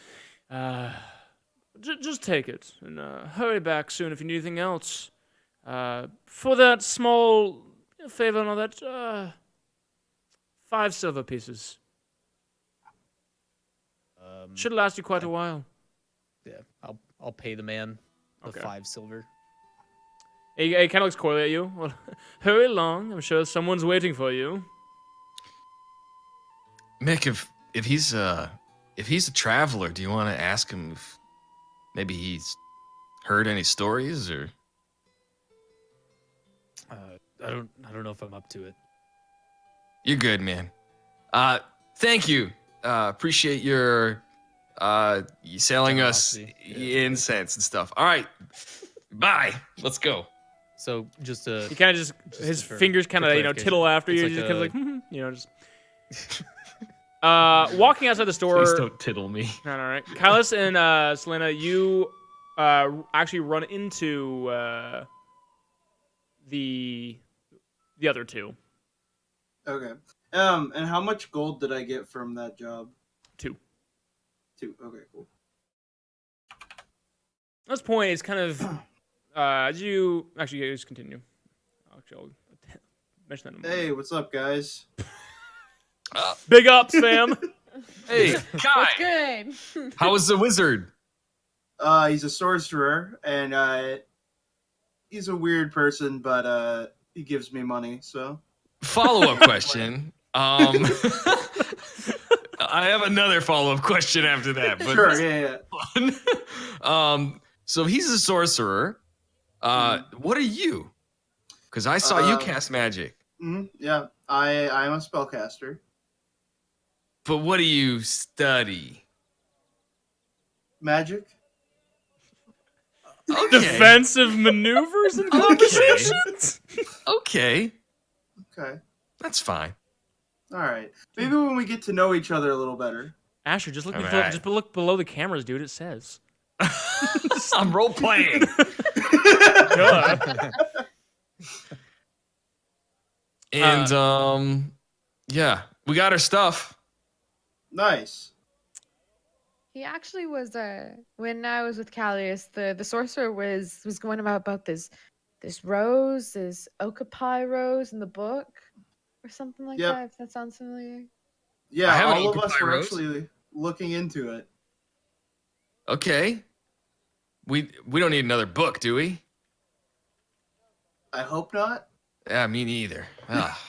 Just take it, and hurry back soon if you need anything else. For that small favor and all that, 5 silver pieces. Should last you quite a while. Yeah, I'll pay the man the Okay. 5 silver. He kind of looks coyly at you. Well, hurry along. I'm sure someone's waiting for you. Mick, if he's a traveler, do you want to ask him if maybe he's heard any stories or? I don't know if I'm up to it. You're good, man. Thank you. Appreciate your you selling us Generosity. incense and stuff. All right, bye. Let's go. So just to He kind of his for- fingers kind for of clarification. tittle after It's you. like Just kind of a- like just. Walking outside the store. Please don't tittle me. All right, Kylas and Selena, you actually run into the other two. Okay. And how much gold did I get from that job? 2. 2. Okay, cool. At this point, it's kind of as you actually just continue. Actually, I'll mention that in a moment. Hey, what's up, guys? Big ups, fam. Hey, Kai. Good. How was the wizard? He's a sorcerer, and he's a weird person, but he gives me money, so. Follow-up question. I have another follow-up question after that. But Sure, yeah. So he's a sorcerer. What are you? Because I saw you cast magic. Yeah, I'm a spellcaster. But what do you study? Magic? Okay. Defensive maneuvers and conversations. Okay. Okay. That's fine. All right. Maybe when we get to know each other a little better. Asher, just look, Alright. just look below the cameras, dude. It says. I'm role playing. And yeah, we got our stuff. Nice. He actually was when I was with Callius, the sorcerer was going about this rose, this okapi rose in the book, or something like Yep. that. If that sounds familiar. I Yeah, have an all of us Okapi were rose. actually looking into it. Okay. We don't need another book, do we? I hope not. Yeah, me neither. Ah.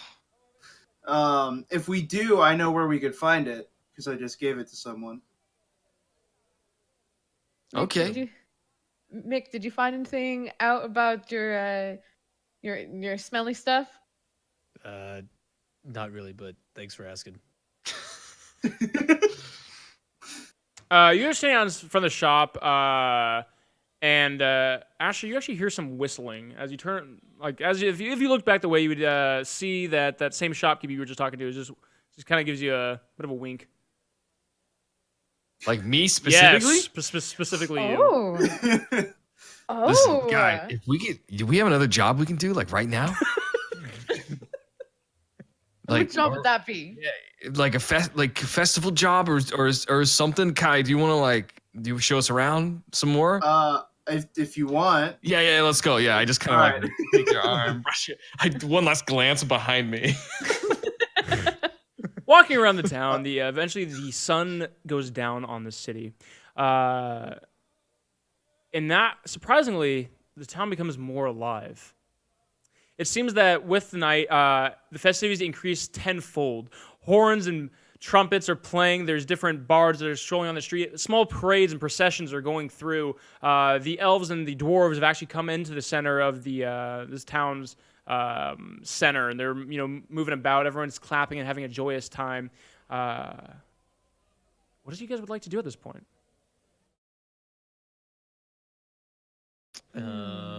If we do, I know where we could find it because I just gave it to someone. Okay. Mick, did you find anything out about your smelly stuff? Not really, but thanks for asking. You're standing out in front of the shop, And Asher, you actually hear some whistling as you turn. Like if you look back the way, you would see that same shopkeeper you were just talking to is just kind of gives you a bit of a wink. Like me specifically? Yes, specifically you. Oh. Oh. Listen, guy, do we have another job we can do like right now? What job would that be? Like a festival job or something? Kai, do you want to do you show us around some more? If you want. Yeah, let's go. Yeah, I just kind of take your arm, brush it. One last glance behind me. Walking around the town, eventually the sun goes down on the city. And that, surprisingly, the town becomes more alive. It seems that with the night, the festivities increase tenfold. Horns and trumpets are playing. There's different bards that are strolling on the street. Small parades and processions are going through. The elves and the dwarves have actually come into the center of this town's center, and they're moving about. Everyone's clapping and having a joyous time. What do you guys would like to do at this point?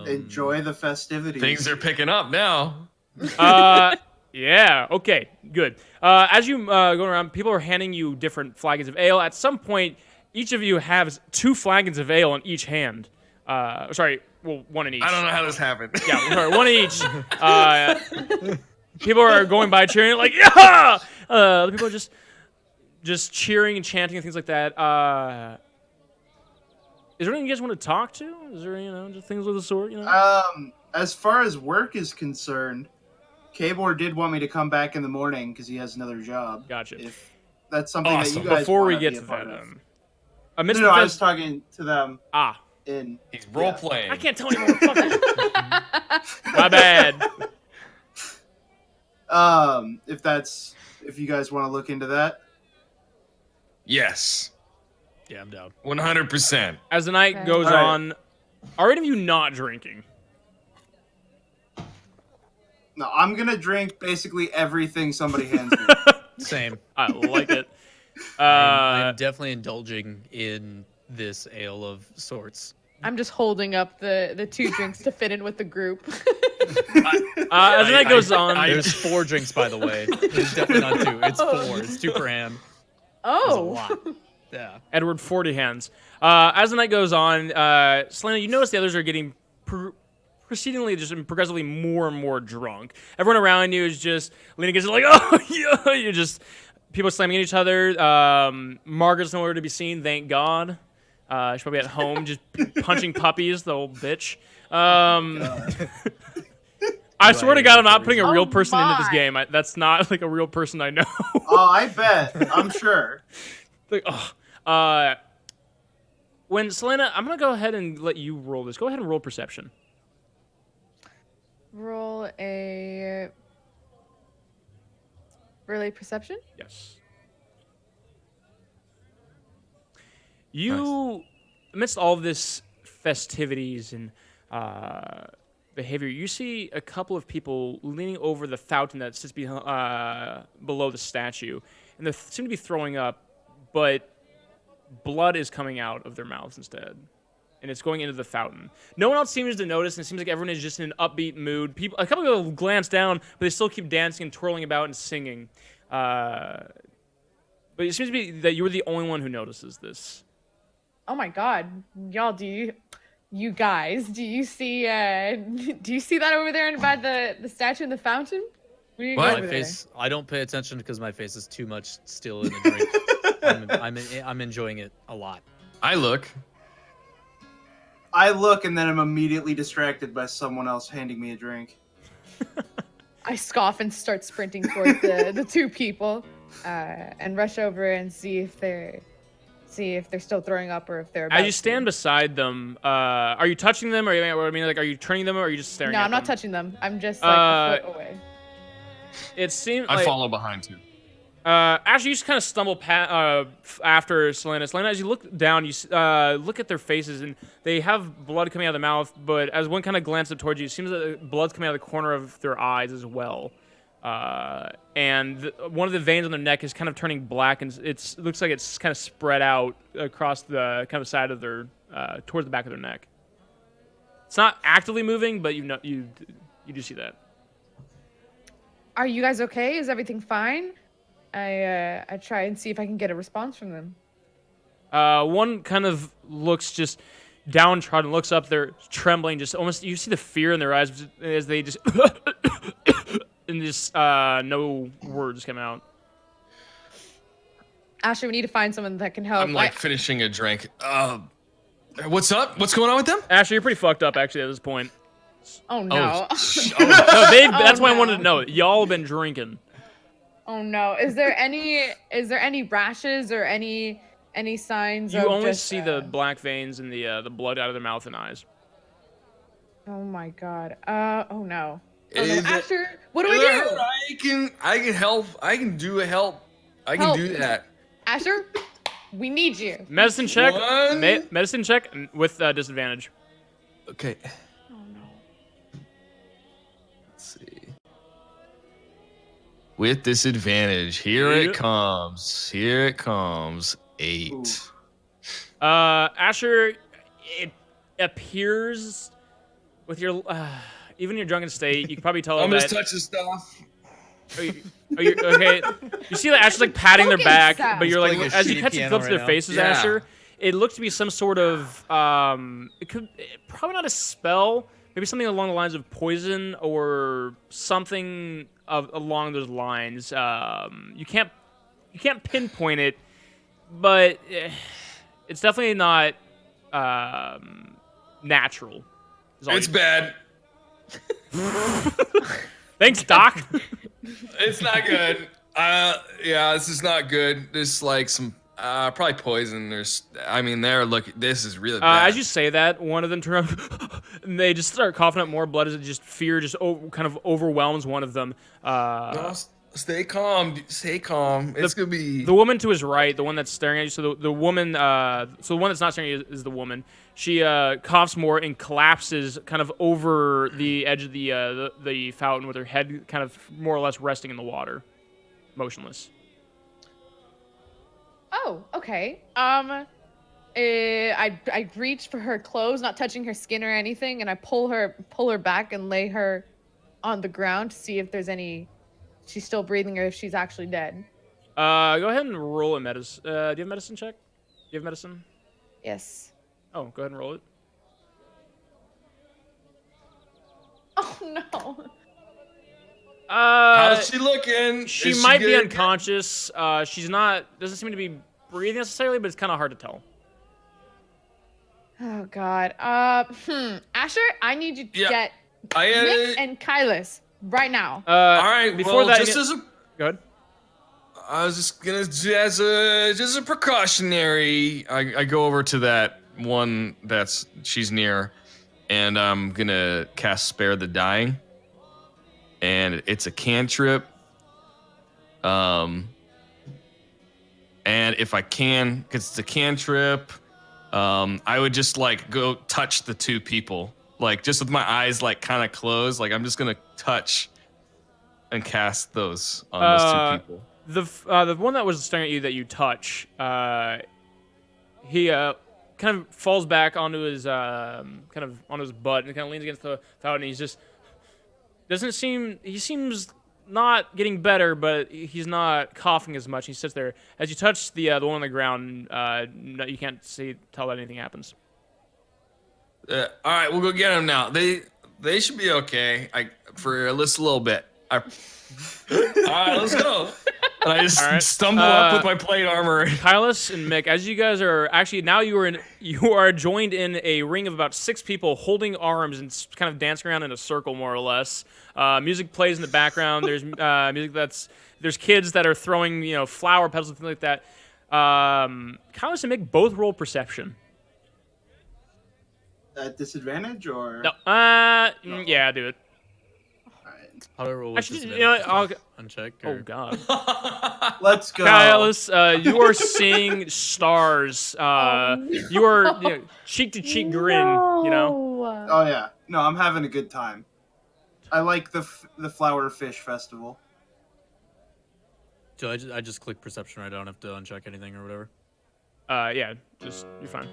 Enjoy the festivities. Things are picking up now. Yeah. Okay. Good. As you go around, people are handing you different flagons of ale. At some point, each of you has 2 flagons of ale in each hand. Sorry. Well, 1 in each. I don't know how this happened. Yeah. Sorry. 1 in each. People are going by cheering like yeah. The people are just cheering and chanting and things like that. Is there anything you guys want to talk to? Is there just things of the sort? As far as work is concerned, Kabor did want me to come back in the morning because he has another job. Gotcha. If that's something that you guys before we wanna get be to a part that, of. I was talking to them. He's role playing. I can't tell you, motherfucker. My bad. If you guys want to look into that. Yes. Yeah, I'm down. 100%. As the night goes on, are any of you not drinking? No, I'm gonna drink basically everything somebody hands me. Same. I like it. I'm definitely indulging in this ale of sorts. I'm just holding up the 2 drinks to fit in with the group. As the night goes on, there's 4 drinks, by the way. It's definitely not 2. It's 4. It's 2 per hand. Oh. That's a lot. Yeah. Edward 40 hands. As the night goes on, Selena, you notice the others are getting proceedingly just progressively more and more drunk. Everyone around you is just leaning against it like, oh, yeah. You're just people slamming at each other. Margaret's nowhere to be seen, thank God. She's probably at home just punching puppies, the old bitch. I swear to God, I'm not putting a real person into this game. That's not like a real person I know. Oh, I bet. I'm sure. When Selena, I'm gonna go ahead and let you roll this. Go ahead and roll perception. Roll a perception? Yes. You, amidst all of this festivities and behavior, you see a couple of people leaning over the fountain that sits below the statue, and they seem to be throwing up, but blood is coming out of their mouths instead, and it's going into the fountain. No one else seems to notice, and it seems like everyone is just in an upbeat mood. A couple of people glance down, but they still keep dancing and twirling about and singing. But it seems to be that you were the only one who notices this. Oh my God, y'all! You guys, do you see that over there by the statue in the fountain? My face. I don't pay attention because my face is too much still in the drink. I'm enjoying it a lot. I look, and then I'm immediately distracted by someone else handing me a drink. I scoff and start sprinting towards the 2 people, and rush over and see if they're still throwing up or if they're about As you stand beside them, are you touching them, or are you turning them, or are you just staring at them? No, I'm not touching them. I'm just a foot away. It seems I follow behind too. Actually, you just kind of stumble after Selena. Selena, as you look down, you look at their faces, and they have blood coming out of their mouth, but as one kind of glances up towards you, it seems that blood's coming out of the corner of their eyes as well. And one of the veins on their neck is kind of turning black, and it looks like it's kind of spread out across the kind of side of their, towards the back of their neck. It's not actively moving, but you do see that. Are you guys okay? Is everything fine? I try and see if I can get a response from them. One kind of looks just downtrodden, looks up, they're trembling, just almost, you see the fear in their eyes as they just, and just, no words come out. Asher, we need to find someone that can help. I'm like finishing a drink. What's up? What's going on with them? Asher, you're pretty fucked up actually at this point. Oh no. No, that's why I wanted to know. Y'all have been drinking. Oh no. Is there any rashes or any signs You of only just, see the black veins and the blood out of their mouth and eyes. Oh my god. Oh no. Oh, no. Asher, what do we do? I can help. I can do that. Asher, we need you. Medicine check. Medicine check with disadvantage. Okay. Oh no. Let's see. With disadvantage, here it comes. Here it comes. 8. Ooh. Asher, it appears with your even in your drunken state, you can probably tell I'm that. just touching stuff. Are you okay? You see that Asher's like patting their back, Focus. but you're like, He's playing a as you shitty catch the piano clips of right their now. faces, Yeah. Asher, it looks to be some sort of it could probably not a spell, maybe something along the lines of poison or something along those lines. You can't pinpoint it, but it's definitely not natural. It's bad. Thanks, Doc. It's not good. Yeah, this is not good. There's like some probably poison. This is really bad. As you say that, one of them turn around and they just start coughing up more blood as it just fear just kind of overwhelms one of them. No, stay calm. Stay calm. It's gonna be The woman to his right, the one that's staring at you. So the woman, so the one that's not staring at you is the woman. She coughs more and collapses kind of over the edge of the fountain with her head kind of more or less resting in the water, motionless. Oh, okay. I reach for her clothes, not touching her skin or anything, and I pull her back and lay her on the ground to see if there's she's still breathing or if she's actually dead. Go ahead and roll a medicine. Do you have a medicine check? Do you have medicine? Yes. Oh, go ahead and roll it. Oh no. how's she looking? She Is might be good? unconscious. She's not. Doesn't seem to be breathing necessarily, but it's kind of hard to tell. Oh god. Asher, I need you to Yeah. get I Nick and Kylas right now. all right. Before that, just as a go ahead. I was just gonna as a precautionary. I go over to that one she's near, and I'm gonna cast Spare the Dying, and it's a cantrip. And if I can, because it's a cantrip, I would just like go touch the two people, like just with my eyes like kind of closed. Like I'm just gonna touch and cast those on those two people. The one that was staring at you that you touch, he kind of falls back onto his kind of on his butt and kind of leans against the fountain. He's just he seems not getting better, but he's not coughing as much. He sits there. As you touch the one on the ground, you can't tell that anything happens. All right, we'll go get them now. They should be okay. For at least a little bit. All right, let's go. And I just stumble up with my plate armor. Kylas and Mick, as you guys are actually now you are joined in a ring of about 6 people holding arms and kind of dancing around in a circle, more or less. Music plays in the background. There's there's kids that are throwing flower petals and things like that. Kylas and Mick both roll perception. At disadvantage or No, yeah, do it. How do I roll with Actually, disadvantage? I'll. Uncheck. Oh Or... God. let's go. Kylas, you are seeing stars. You are cheek to cheek grin. No. Oh yeah, no, I'm having a good time. I like the Flower Fish Festival. So I just click perception. Right? I don't have to uncheck anything or whatever. Yeah, you're fine.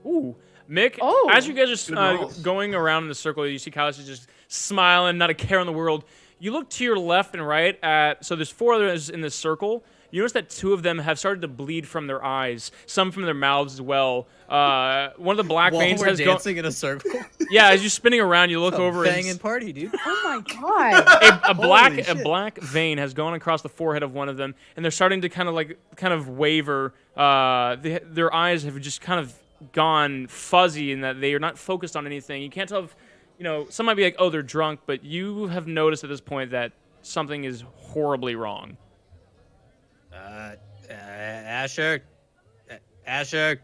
Ooh. Mick, as you guys are going around in the circle, you see Kailas is just smiling, not a care in the world. You look to your left and right so there's 4 others in this circle. You notice that 2 of them have started to bleed from their eyes, some from their mouths as well. One of the black veins has dancing in a circle. Yeah, as you're spinning around, you look over banging party, dude. Oh my god! A black vein has gone across the forehead of one of them, and they're starting to kind of waver. Their eyes have just kind of gone fuzzy in that they are not focused on anything. You can't tell if, some might be like, oh, they're drunk, but you have noticed at this point that something is horribly wrong. Asher. Asher,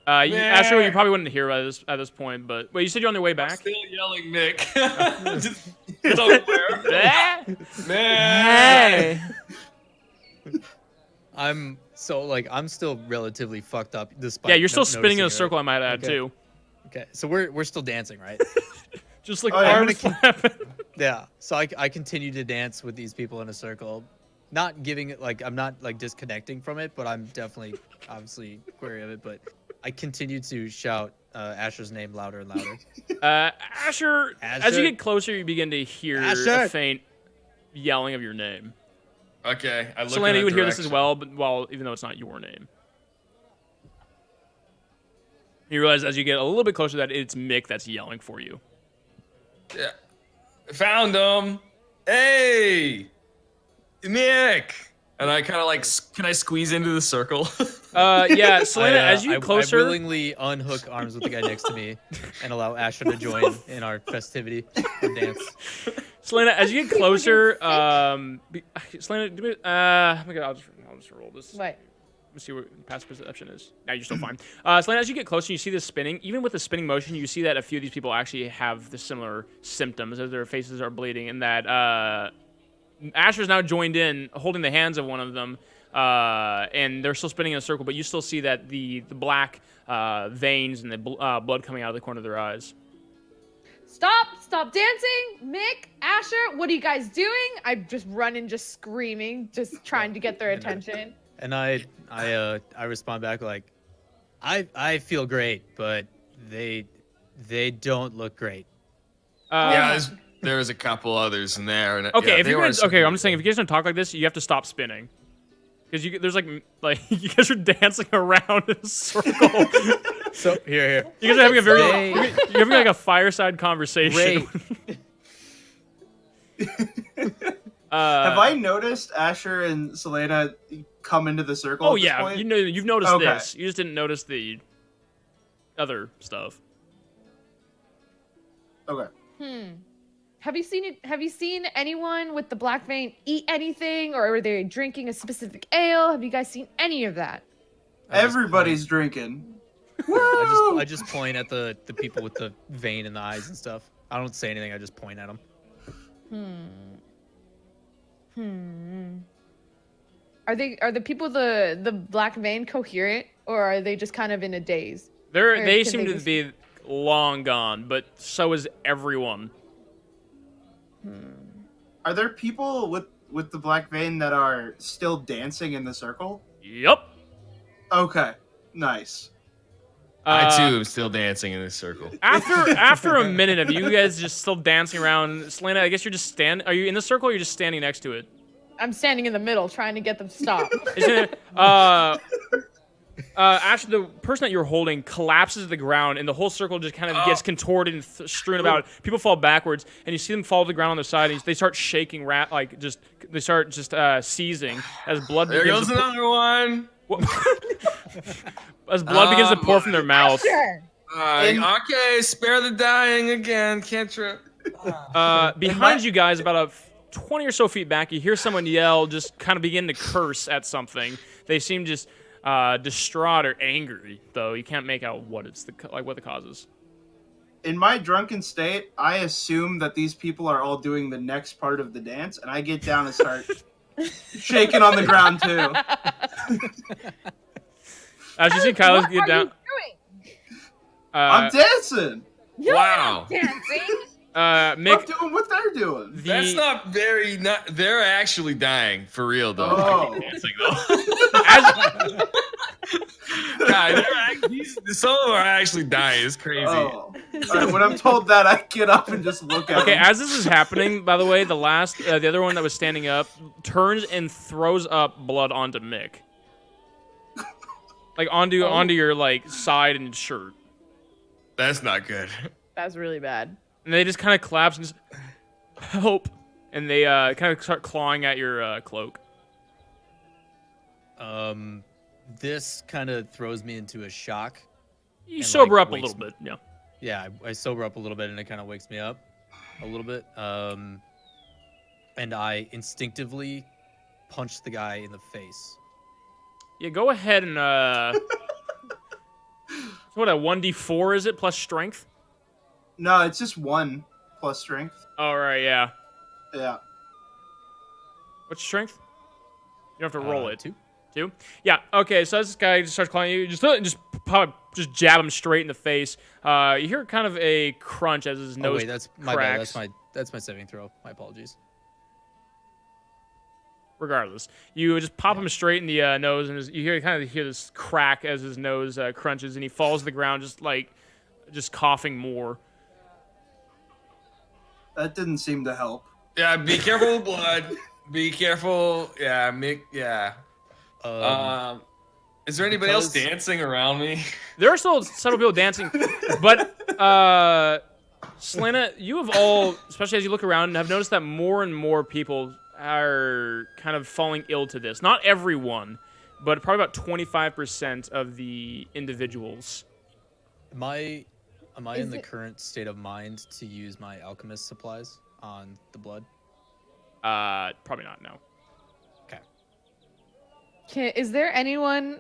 you probably wouldn't hear at this point, but wait, you said you're on your way back? I'm still yelling, Mick. Just somewhere. Hey. I'm still relatively fucked up despite. Yeah, you're still spinning in a circle, I might add, too. Okay, so we're still dancing, right? Just like arms flapping. Yeah, so I continue to dance with these people in a circle. Not giving it, I'm not, disconnecting from it, but I'm definitely, obviously, wary of it, but I continue to shout Asher's name louder and louder. Asher, as you get closer, you begin to hear a faint yelling of your name. Okay, I look Selena, you would hear this as well, even though it's not your name. You realize as you get a little bit closer that it's Mick that's yelling for you. Yeah. Found him. Hey! Mick! And I kind of can I squeeze into the circle? Yeah, Selena, as you get closer... I willingly unhook arms with the guy next to me and allow Asher to join in our festivity and dance. Selena, as you get closer, Selena, I'll just roll this. What? Let's see what past perception is. Now you're still fine. Selena, as you get closer, you see this spinning. Even with the spinning motion, you see that a few of these people actually have the similar symptoms as their faces are bleeding, and that Asher's now joined in, holding the hands of one of them, and they're still spinning in a circle, but you still see that the black veins and the blood coming out of the corner of their eyes. Stop dancing! Mick, Asher, what are you guys doing? I just run in, just screaming, just trying to get their attention. And I respond back I feel great, but they don't look great. Yeah, there's a couple others in there. And, okay, yeah, I'm just saying, if you guys don't talk like this, you have to stop spinning. Because there's like you guys are dancing around in a circle. So here. You guys are having you're having like a fireside conversation. Have I noticed Asher and Selena come into the circle? Oh at this yeah, point? you've noticed this. You just didn't notice the other stuff. Okay. Have you seen anyone with the black vein eat anything, or are they drinking a specific ale? Have you guys seen any of that? Everybody's drinking. I just point at the people with the vein in the eyes and stuff. I don't say anything. I just point at them. Are the people the black vein coherent, or are they just kind of in a daze? They seem to be long gone, but so is everyone. Are there people with the black vein that are still dancing in the circle? Yep. Okay. Nice. I too am still dancing in this circle. After a minute of you guys just still dancing around, Selena, I guess you're just Are you in the circle or you're just standing next to it? I'm standing in the middle trying to get them to stop. Asher, the person that you're holding collapses to the ground, and the whole circle just kind of gets contorted and strewn about. People fall backwards, and you see them fall to the ground on their side, and they start shaking, they start seizing as blood there begins goes another one. As blood begins to pour from their mouth. Sure. Okay, spare the dying again. Can't trip. Behind you guys, about 20 or so feet back, you hear someone yell, just kind of begin to curse at something. They seem just distraught or angry, though you can't make out what what the cause is. In my drunken state, I assume that these people are all doing the next part of the dance, and I get down and start shaking on the ground too. As you see Kyla get down, I'm dancing. Wow. Dancing. Mick, I'm doing what they're doing. That's not very. They're actually dying for real though. Oh. Dancing, though. Some of them are actually dying. It's crazy. Oh. All right, when I'm told that, I get up and just look at Okay, him. as this is happening, by the way, the other one that was standing up turns and throws up blood onto Mick. Like onto your like side and shirt. That's not good. That's really bad. And they just kind of collapse and just help, and they kind of start clawing at your cloak. This kind of throws me into a shock. You and, sober like, up a little bit, yeah. Yeah, I sober up a little bit, and it kind of wakes me up a little bit. And I instinctively punch the guy in the face. Yeah, go ahead and what, a 1d4 is it plus strength? No, it's just 1 plus strength. All right, yeah. Yeah. What's strength? You don't have to roll it. 2. 2? Yeah. Okay. So as this guy just starts clawing you, just jab him straight in the face. You hear kind of a crunch as his nose wait, that's my bad. cracks. That's my saving throw. My apologies. Regardless, you just pop him straight in the nose, and you hear this crack as his nose crunches, and he falls to the ground, just coughing more. That didn't seem to help. Yeah, be careful with blood. Be careful. Yeah, Mick. Yeah. Is there anybody else dancing around me? There are still several people dancing, but Selena, you have all, especially as you look around, have noticed that more and more people are kind of falling ill to this. Not everyone, but probably about 25% of the individuals. Am I in the current state of mind to use my alchemist supplies on the blood? Probably not, no. Okay. Is there anyone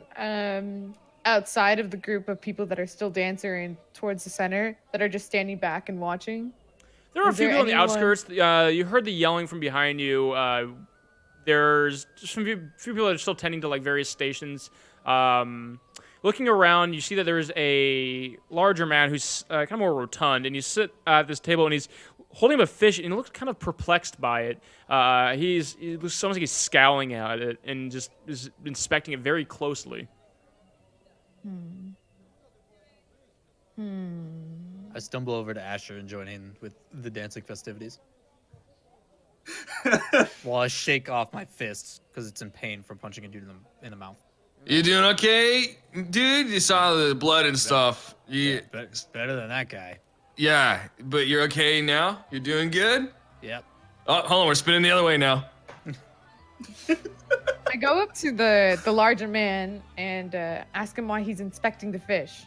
outside of the group of people that are still dancing towards the center that are just standing back and watching? There are a few people on the outskirts. You heard the yelling from behind you. There's just a few people that are still tending to like various stations. Looking around, you see that there's a larger man who's kind of more rotund, and you sit at this table, and he's holding up a fish, and he looks kind of perplexed by it. It looks almost like he's scowling at it and just is inspecting it very closely. I stumble over to Asher and join in with the dancing festivities. While I shake off my fists because it's in pain from punching a dude in the mouth. You doing okay, dude? You saw the blood and stuff. It's better than that guy. Yeah, but you're okay now? You're doing good? Yep. Oh, hold on, we're spinning the other way now. I go up to the larger man and ask him why he's inspecting the fish.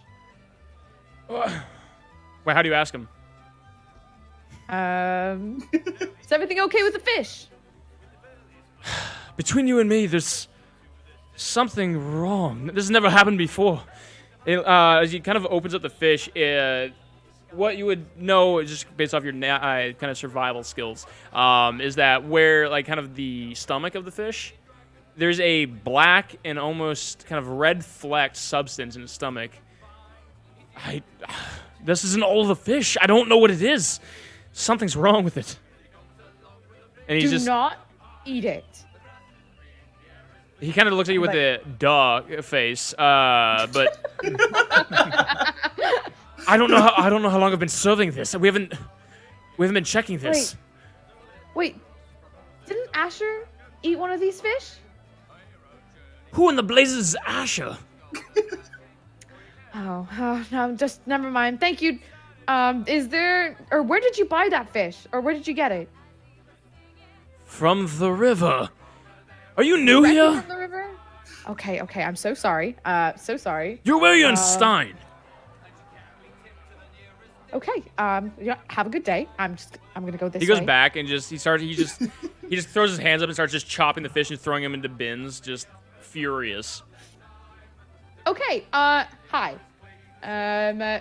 Wait, how do you ask him? Is everything okay with the fish? Between you and me, there's something wrong. This has never happened before. As he kind of opens up the fish, what you would know, just based off your kind of survival skills, is that where, like, kind of the stomach of the fish, there's a black and almost kind of red flecked substance in the stomach. This isn't all the fish. I don't know what it is. Something's wrong with it. And Do not eat it. He kind of looks at you with a duh face, but I don't know how long I've been serving this. We haven't been checking this. Wait, didn't Asher eat one of these fish? Who in the blazes is Asher? Oh, no, just never mind. Thank you. Where did you buy that fish? Or where did you get it? From the river. Are you new here? From the river? Okay, I'm so sorry. So sorry. You're where you're in Stein. Okay, yeah, have a good day. I'm gonna go this way. He goes back and he just throws his hands up and starts just chopping the fish and throwing them into bins, just furious. Okay, hi.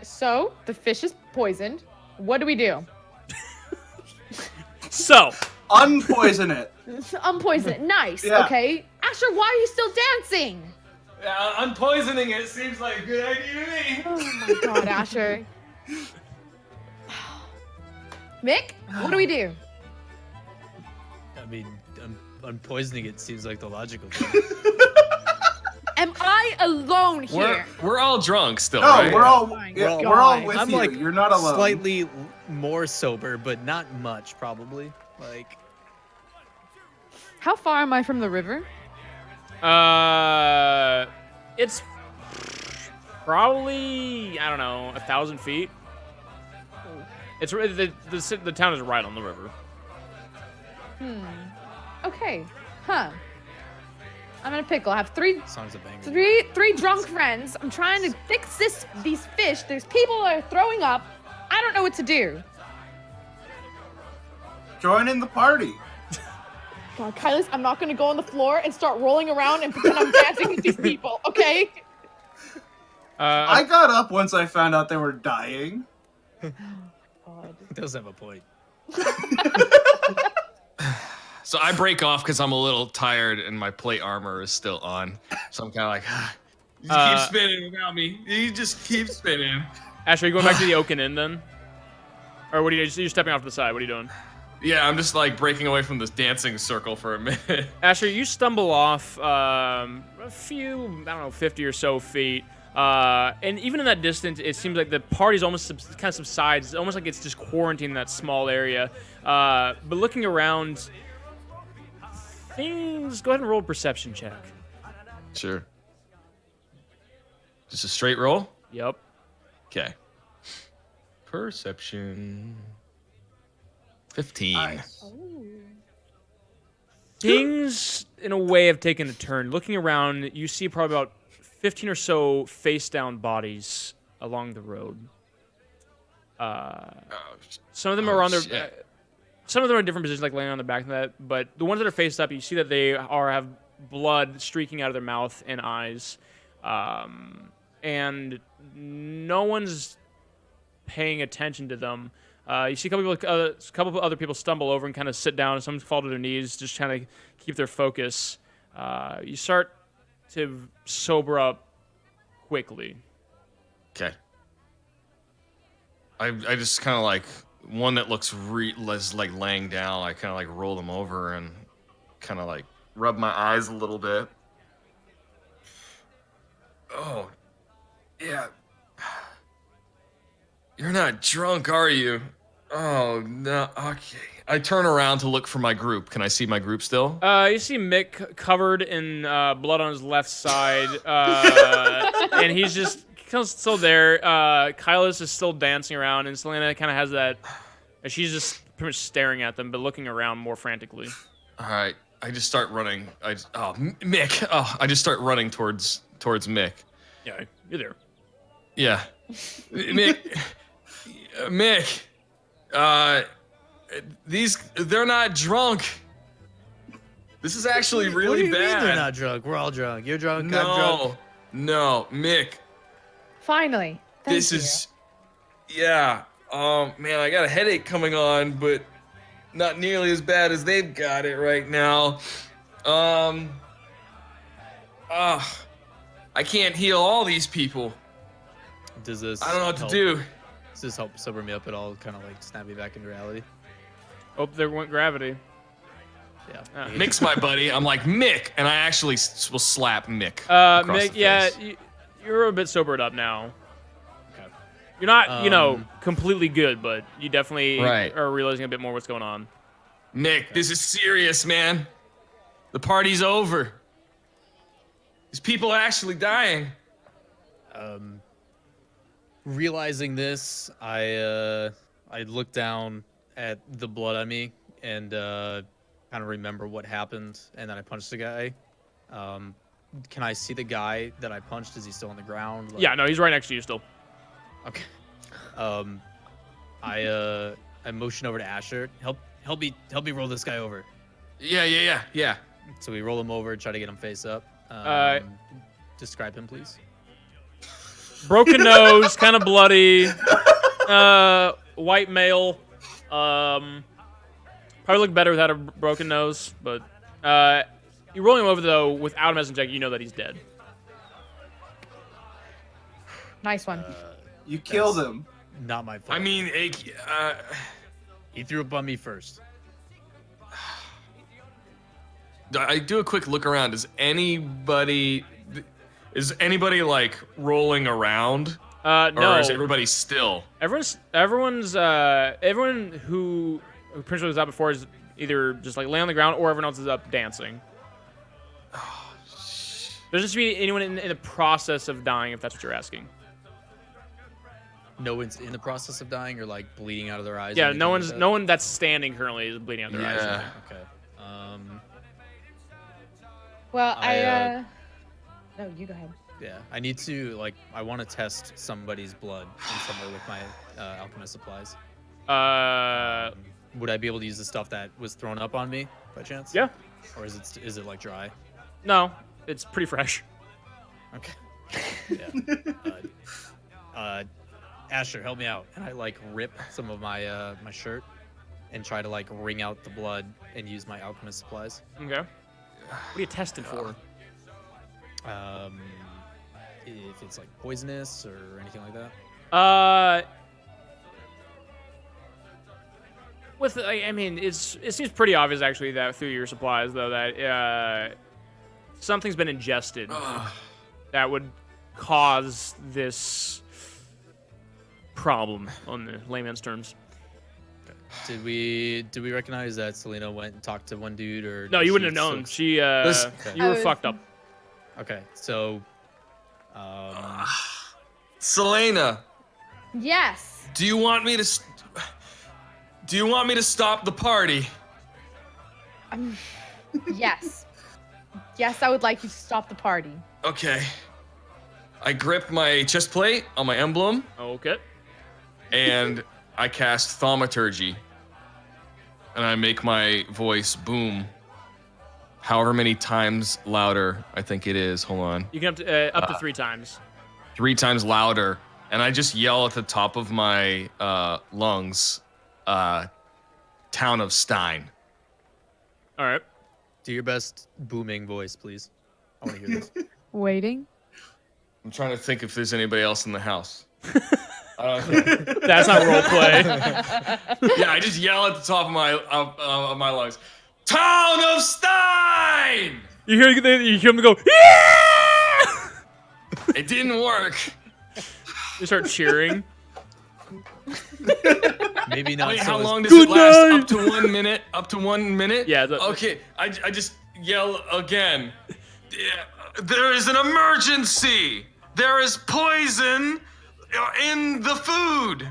So the fish is poisoned. What do we do? So unpoison it. Unpoison it. Nice. Yeah. Okay. Asher, why are you still dancing? Unpoisoning it seems like a good idea to me. Oh my god, Asher. Mick, what do we do? I mean, unpoisoning it seems like the logical thing. Am I alone here? We're all drunk still, No, right? we're all my we're all God. with I'm you. like You're not alone. slightly more sober, but not much, probably. Like, How far am I from the river? It's probably, I don't know, 1,000 feet. It's the town is right on the river. Okay. Huh. I'm in a pickle. I have three song's a banger. three drunk friends. I'm trying to fix these fish. There's people that are throwing up. I don't know what to do. Join in the party. God, Kylis, I'm not gonna go on the floor and start rolling around and pretend I'm dancing with these people, okay? I got up once I found out they were dying. God. Does have a point. So I break off because I'm a little tired and my plate armor is still on. So I'm kind of like, you keep spinning without me. You just keep spinning. Asher, are you going back to the Oaken Inn then? Or what are you? You're stepping off to the side. What are you doing? Yeah, I'm just like breaking away from this dancing circle for a minute. Asher, you stumble off a few, I don't know, 50 or so feet. And even in that distance, it seems like the party's almost kind of subsides. It's almost like it's just quarantined in that small area. But looking around, things. Go ahead and roll a perception check. Sure. Just a straight roll? Yep. Okay. Perception. 15. Nice. Things, in a way, have taken a turn. Looking around, you see probably about 15 or so face-down bodies along the road. Some of them are on their... some of them are in different positions, like laying on their back and that. But the ones that are faced up, you see that they have blood streaking out of their mouth and eyes. And no one's paying attention to them. You see a couple of other people stumble over and kind of sit down, and some fall to their knees, just trying to keep their focus. You start to sober up quickly. Okay. I just kind of like, one that looks like laying down, I kind of like roll them over and kind of like rub my eyes a little bit. Oh, yeah. You're not drunk, are you? Oh, no. Okay. I turn around to look for my group. Can I see my group still? You see Mick covered in blood on his left side, and he's just still there. Kylis is still dancing around, and Selena kind of has that. She's just pretty much staring at them, but looking around more frantically. All right. I just start running. Mick. Oh, I just start running towards Mick. Yeah, you're there. Yeah. Mick. Mick. They're not drunk. This is actually really what do you bad. mean they're not drunk? We're all drunk. You're drunk. I'm drunk. No, Mick. Finally. This is, yeah. Man, I got a headache coming on, but not nearly as bad as they've got it right now. I can't heal all these people. Does this? I don't know what help? to do. Does this help sober me up at all? Kind of like snap me back into reality. Oh, there went gravity. Yeah. Mick's my buddy. I'm like, Mick, and I actually will slap Mick. Mick, yeah, you're a bit sobered up now. Okay. You're not, completely good, but you definitely are realizing a bit more what's going on. Mick, this is serious, man. The party's over. These people are actually dying. Realizing this, I look down at the blood on me and kind of remember what happened, and then I punched the guy. Can I see the guy that I punched? Is he still on the ground? Yeah, no, he's right next to you still. Okay. I motion over to Asher. Help me roll this guy over. Yeah. So we roll him over, try to get him face up. Describe him, please. Broken nose, kind of bloody, white male. Probably look better without a broken nose, but you roll him over though without him as a check, you know that he's dead. Nice one. You killed him. Not my fault. I mean, he threw up on me first. I do a quick look around. Does anybody... Is anybody like rolling around? No. Or is everybody still? Everyone who pretty much was out before is either just like lay on the ground or everyone else is up dancing. There's just be anyone in the process of dying, if that's what you're asking. No one's in the process of dying or like bleeding out of their eyes. Yeah, no one that's standing currently is bleeding out their eyes. Yeah. Okay. Well, I, no, you go ahead. Yeah, I need to I want to test somebody's blood in somewhere with my alchemist supplies. Would I be able to use the stuff that was thrown up on me by chance? Yeah. Or is it like dry? No, it's pretty fresh. Okay. Yeah. Asher, help me out. And I rip some of my my shirt and try to wring out the blood and use my alchemist supplies. Okay. What are you testing for? If it's poisonous or anything like that. It seems pretty obvious actually that through your supplies though that something's been ingested that would cause this problem on the layman's terms. Did we recognize that Selena went and talked to one dude or? No, you wouldn't have known. You were fucked up. Okay, so. Selena, Yes. do you want me to stop the party? Yes. Yes, I would like you to stop the party. Okay. I grip my chest plate on my emblem. Okay. And I cast thaumaturgy. And I make my voice boom. However many times louder, I think it is. Hold on. You can up to 3 times. 3 times louder. And I just yell at the top of my lungs, town of Stein. All right. Do your best booming voice, please. I want to hear this. Waiting. I'm trying to think if there's anybody else in the house. That's not role play. Yeah, I just yell at the top of my lungs. Town of Stein! You hear them go, yeah! It didn't work. You start cheering. Maybe not. Wait, so how as- long does it last? night! Up to 1 minute? Up to 1 minute? Yeah. Okay, I just yell again. There is an emergency! There is poison in the food!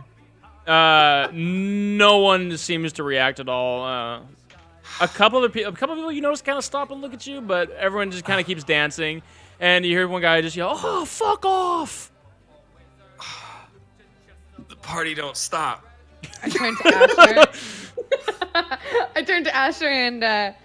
No one seems to react at all. A couple of people you notice kind of stop and look at you, but everyone just kind of keeps dancing. And you hear one guy just yell, "Oh, fuck off!" The party don't stop. I turn to Asher. I turn to Asher and I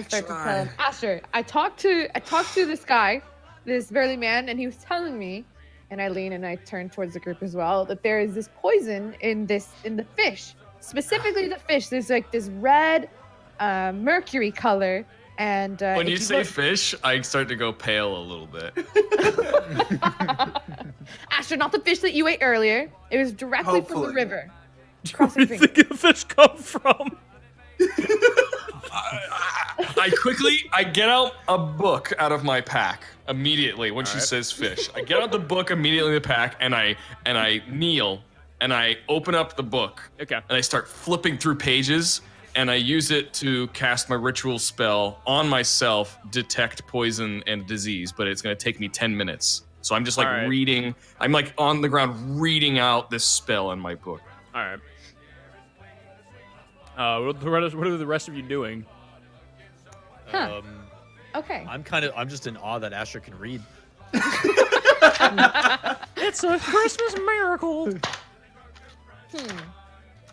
start to tell him, Asher, I talked to this guy, this burly man, and he was telling me, and I lean and I turn towards the group as well, that there is this poison in the fish. Specifically the fish. There's this red mercury color. And when you say fish, I start to go pale a little bit. Asher, not the fish that you ate earlier. It was directly from the river. Where do you think the fish come from? I get out a book out of my pack immediately when she says fish. I get out the book immediately in the pack and I kneel and I open up the book. Okay. And I start flipping through pages and I use it to cast my ritual spell on myself, detect poison and disease, but it's going to take me 10 minutes. So I'm just reading, I'm on the ground reading out this spell in my book. All right. What are the rest of you doing? Huh. Okay. I'm just in awe that Asher can read. It's a Christmas miracle.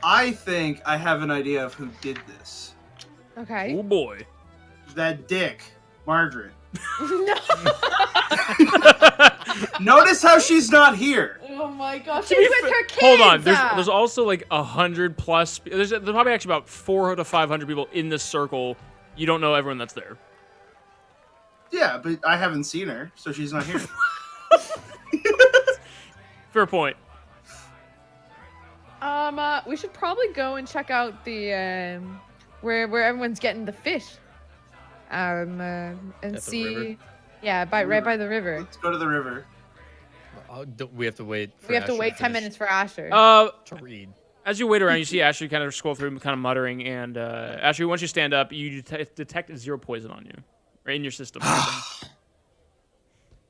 I think I have an idea of who did this. Okay. Oh boy. That dick, Margaret. No. Notice how she's not here. Oh my gosh. She's with her kids. Hold on. There's also 100 plus. There's probably actually about 400 to 500 people in this circle. You don't know everyone that's there. Yeah, but I haven't seen her, so she's not here. Fair point. We should probably go and check out the where everyone's getting the fish. And At the see. river? Yeah, right by the river. Let's go to the river. We have to wait. We have to wait 10 minutes for Asher. To read. As you wait around, you see Asher kind of scroll through, kind of muttering, and Asher, once you stand up, you detect 0 poison on you, or in your system.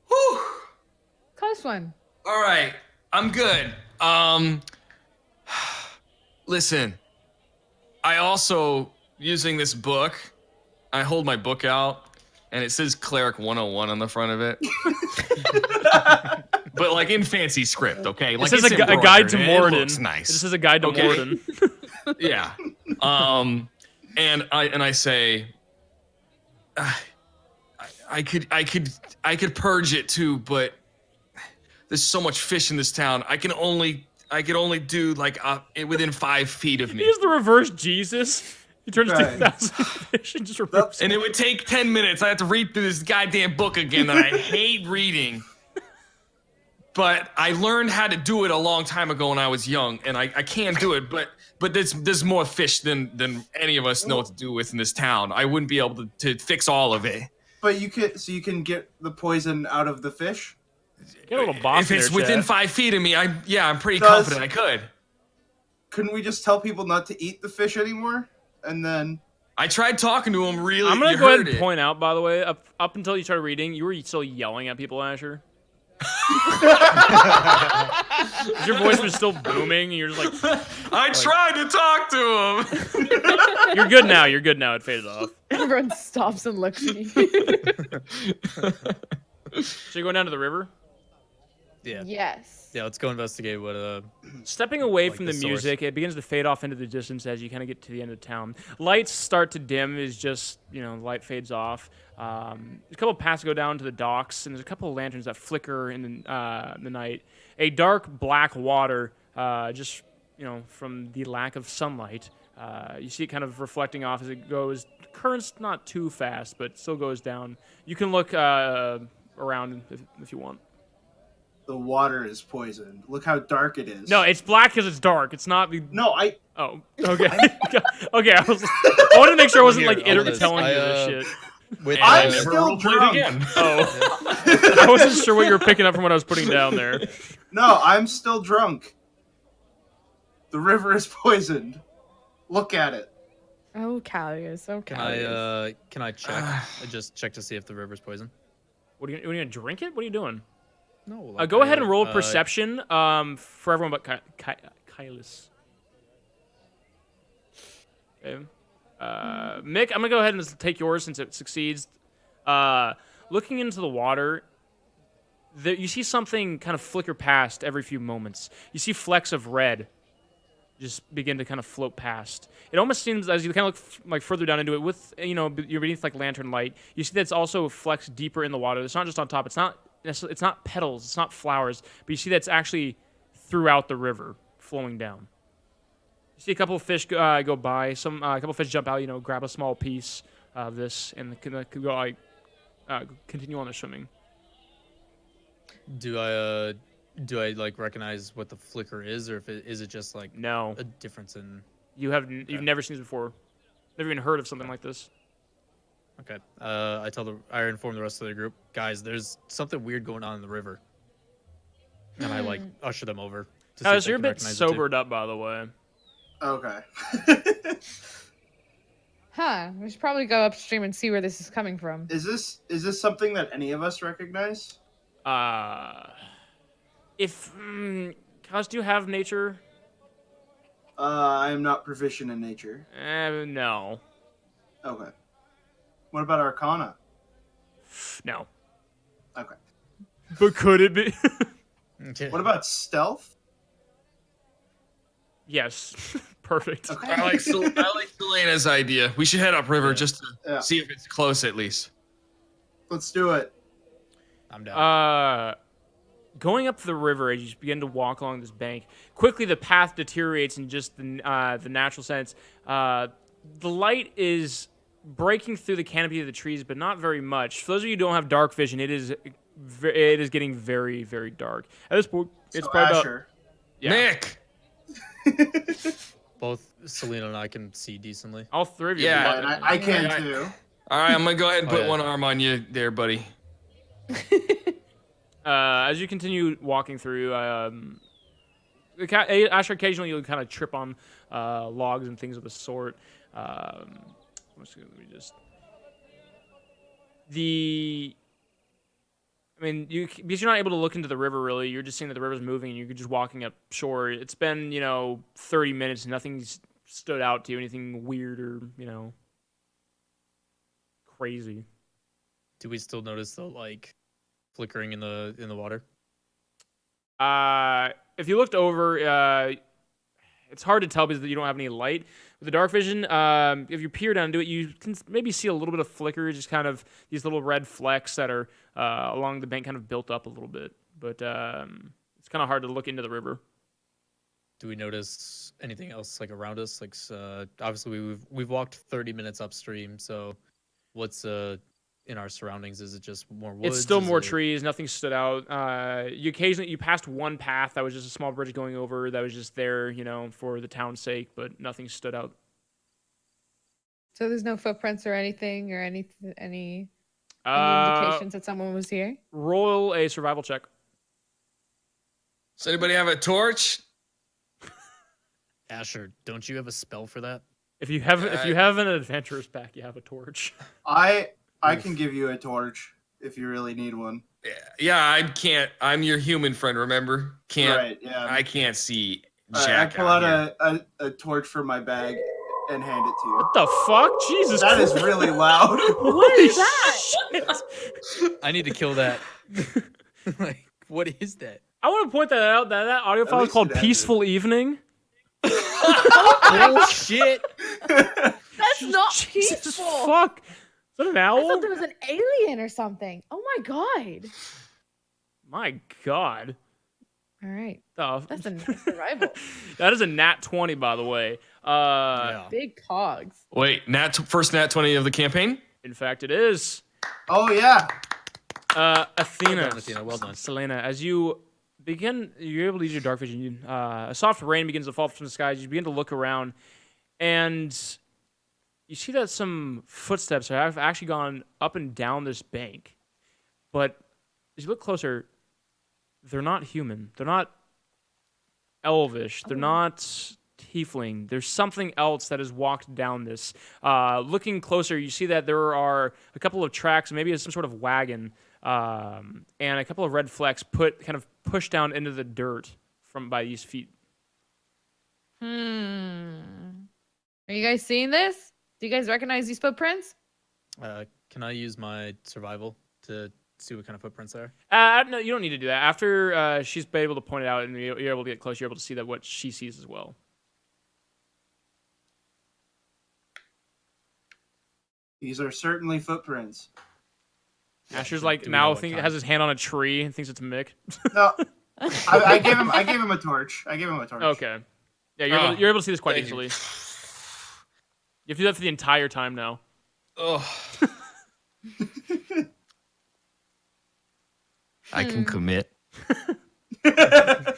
Whew. Close one. All right, I'm good. Listen, I also, using this book, I hold my book out, and it says Cleric 101 on the front of it. But like in fancy script, okay? Like this is a guide to Moradin. It looks nice. This is a guide to Moradin. Yeah. And I say, I could purge it too, but there's so much fish in this town. I could only do like within 5 feet of me. He's the reverse Jesus. He turns 2,000 fish and just removes. And it would take 10 minutes. I have to read through this goddamn book again that I hate reading. But I learned how to do it a long time ago when I was young, and I can do it. But there's more fish than any of us know what to do with in this town. I wouldn't be able to fix all of it. But you can get the poison out of the fish. Get a little boss if it's within 5 feet of me, I'm pretty confident I could. Couldn't we just tell people not to eat the fish anymore? And then I tried talking to him. Really, I'm gonna go ahead and point out, by the way, up until you started reading, you were still yelling at people, Asher. Your voice was still booming, and you're just like, I tried to talk to him. You're good now. You're good now. It faded off. Everyone stops and looks at you. So you're going down to the river? Yeah. Yes. Yeah, let's go investigate what Stepping away like from the source. music, it begins to fade off into the distance as you kind of get to the end of town. Lights start to dim as just, light fades off. There's a couple of paths go down to the docks, and there's a couple of lanterns that flicker in the night. A dark black water, just, from the lack of sunlight. You see it kind of reflecting off as it goes. Current's not too fast, but still goes down. You can look around if you want. The water is poisoned. Look how dark it is. No, it's black because it's dark. It's not. No, Oh, okay. Okay, I wanted to make sure I wasn't telling you this shit. I'm still drunk. Again. Oh, I wasn't sure what you were picking up from what I was putting down there. No, I'm still drunk. The river is poisoned. Look at it. Oh, Callius. Oh, Callius. Can I check? I just check to see if the river's poison. What are you gonna drink it? What are you doing? No. Go ahead and roll perception. For everyone but Kylus. Okay. Mick, I'm gonna go ahead and take yours since it succeeds. Looking into the water, you see something kind of flicker past every few moments. You see flecks of red just begin to kind of float past. It almost seems as you kind of look further down into it with you're beneath lantern light. You see that it's also flecks deeper in the water. It's not just on top. It's not petals. It's not flowers. But you see that it's actually throughout the river flowing down. You see a couple of fish go by. A couple of fish jump out. Grab a small piece of this and go continue on their swimming. Do I recognize what the flicker is, or is it just no a difference in? You've never seen this before. Never even heard of something like this. Okay. I inform the rest of the group, guys. There's something weird going on in the river, and I usher them over. So you're a bit sobered up, by the way. Okay. We should probably go upstream and see where this is coming from. Is this something that any of us recognize? Kaz, do you have nature? I am not proficient in nature. No. Okay. What about Arcana? No. Okay. But could it be? What about Stealth? Yes. Perfect. Okay. I like Selena's idea. We should head upriver just to see if it's close at least. Let's do it. I'm down. Going up the river as you begin to walk along this bank, quickly the path deteriorates in just the natural sense. The light is breaking through the canopy of the trees, but not very much. For those of you who don't have dark vision, it is getting very, very dark. At this point, it's probably Asher. Nick! Both Selena and I can see decently. All three of you. Yeah, and I can too. All right, I'm gonna go ahead and put one arm on you there, buddy. As you continue walking through, Asher, occasionally you'll kind of trip on logs and things of the sort. Let me just I mean, because you're not able to look into the river really. You're just seeing that the river's moving, and you're just walking up shore. It's been 30 minutes. Nothing's stood out to you. Anything weird or crazy. Do we still notice the flickering in the water? If you looked over, it's hard to tell because you don't have any light. With the dark vision, if you peer down into it, you can maybe see a little bit of flicker, just kind of these little red flecks that are along the bank, kind of built up a little bit. But it's kind of hard to look into the river. Do we notice anything else around us? Obviously we've walked 30 minutes upstream, so what's in our surroundings? Is it just more woods? It's still more trees. Nothing stood out. You passed one path that was just a small bridge going over that was just there, for the town's sake, but nothing stood out. So there's no footprints or anything or any indications that someone was here? Roll a survival check. Does anybody have a torch? Asher, don't you have a spell for that? If you have an adventurer's pack, you have a torch. I can give you a torch if you really need one. Yeah, I can't. I'm your human friend, remember? Right, yeah. I can't see Jack. I pull out a torch from my bag and hand it to you. What the fuck? Jesus That Christ. is really loud. What is that? I need to kill that. What is that? I want to point that out. That audio file is least called it ended. Peaceful Evening. Bullshit. That's not Jesus peaceful. fuck. Is that an I owl? thought there was an alien or something. Oh my god. My God. All right. Oh. That's a nice survival. That is a nat 20, by the way. Yeah. Big pogs. Wait, first nat 20 of the campaign? In fact, it is. Oh, yeah. Athena. Well done, Athena. Well done. Selena, as you're able to use your dark vision. A soft rain begins to fall from the skies. You begin to look around, and you see that some footsteps have actually gone up and down this bank. But as you look closer, they're not human. They're not elvish. They're not tiefling. There's something else that has walked down this. Looking closer, you see that there are a couple of tracks, maybe it's some sort of wagon, and a couple of red flecks pushed down into the dirt by these feet. Are you guys seeing this? Do you guys recognize these footprints? Can I use my survival to see what kind of footprints there No, you don't need to do that. After she's been able to point it out and you're able to get close, you're able to see that what she sees as well. These are certainly footprints. Asher's Do we know now what kind? has his hand on a tree and thinks it's Mick. No, I gave him a torch. Okay. Yeah, you're able to see this quite easily. You have to do that for the entire time now. Oh. I can commit. I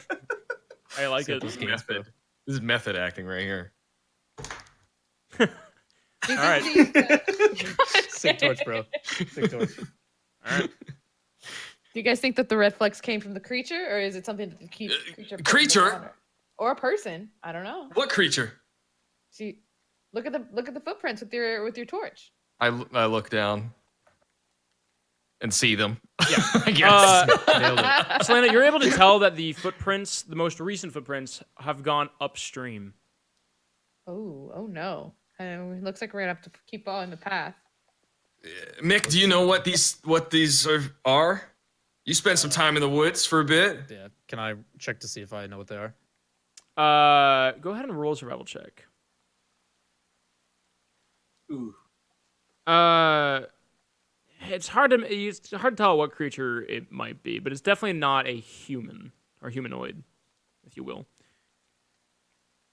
like it. Those games, bro. This is method acting right here. All right. Sick torch, bro. Sick torch. All right. Do you guys think that the red flecks came from the creature, or is it something that the creature? Creature? Or a person? I don't know. What creature? See, look at the footprints with your torch. I look down and see them. Yeah. I guess. Nailed it. Selena, you're able to tell that the footprints, the most recent footprints, have gone upstream. Oh no! It looks like we're gonna have to keep following the path. Mick, do you know what these are? You spent some time in the woods for a bit. Yeah. Can I check to see if I know what they are? Go ahead and roll a survival check. Ooh. It's hard to tell what creature it might be, but it's definitely not a human or humanoid, if you will.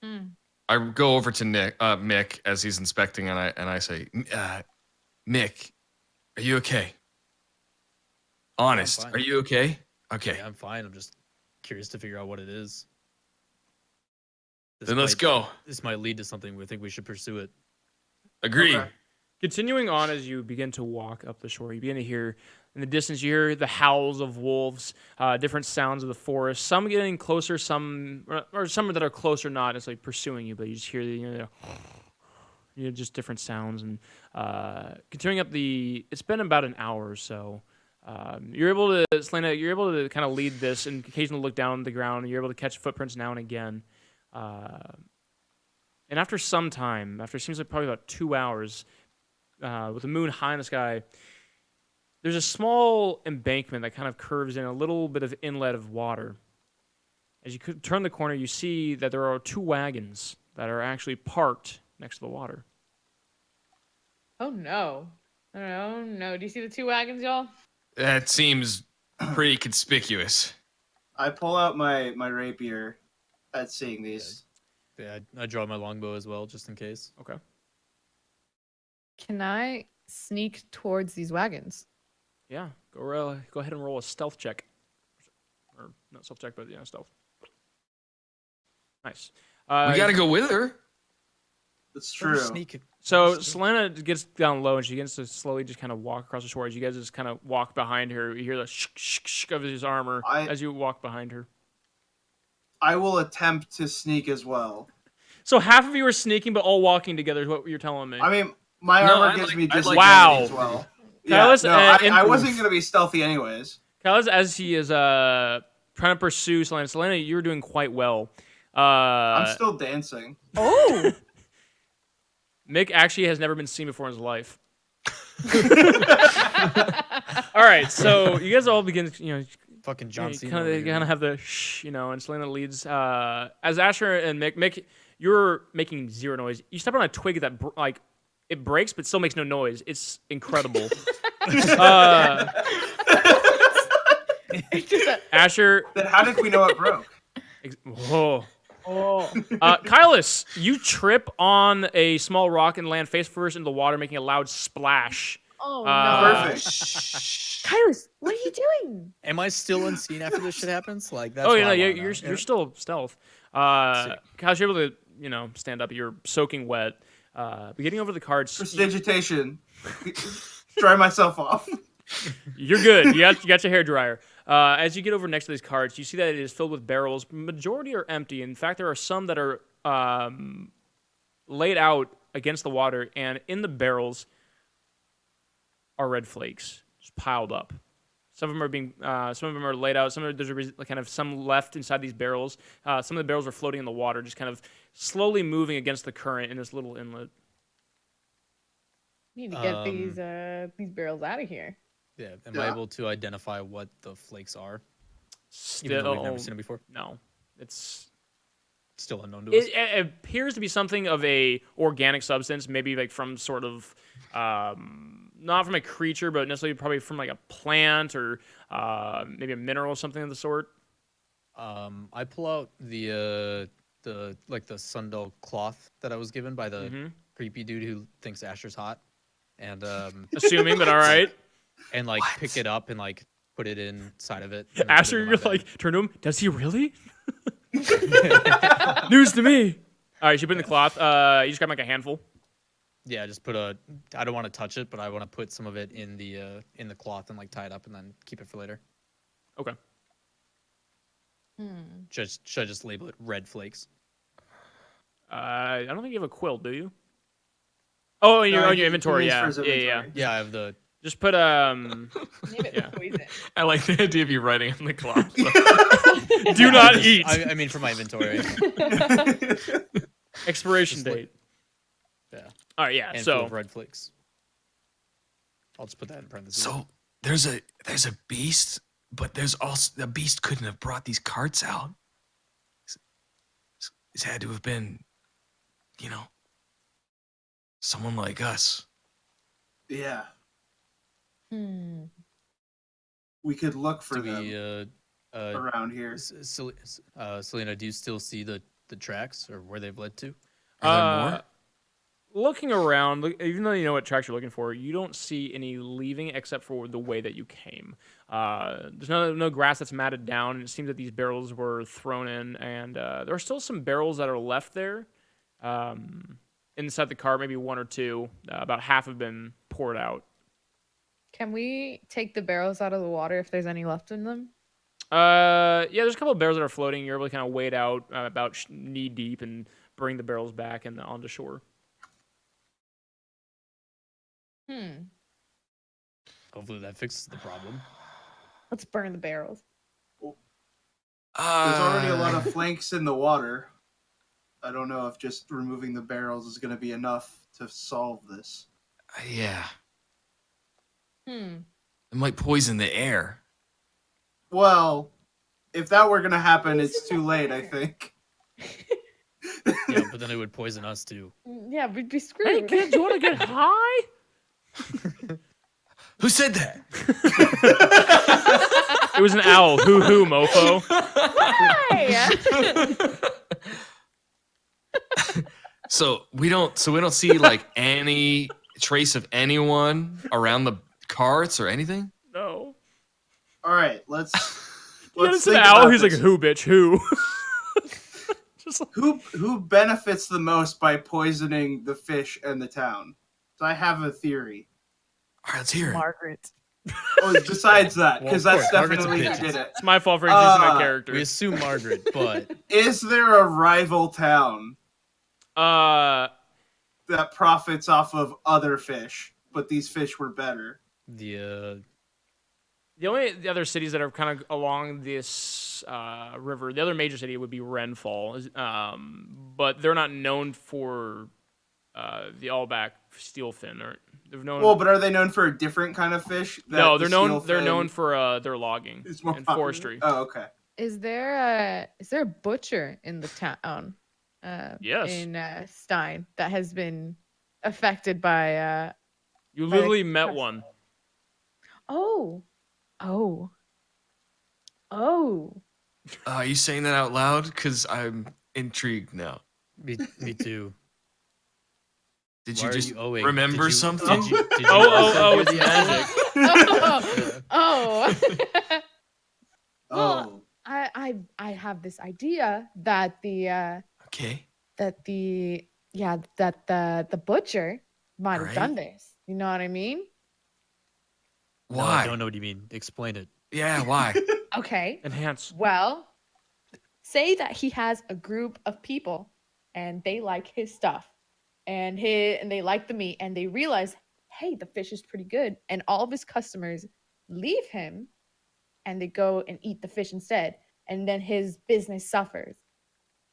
I go over to Mick as he's inspecting, and I say, Mick, are you okay? Honest, fine. are you okay? Okay. Yeah, I'm fine. I'm just curious to figure out what it is. Then let's go. This might lead to something. We think we should pursue it. Agree. Okay. Continuing on as you begin to walk up the shore, you begin to hear In the distance, you hear the howls of wolves, different sounds of the forest. Some getting closer, some that are closer, not necessarily pursuing you, but you just hear just different sounds. And continuing up it's been about an hour or so. You're able to, Selena, kind of lead this and occasionally look down at the ground. And you're able to catch footprints now and again. And after some time, after it seems like probably about 2 hours, with the moon high in the sky, there's a small embankment that kind of curves in a little bit of inlet of water. As you turn the corner, you see that there are 2 wagons that are actually parked next to the water. Oh no. Oh no. Do you see the 2 wagons, y'all? That seems pretty conspicuous. I pull out my rapier at seeing these. Yeah, I draw my longbow as well, just in case. Okay. Can I sneak towards these wagons? Yeah. Go ahead and roll a stealth check. Or not stealth check, but stealth. Nice. We gotta go with her. That's true. So Selena gets down low and she begins to slowly just kind of walk across the shore. As you guys just kind of walk behind her, you hear the shh of his armor as you walk behind her. I will attempt to sneak as well. So half of you are sneaking, but all walking together is what you're telling me. I mean, my armor gives me disadvantage wow. as well. Kyle's, I wasn't going to be stealthy anyways. Kyle's, as he is trying to pursue Selena. Selena, you're doing quite well. I'm still dancing. Oh! Mick actually has never been seen before in his life. All right, so you guys all begin, fucking John Cena. Kind of have the shh, and Selena leads. As Asher and Mick, you're making zero noise. You step on a twig that it breaks, but still makes no noise. It's incredible. Asher. Then how did we know it broke? Whoa. Kylus, you trip on a small rock and land face first into the water, making a loud splash. Oh, no. Perfect. Kylus, what are you doing? Am I still unseen after this shit happens? Like that's. Oh yeah, you're still stealth. Kylus, you're able to stand up. You're soaking wet. But getting over the cards. Prestidigitation. Dry myself off. You're good. You got your hair dryer. As you get over next to these cards, you see that it is filled with barrels. Majority are empty. In fact, there are some that are laid out against the water, and in the barrels are red flakes just piled up. Some of them are laid out. There's some left inside these barrels. Some of the barrels are floating in the water, just kind of slowly moving against the current in this little inlet. We need to get these barrels out of here. Yeah. Am I able to identify what the flakes are? Still, even though we've never seen them before. No, it's still unknown to us. It appears to be something of a organic substance, maybe like from sort of not from a creature, but necessarily probably from like a plant or maybe a mineral or something of the sort. I pull out the sundial cloth that I was given by the creepy dude who thinks Asher's hot, and assuming, but all right, and pick it up and put it inside of it. Asher, you're turn to him. Does he really? News to me. All right, you put in the cloth. You just grab a handful. Yeah, just put I don't want to touch it, but I want to put some of it in the cloth and tie it up and then keep it for later. Okay. Should I just label it red flakes? I don't think you have a quill, do you? Oh, in your inventory, yeah. Yeah, I have the. Just put Name it poison. I like the idea of you writing on the cloth. Do not eat. I mean, for my inventory. Expiration date. Yeah. All right, yeah. And so full of red flakes. I'll just put that in parentheses. So there's a beast, but there's also the beast couldn't have brought these carts out. It's had to have been, someone like us. Yeah. We could look for them around here. Selena, do you still see the tracks or where they've led to? Are there more? Looking around, even though you know what tracks you're looking for, you don't see any leaving except for the way that you came. There's no grass that's matted down, and it seems that these barrels were thrown in, and there are still some barrels that are left there inside the car, maybe one or two. About half have been poured out. Can we take the barrels out of the water if there's any left in them? Yeah, there's a couple of barrels that are floating. You're able to kind of wade out about knee deep and bring the barrels back and onto shore. Hopefully that fixes the problem. Let's burn the barrels. There's already a lot of flanks in the water. I don't know if just removing the barrels is going to be enough to solve this. Yeah. It might poison the air. Well, if that were going to happen, it's too late, I think. Yeah, but then it would poison us too. Yeah, we'd be Hey, screwed. kids, you want to get high? Who said that? It was an owl. Hoo, mofo. So we don't see like any trace of anyone around the carts or anything? No. All right, let's It's think an owl. about He's like, this. who, bitch, who? Just like, Who benefits the most by poisoning the fish and the town? So I have a theory. All right, let's hear it. Margaret. Oh, besides that, Well, because of that's course, Margaret's a definitely who bitch. did it. it's my fault for introducing that We character. assume Margaret, but Is there a rival town Uh, that profits off of other fish, but these fish were better? the the other cities that are kind of along this river, the other major city would be Renfall, but they're not known for the Aulback Steelfin. Or they're known. Well, but are they known for a different kind of fish? that no, the they're known steelfin for their logging is more and popular? forestry. Oh, okay. Is there a butcher in the town? Yes. In Stein that has been affected by. You by the literally met crust. one. Oh. Are you saying that out loud? Because I'm intrigued now. me too. Did Why you are just you owing? remember Did you- something? Did you Oh, also it's hear the magic. Oh. Oh, Well, I have this idea that the Okay. the butcher might have Alright. done this. You know what I mean? No, Why? I don't know what you mean. Explain it. Yeah, why? Okay. Enhance. Well, say that he has a group of people and they like his stuff and they like the meat and they realize, hey, the fish is pretty good, and all of his customers leave him and they go and eat the fish instead, and then his business suffers.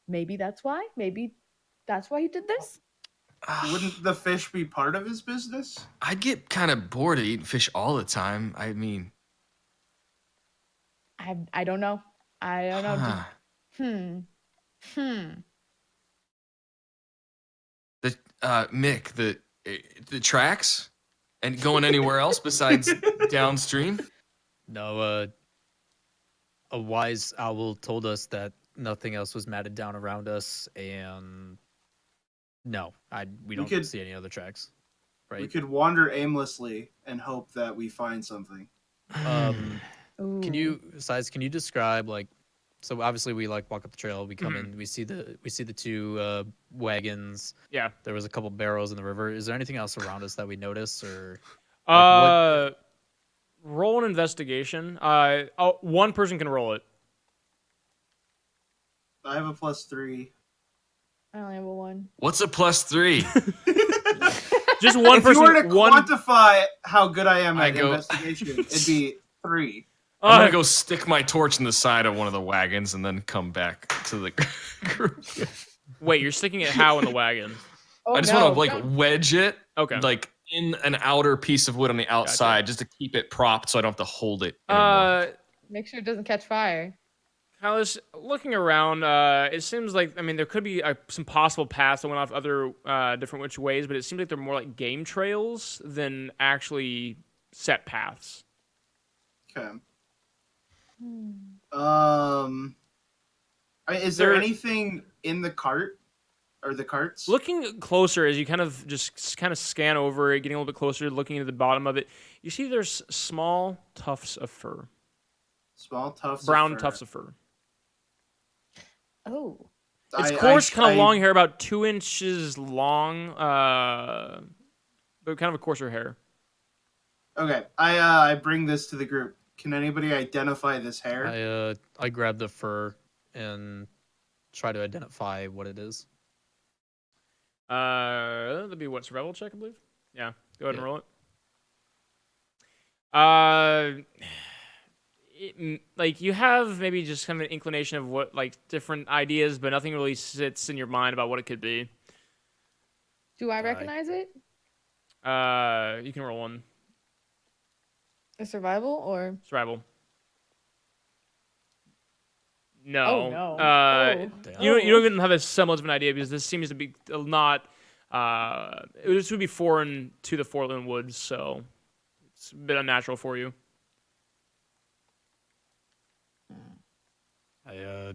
Maybe that's why. Maybe that's why he did this. wouldn't the fish be part of his business? I'd get kind of bored of eating fish all the time. I mean, I don't know. I don't know. huh. The Mick, the tracks, and going anywhere else besides downstream? No, a wise owl told us that nothing else was matted down around us, and no, we don't could- see any other tracks. We Right? could wander aimlessly and hope that we find something. Can Ooh. you describe, like, so obviously we like walk up the trail, we come in, we see the two wagons. Yeah. There was a couple barrels in the river. Is there anything else around us that we notice, or Roll an investigation. One person can roll it. I have a +3. I only have a 1. What's a +3? Just one If person. you were to one. quantify how good I am I at go- investigation, it'd be 3. I'm gonna go stick my torch in the side of one of the wagons and then come back to the group. Wait, you're sticking it how in the wagon? Oh, I just no. want to like wedge it, Okay. like in an outer piece of wood on the outside, just to keep it propped, so I don't have to hold it anymore. Make sure it doesn't catch fire. Kylos, looking around, it seems like, I mean, there could be some possible paths that went off other different which ways, but it seems like they're more like game trails than actually set paths. Okay. Is there There- anything in the cart or the carts? Looking closer, as you kind of just kind of scan over it, getting a little bit closer, looking at the bottom of it, you see there's small tufts of fur, Small tufts. brown of fur. tufts of fur. Oh. It's I- coarse, I- kind of I- long hair, about 2 inches long, but kind of a coarser hair. Okay, I bring this to the group. Can anybody identify this hair? I grab the fur and try to identify what it is. That'd be what, survival check, I believe? Yeah, go ahead and Yeah. roll it. Like, you have maybe just kind of an inclination of what, like, different ideas, but nothing really sits in your mind about what it could be. Do I recognize it? You can roll one. A survival or? Survival. No. Oh, no. You don't even have a semblance of an idea because this seems to be not. This would be foreign to the Fortland Woods, so it's a bit unnatural for you. I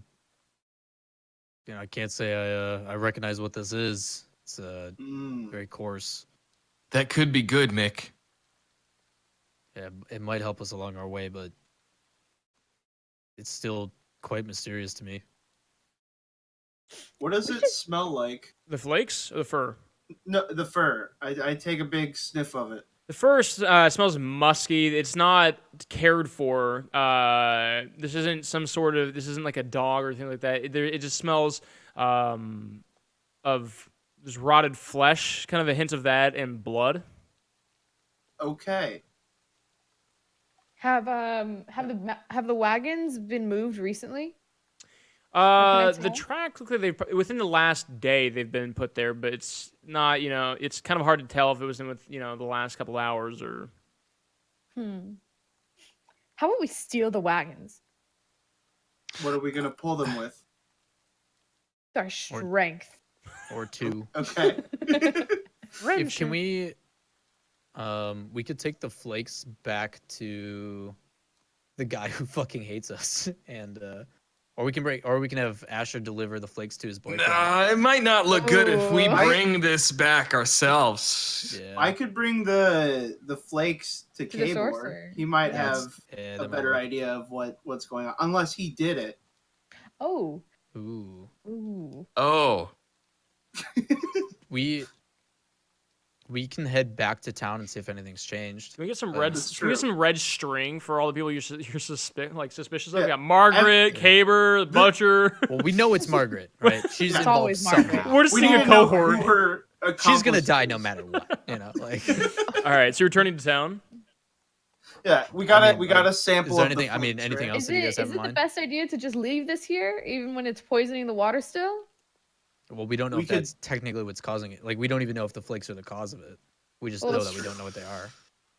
can't say I recognize what this is. It's very coarse. That could be good, Mick. Yeah, it might help us along our way, but it's still quite mysterious to me. What does it smell like? The flakes or the fur? No, the fur. I take a big sniff of it. The fur smells musky. It's not cared for. This isn't some sort of. This isn't like a dog or anything like that. It just smells of just rotted flesh, kind of a hint of that, and blood. Okay. Have the wagons been moved recently? The track looks like within the last day they've been put there, but it's not. It's kind of hard to tell if it was in with the last couple hours or. How about we steal the wagons? What are we gonna pull them with? Our strength. Or two. Okay. Can we? We could take the flakes back to the guy who fucking hates us, and or we can have Asher deliver the flakes to his boyfriend. It might not look good if we bring this back ourselves. Yeah. I could bring the flakes to the Kabor. sorcerer. He might Yeah, have that a might better work. idea of what's going on, unless he did it. Oh. Ooh. Ooh. Oh, We can head back to town and see if anything's changed. Can we get some red? That's Can we get true. some red string for all the people you're suspicious of? Yeah. We got Margaret, Caber, the Butcher. Well, we know it's Margaret, right? She's It's involved always Margaret. somehow. We're just We seeing need a to know cohort. who her She's gonna accomplices die no is. matter what, like. All right, so you're returning to town. Yeah, we gotta mean, a sample. Is there of the anything? I mean, flakes, anything right? else Is that you guys it have in the mind? best idea to just leave this here, even when it's poisoning the water still? Well, we don't know We if could- that's technically what's causing it. Like, we don't even know if the flakes are the cause of it. We just Well, know that's that we don't know what they are.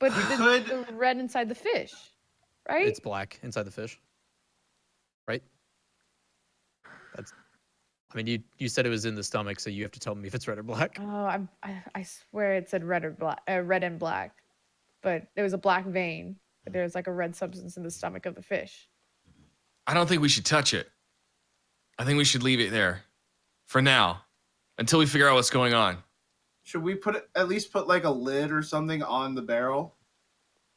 But We the, could- the red inside the fish, right? It's black inside the fish, right? I mean, you said it was in the stomach, so you have to tell me if it's red or black. Oh, I swear it said red or black, red and black, but there was a black vein. But there's like a red substance in the stomach of the fish. I don't think we should touch it. I think we should leave it there for now until we figure out what's going on. Should we at least put like a lid or something on the barrel?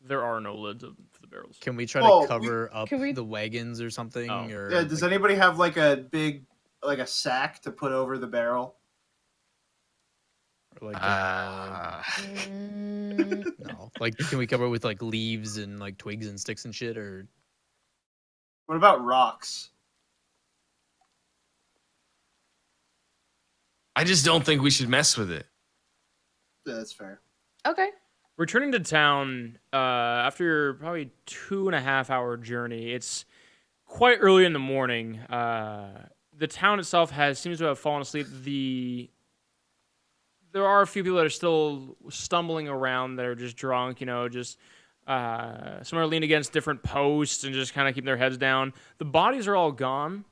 There are no lids for the barrels. Can we try Well, to cover up can we- the wagons or something? Oh. Or Yeah. Does anybody have like a big a sack to put over the barrel? or like Mm, no? Like, can we cover it with like leaves and like twigs and sticks and shit? Or What about rocks? I just don't think we should mess with it. Yeah, that's fair. okay. Returning to town after your probably 2.5 hour journey, it's quite early in the morning. The town itself seems to have fallen asleep. There are a few people that are still stumbling around that are just drunk, just some are leaning against different posts and just kind of keeping their heads down. The bodies are all gone,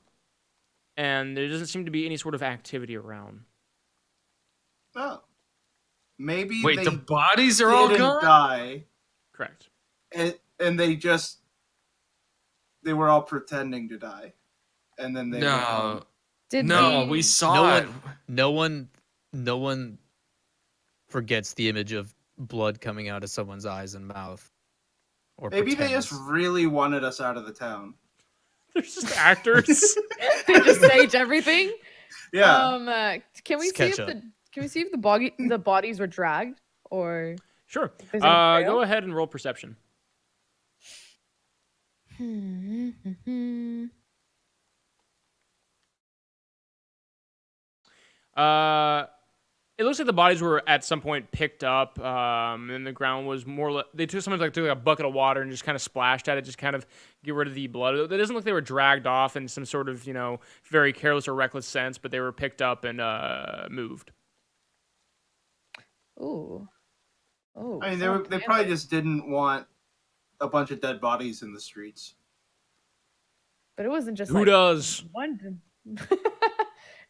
and there doesn't seem to be any sort of activity around. Oh. Maybe Wait, they the bodies are all didn't gone? die, Correct. and they were all pretending to die, and then they went home. No, Did no, the- we saw it. no one forgets the image of blood coming out of someone's eyes and mouth. Or Maybe they just pretends. really wanted us out of the town. They're just actors. they just stage everything. Yeah. Can we see if Sketch up. the bodies were dragged or? Sure. there's any trail? Go ahead and roll perception. It looks like the bodies were at some point picked up, and the ground was more. They took a bucket of water and just kind of splashed at it, just kind of get rid of the blood. It doesn't look like they were dragged off in some sort of very careless or reckless sense, but they were picked up and moved. Ooh. Oh. I mean, they probably just didn't want a bunch of dead bodies in the streets. But it wasn't just Who does? one.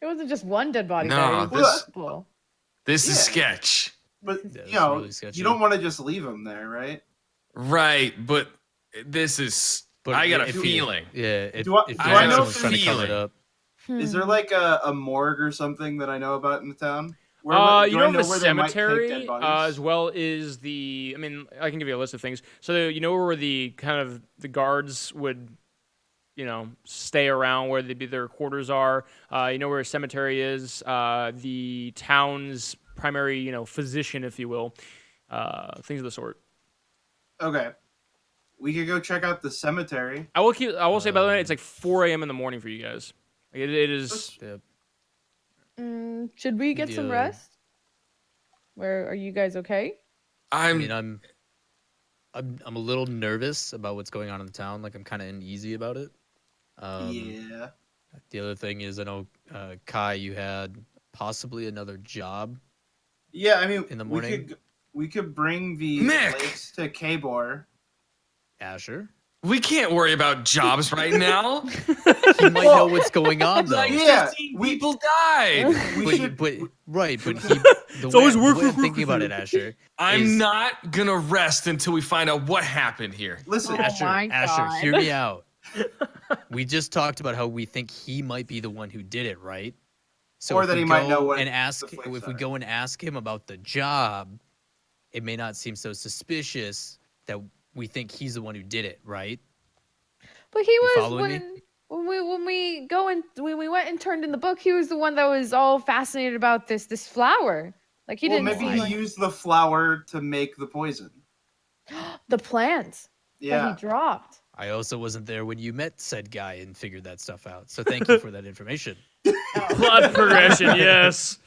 It wasn't just one dead body. No, there. It was multiple. This is Yeah. sketch. But Yeah, it's really sketchy. you don't want to just leave them there, right? Right, but this is. But I got a if you- feeling. Yeah. If, Do I- if do you I think know someone's trying to cover it feeling? up. Is Hmm. there like a morgue or something that I know about in the town? You know of a where they might take cemetery, dead bodies? as well as the. I mean, I can give you a list of things. So you know where the kind of the guards would, stay around, where their quarters are. You know where a cemetery is. The town's primary, physician, if you will. Things of the sort. Okay. We could go check out the cemetery. I will say, by the way, it's like 4 a.m. in the morning for you guys. Like, it is. Yeah. Should we get some Yeah. rest? Where are you guys okay? I I'm. mean, I'm a little nervous about what's going on in the town. Like, I'm kind of uneasy about it. Yeah. The other thing is, I know Kai, you had possibly another job. Yeah, I mean, In the morning? we could bring the Mick! flakes to Kabor. Asher, We can't worry about jobs right now. he might know what's going on though. Like Yeah, 15 we- people died. We But, should. but right, but It's always work, the way work, I'm thinking work. about it, Asher. I'm is- not gonna rest until we find out what happened here. Listen, Oh Asher, my Asher, God. hear me out. We just talked about how we think he might be the one who did it, right? So Or if that we he might go know what and ask the flakes if we are. go and ask him about the job, it may not seem so suspicious that we think he's the one who did it, right? But he was following me? when we went and turned in the book. He was the one that was all fascinated about this flower. Like he well, didn't maybe see he like, used the flower to make the poison. the plant that Yeah. he dropped. I also wasn't there when you met said guy and figured that stuff out. So thank you for that information. Plot progression, yes.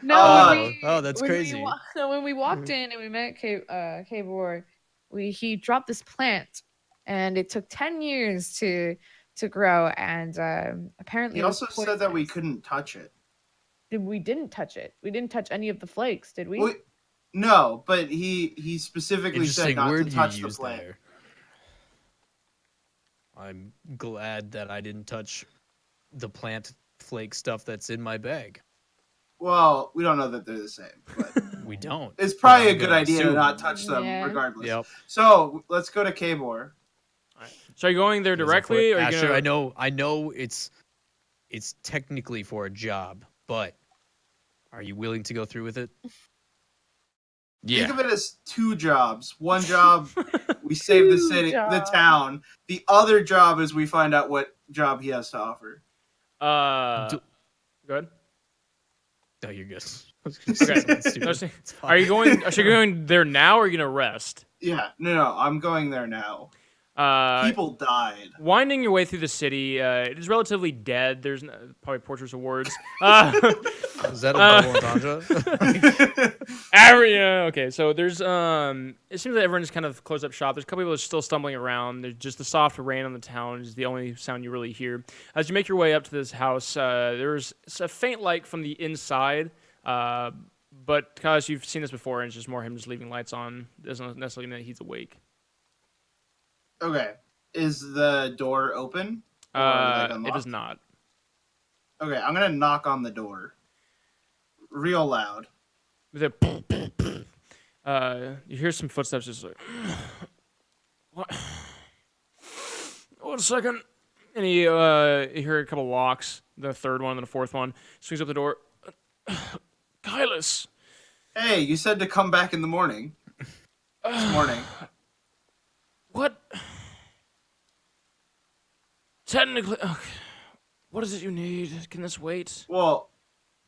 No, That's when crazy. When we walked in and we met Kabor, he dropped this plant, and it took 10 years to grow, and apparently He it was also said that we poisonous. couldn't touch it. We didn't touch it. We didn't touch any of the flakes, did we? Well, no, but he specifically said Interesting not word to you touch the used plant. there. I'm glad that I didn't touch the plant flake stuff that's in my bag. Well, we don't know that they're the same, but We don't. it's probably I'm a good gonna idea to assume. not touch them Yeah. regardless. Yep. So let's go to Kabor. So are you going there Is it directly, for- or are you Asher, gonna... I know it's technically for a job, but are you willing to go through with it? Yeah. Think of it as two jobs. One job, we save the Two city, the jobs. town. The other job is we find out what job he has to offer. Do- Go ahead. No, you're good. Okay. Stupid. I was saying, It's Are you fine. going there now, or are you gonna rest? Yeah, no, I'm going there now. People died. Winding your way through the city, it is relatively dead. There's probably portraits of words. Is that a double entendre? Okay, so there's it seems like everyone's kind of closed up shop. There's a couple people still stumbling around. There's just the soft rain on the town is the only sound you really hear. As you make your way up to this house, there's a faint light from the inside, but because you've seen this before, and it's just more him just leaving lights on, doesn't necessarily mean that he's awake. Okay, is the door open? Or, like, It unlocked? is not. Okay, I'm gonna knock on the door, real loud. With a you hear some footsteps. Just like, what? 1 second, and you hear a couple locks. The third one and the fourth one swings up the door. Kylus. Hey, you said to come back in the morning. This morning. What? Technically, okay. What is it you need? Can this wait? Well,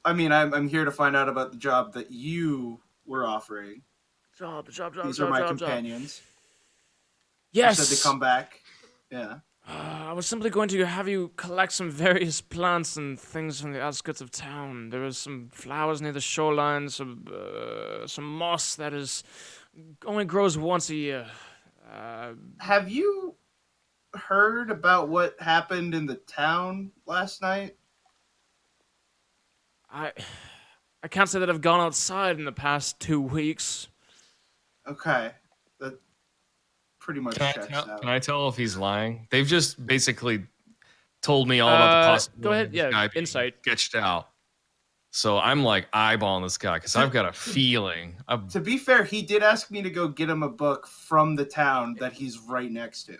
I mean, I'm here to find out about the job that you were offering. Job. These are my companions. Yes. You said to come back. Yeah. I was simply going to have you collect some various plants and things from the outskirts of town. There was some flowers near the shoreline, some moss that only grows once a year. Have you heard about what happened in the town last night? I can't say that I've gone outside in the past 2 weeks. Okay. That pretty much checks out. Can I tell if he's lying? They've just basically told me all about the possibility. Go ahead, of this guy being insight. Sketched out. So I'm like eyeballing this guy because I've got a feeling. To be fair, he did ask me to go get him a book from the town that he's right next to.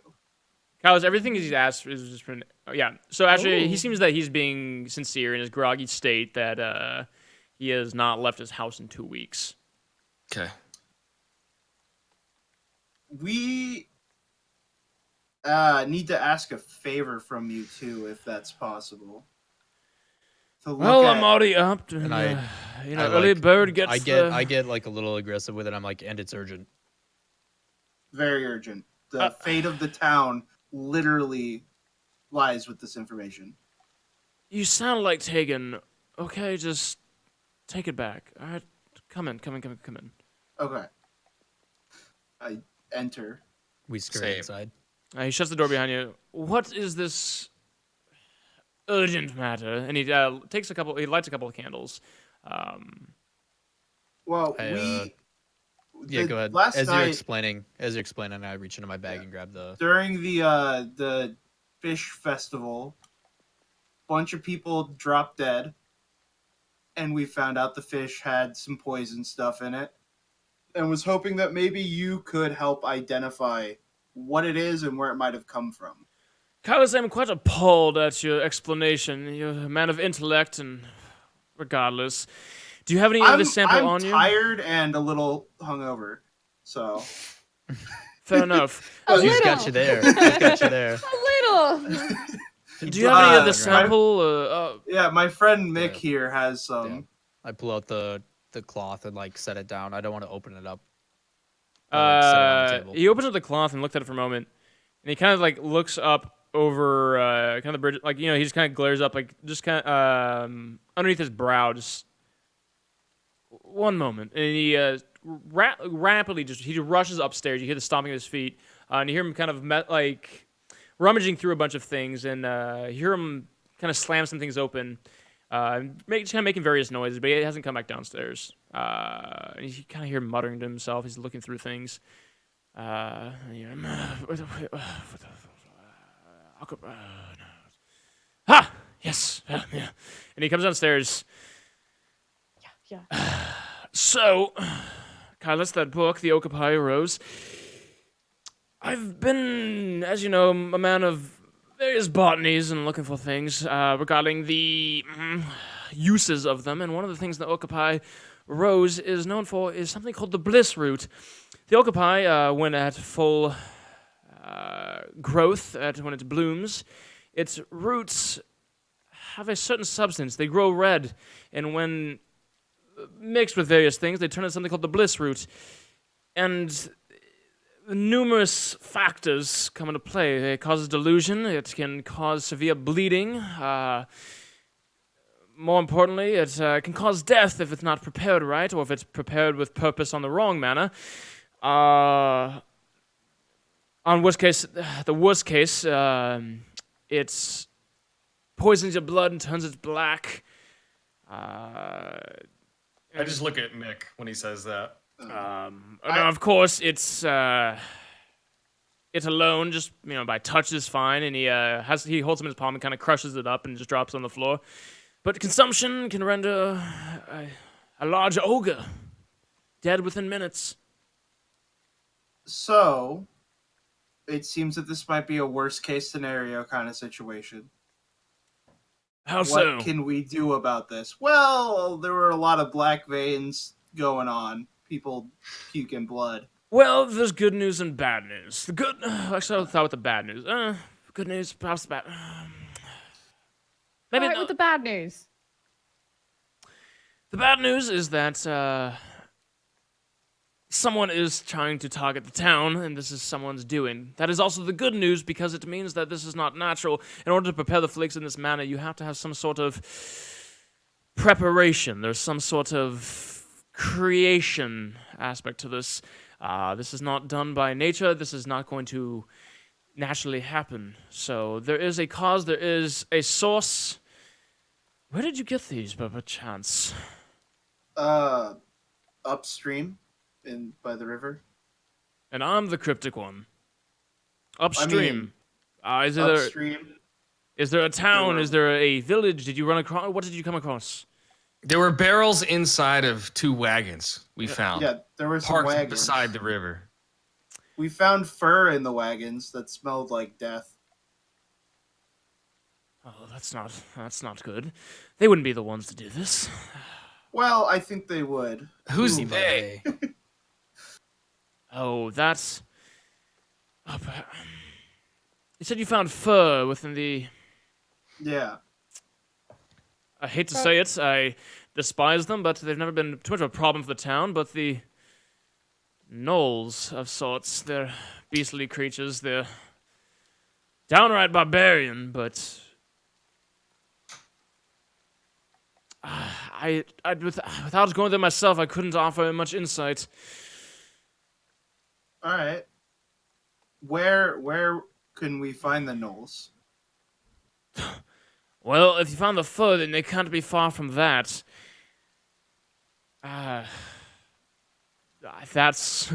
Kyle, everything he's asked is just from... yeah, so actually, he seems that he's being sincere in his groggy state that he has not left his house in 2 weeks. Okay. We need to ask a favor from you, too, if that's possible. Well, I'm already up. And early bird gets I get like a little aggressive with it. I'm like, and it's urgent. Very urgent. The fate of the town literally lies with this information. You sound like Tegan. Okay, just take it back. All right, come in. Okay. I enter. We scurry inside. He shuts the door behind you. What is this urgent matter? And he lights a couple of candles. Well, yeah, go ahead. As you're explaining, I reach into my bag and grab the... During the fish festival, bunch of people dropped dead, and we found out the fish had some poison stuff in it, and was hoping that maybe you could help identify what it is and where it might have come from. Carlos, I'm quite appalled at your explanation. You're a man of intellect, and regardless... Do you have any of this sample on you? I'm tired and a little hungover, so... Fair enough. He's got you there. A little. Do you have any of the sample? Yeah, my friend Mick here has some. Yeah. I pull out the cloth and like set it down. I don't want to open it up. He opens up the cloth and looks at it for a moment, and he kind of like looks up over kind of the bridge, like he just kind of glares up, like just kind of underneath his brow, just one moment, and he rapidly he rushes upstairs. You hear the stomping of his feet, and you hear him kind of rummaging through a bunch of things, and you hear him kind of slam some things open, just kind of making various noises, but he hasn't come back downstairs. And you kind of hear him muttering to himself. He's looking through things. Ha! Yes. Yeah. And he comes downstairs. Yeah. So, Kailas, that book, The Okapi Rose. I've been, as you know, a man of various botanies and looking for things regarding the uses of them. And one of the things the Okapi Rose is known for is something called the bliss root. The Okapi, when at full growth, when it blooms, its roots have a certain substance. They grow red, and when mixed with various things, they turn into something called the bliss root. And numerous factors come into play. It causes delusion. It can cause severe bleeding. More importantly, it can cause death if it's not prepared right, or if it's prepared with purpose on the wrong manner. On the worst case, it poisons your blood and turns it black. I just look at Mick when he says that. Of course, it's alone. Just by touch is fine, and he holds him in his palm and kind of crushes it up and just drops it on the floor. But consumption can render a large ogre dead within minutes. So, it seems that this might be a worst case scenario kind of situation. How so? What can we do about this? Well, there were a lot of black veins going on. People puking blood. Well, there's good news and bad news. Actually, I'll start with the bad news. Good news, perhaps the bad. Maybe with the bad news. The bad news is that someone is trying to target the town, and this is someone's doing. That is also the good news, because it means that this is not natural. In order to prepare the flakes in this manner, you have to have some sort of preparation. There's some sort of creation aspect to this. This is not done by nature. This is not going to naturally happen. So there is a cause, there is a source. Where did you get these, by chance? Upstream, by the river. And I'm the cryptic one. Upstream. Upstream. Is there a town? Is there a village? Did you run across? What did you come across? There were barrels inside of 2 wagons we found. Yeah, there were some parked wagons beside the river. We found fur in the wagons that smelled like death. Oh, that's not good. They wouldn't be the ones to do this. Well, I think they would. Who's they? Oh, that's... Oh, you said you found fur within the... Yeah. I hate to say it, I despise them, but they've never been too much of a problem for the town, but the gnolls of sorts, they're beastly creatures, they're downright barbarian, but... without going there myself, I couldn't offer much insight. All right. Where can we find the gnolls? Well, if you found the fur, then they can't be far from that. That's...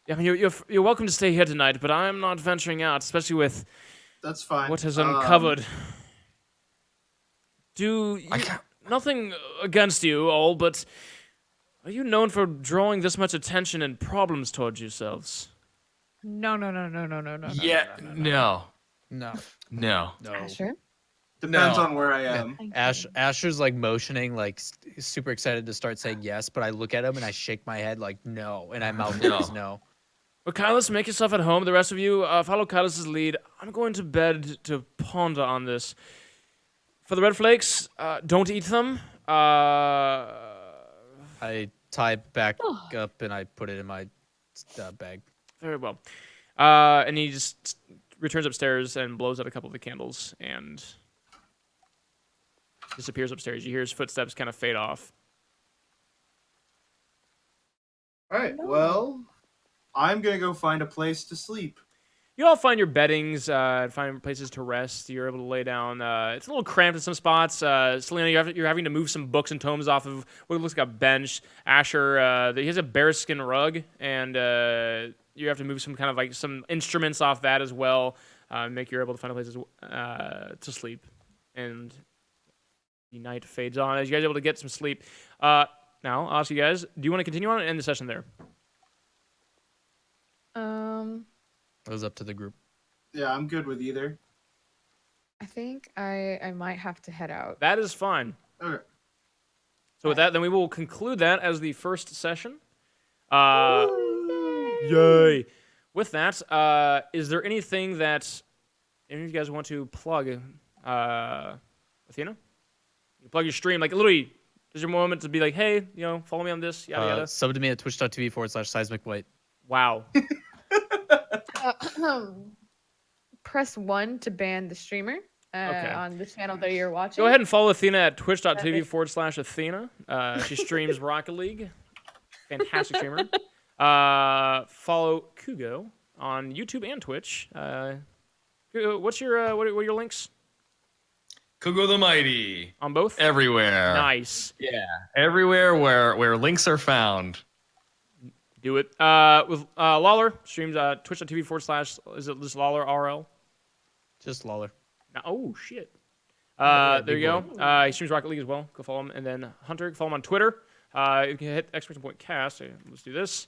I mean, you're welcome to stay here tonight, but I am not venturing out, especially with... That's fine. What has uncovered. Nothing against you all, but are you known for drawing this much attention and problems towards yourselves? No. Yeah, no. Asher? Depends on where I am. Asher's like motioning, like super excited to start saying yes, but I look at him and I shake my head like no, and I mouth no. Well, Kylus, make yourself at home. The rest of you, follow Kylus's lead. I'm going to bed to ponder on this. For the red flakes, don't eat them. I tie it back up and I put it in my bag. Very well. And he just returns upstairs and blows out a couple of the candles and disappears upstairs. You hear his footsteps kind of fade off. All right. Well, I'm gonna go find a place to sleep. You all find your beddings, find places to rest. You're able to lay down. It's a little cramped in some spots. Selena, you're having to move some books and tomes off of what looks like a bench. Asher, he has a bearskin rug, and you have to move some kind of like some instruments off that as well. Make you're able to find places to sleep, and the night fades on as you guys are able to get some sleep. Now, I'll ask you guys: do you want to continue on and end the session there? It was up to the group. Yeah, I'm good with either. I think I might have to head out. That is fine. Okay. So with that, then we will conclude that as the first session. Yay! With that, is there anything that any of you guys want to plug? Athena? You plug your stream, like literally, there's your moment to be like, hey, follow me on this, yada yada. Sub to me at twitch.tv/Seismic White. Wow. Press 1 to ban the streamer on the channel that you're watching. Go ahead and follow Athena at twitch.tv/Athena. She streams Rocket League. Fantastic streamer. Follow Kugo on YouTube and Twitch. What are your links? Kugo the Mighty. On both? Everywhere. Nice. Yeah. Everywhere where links are found. Do it. With Lawler, streams twitch.tv/, is it just Lawler RL? Just Lawler. Oh, shit. There you go. He streams Rocket League as well. Go follow him. And then Hunter, follow him on Twitter. You can hit !cast. Let's do this.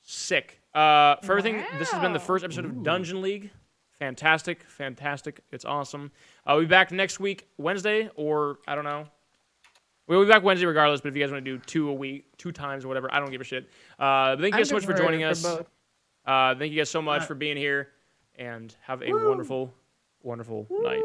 Sick. For everything, this has been the first episode of Dungeon League. Fantastic. It's awesome. We'll be back next week, Wednesday, or I don't know. We'll be back Wednesday regardless, but if you guys want to do 2 a week, 2 times or whatever, I don't give a shit. Thank you guys so much for joining us. Thank you guys so much for being here, and have a wonderful, wonderful night.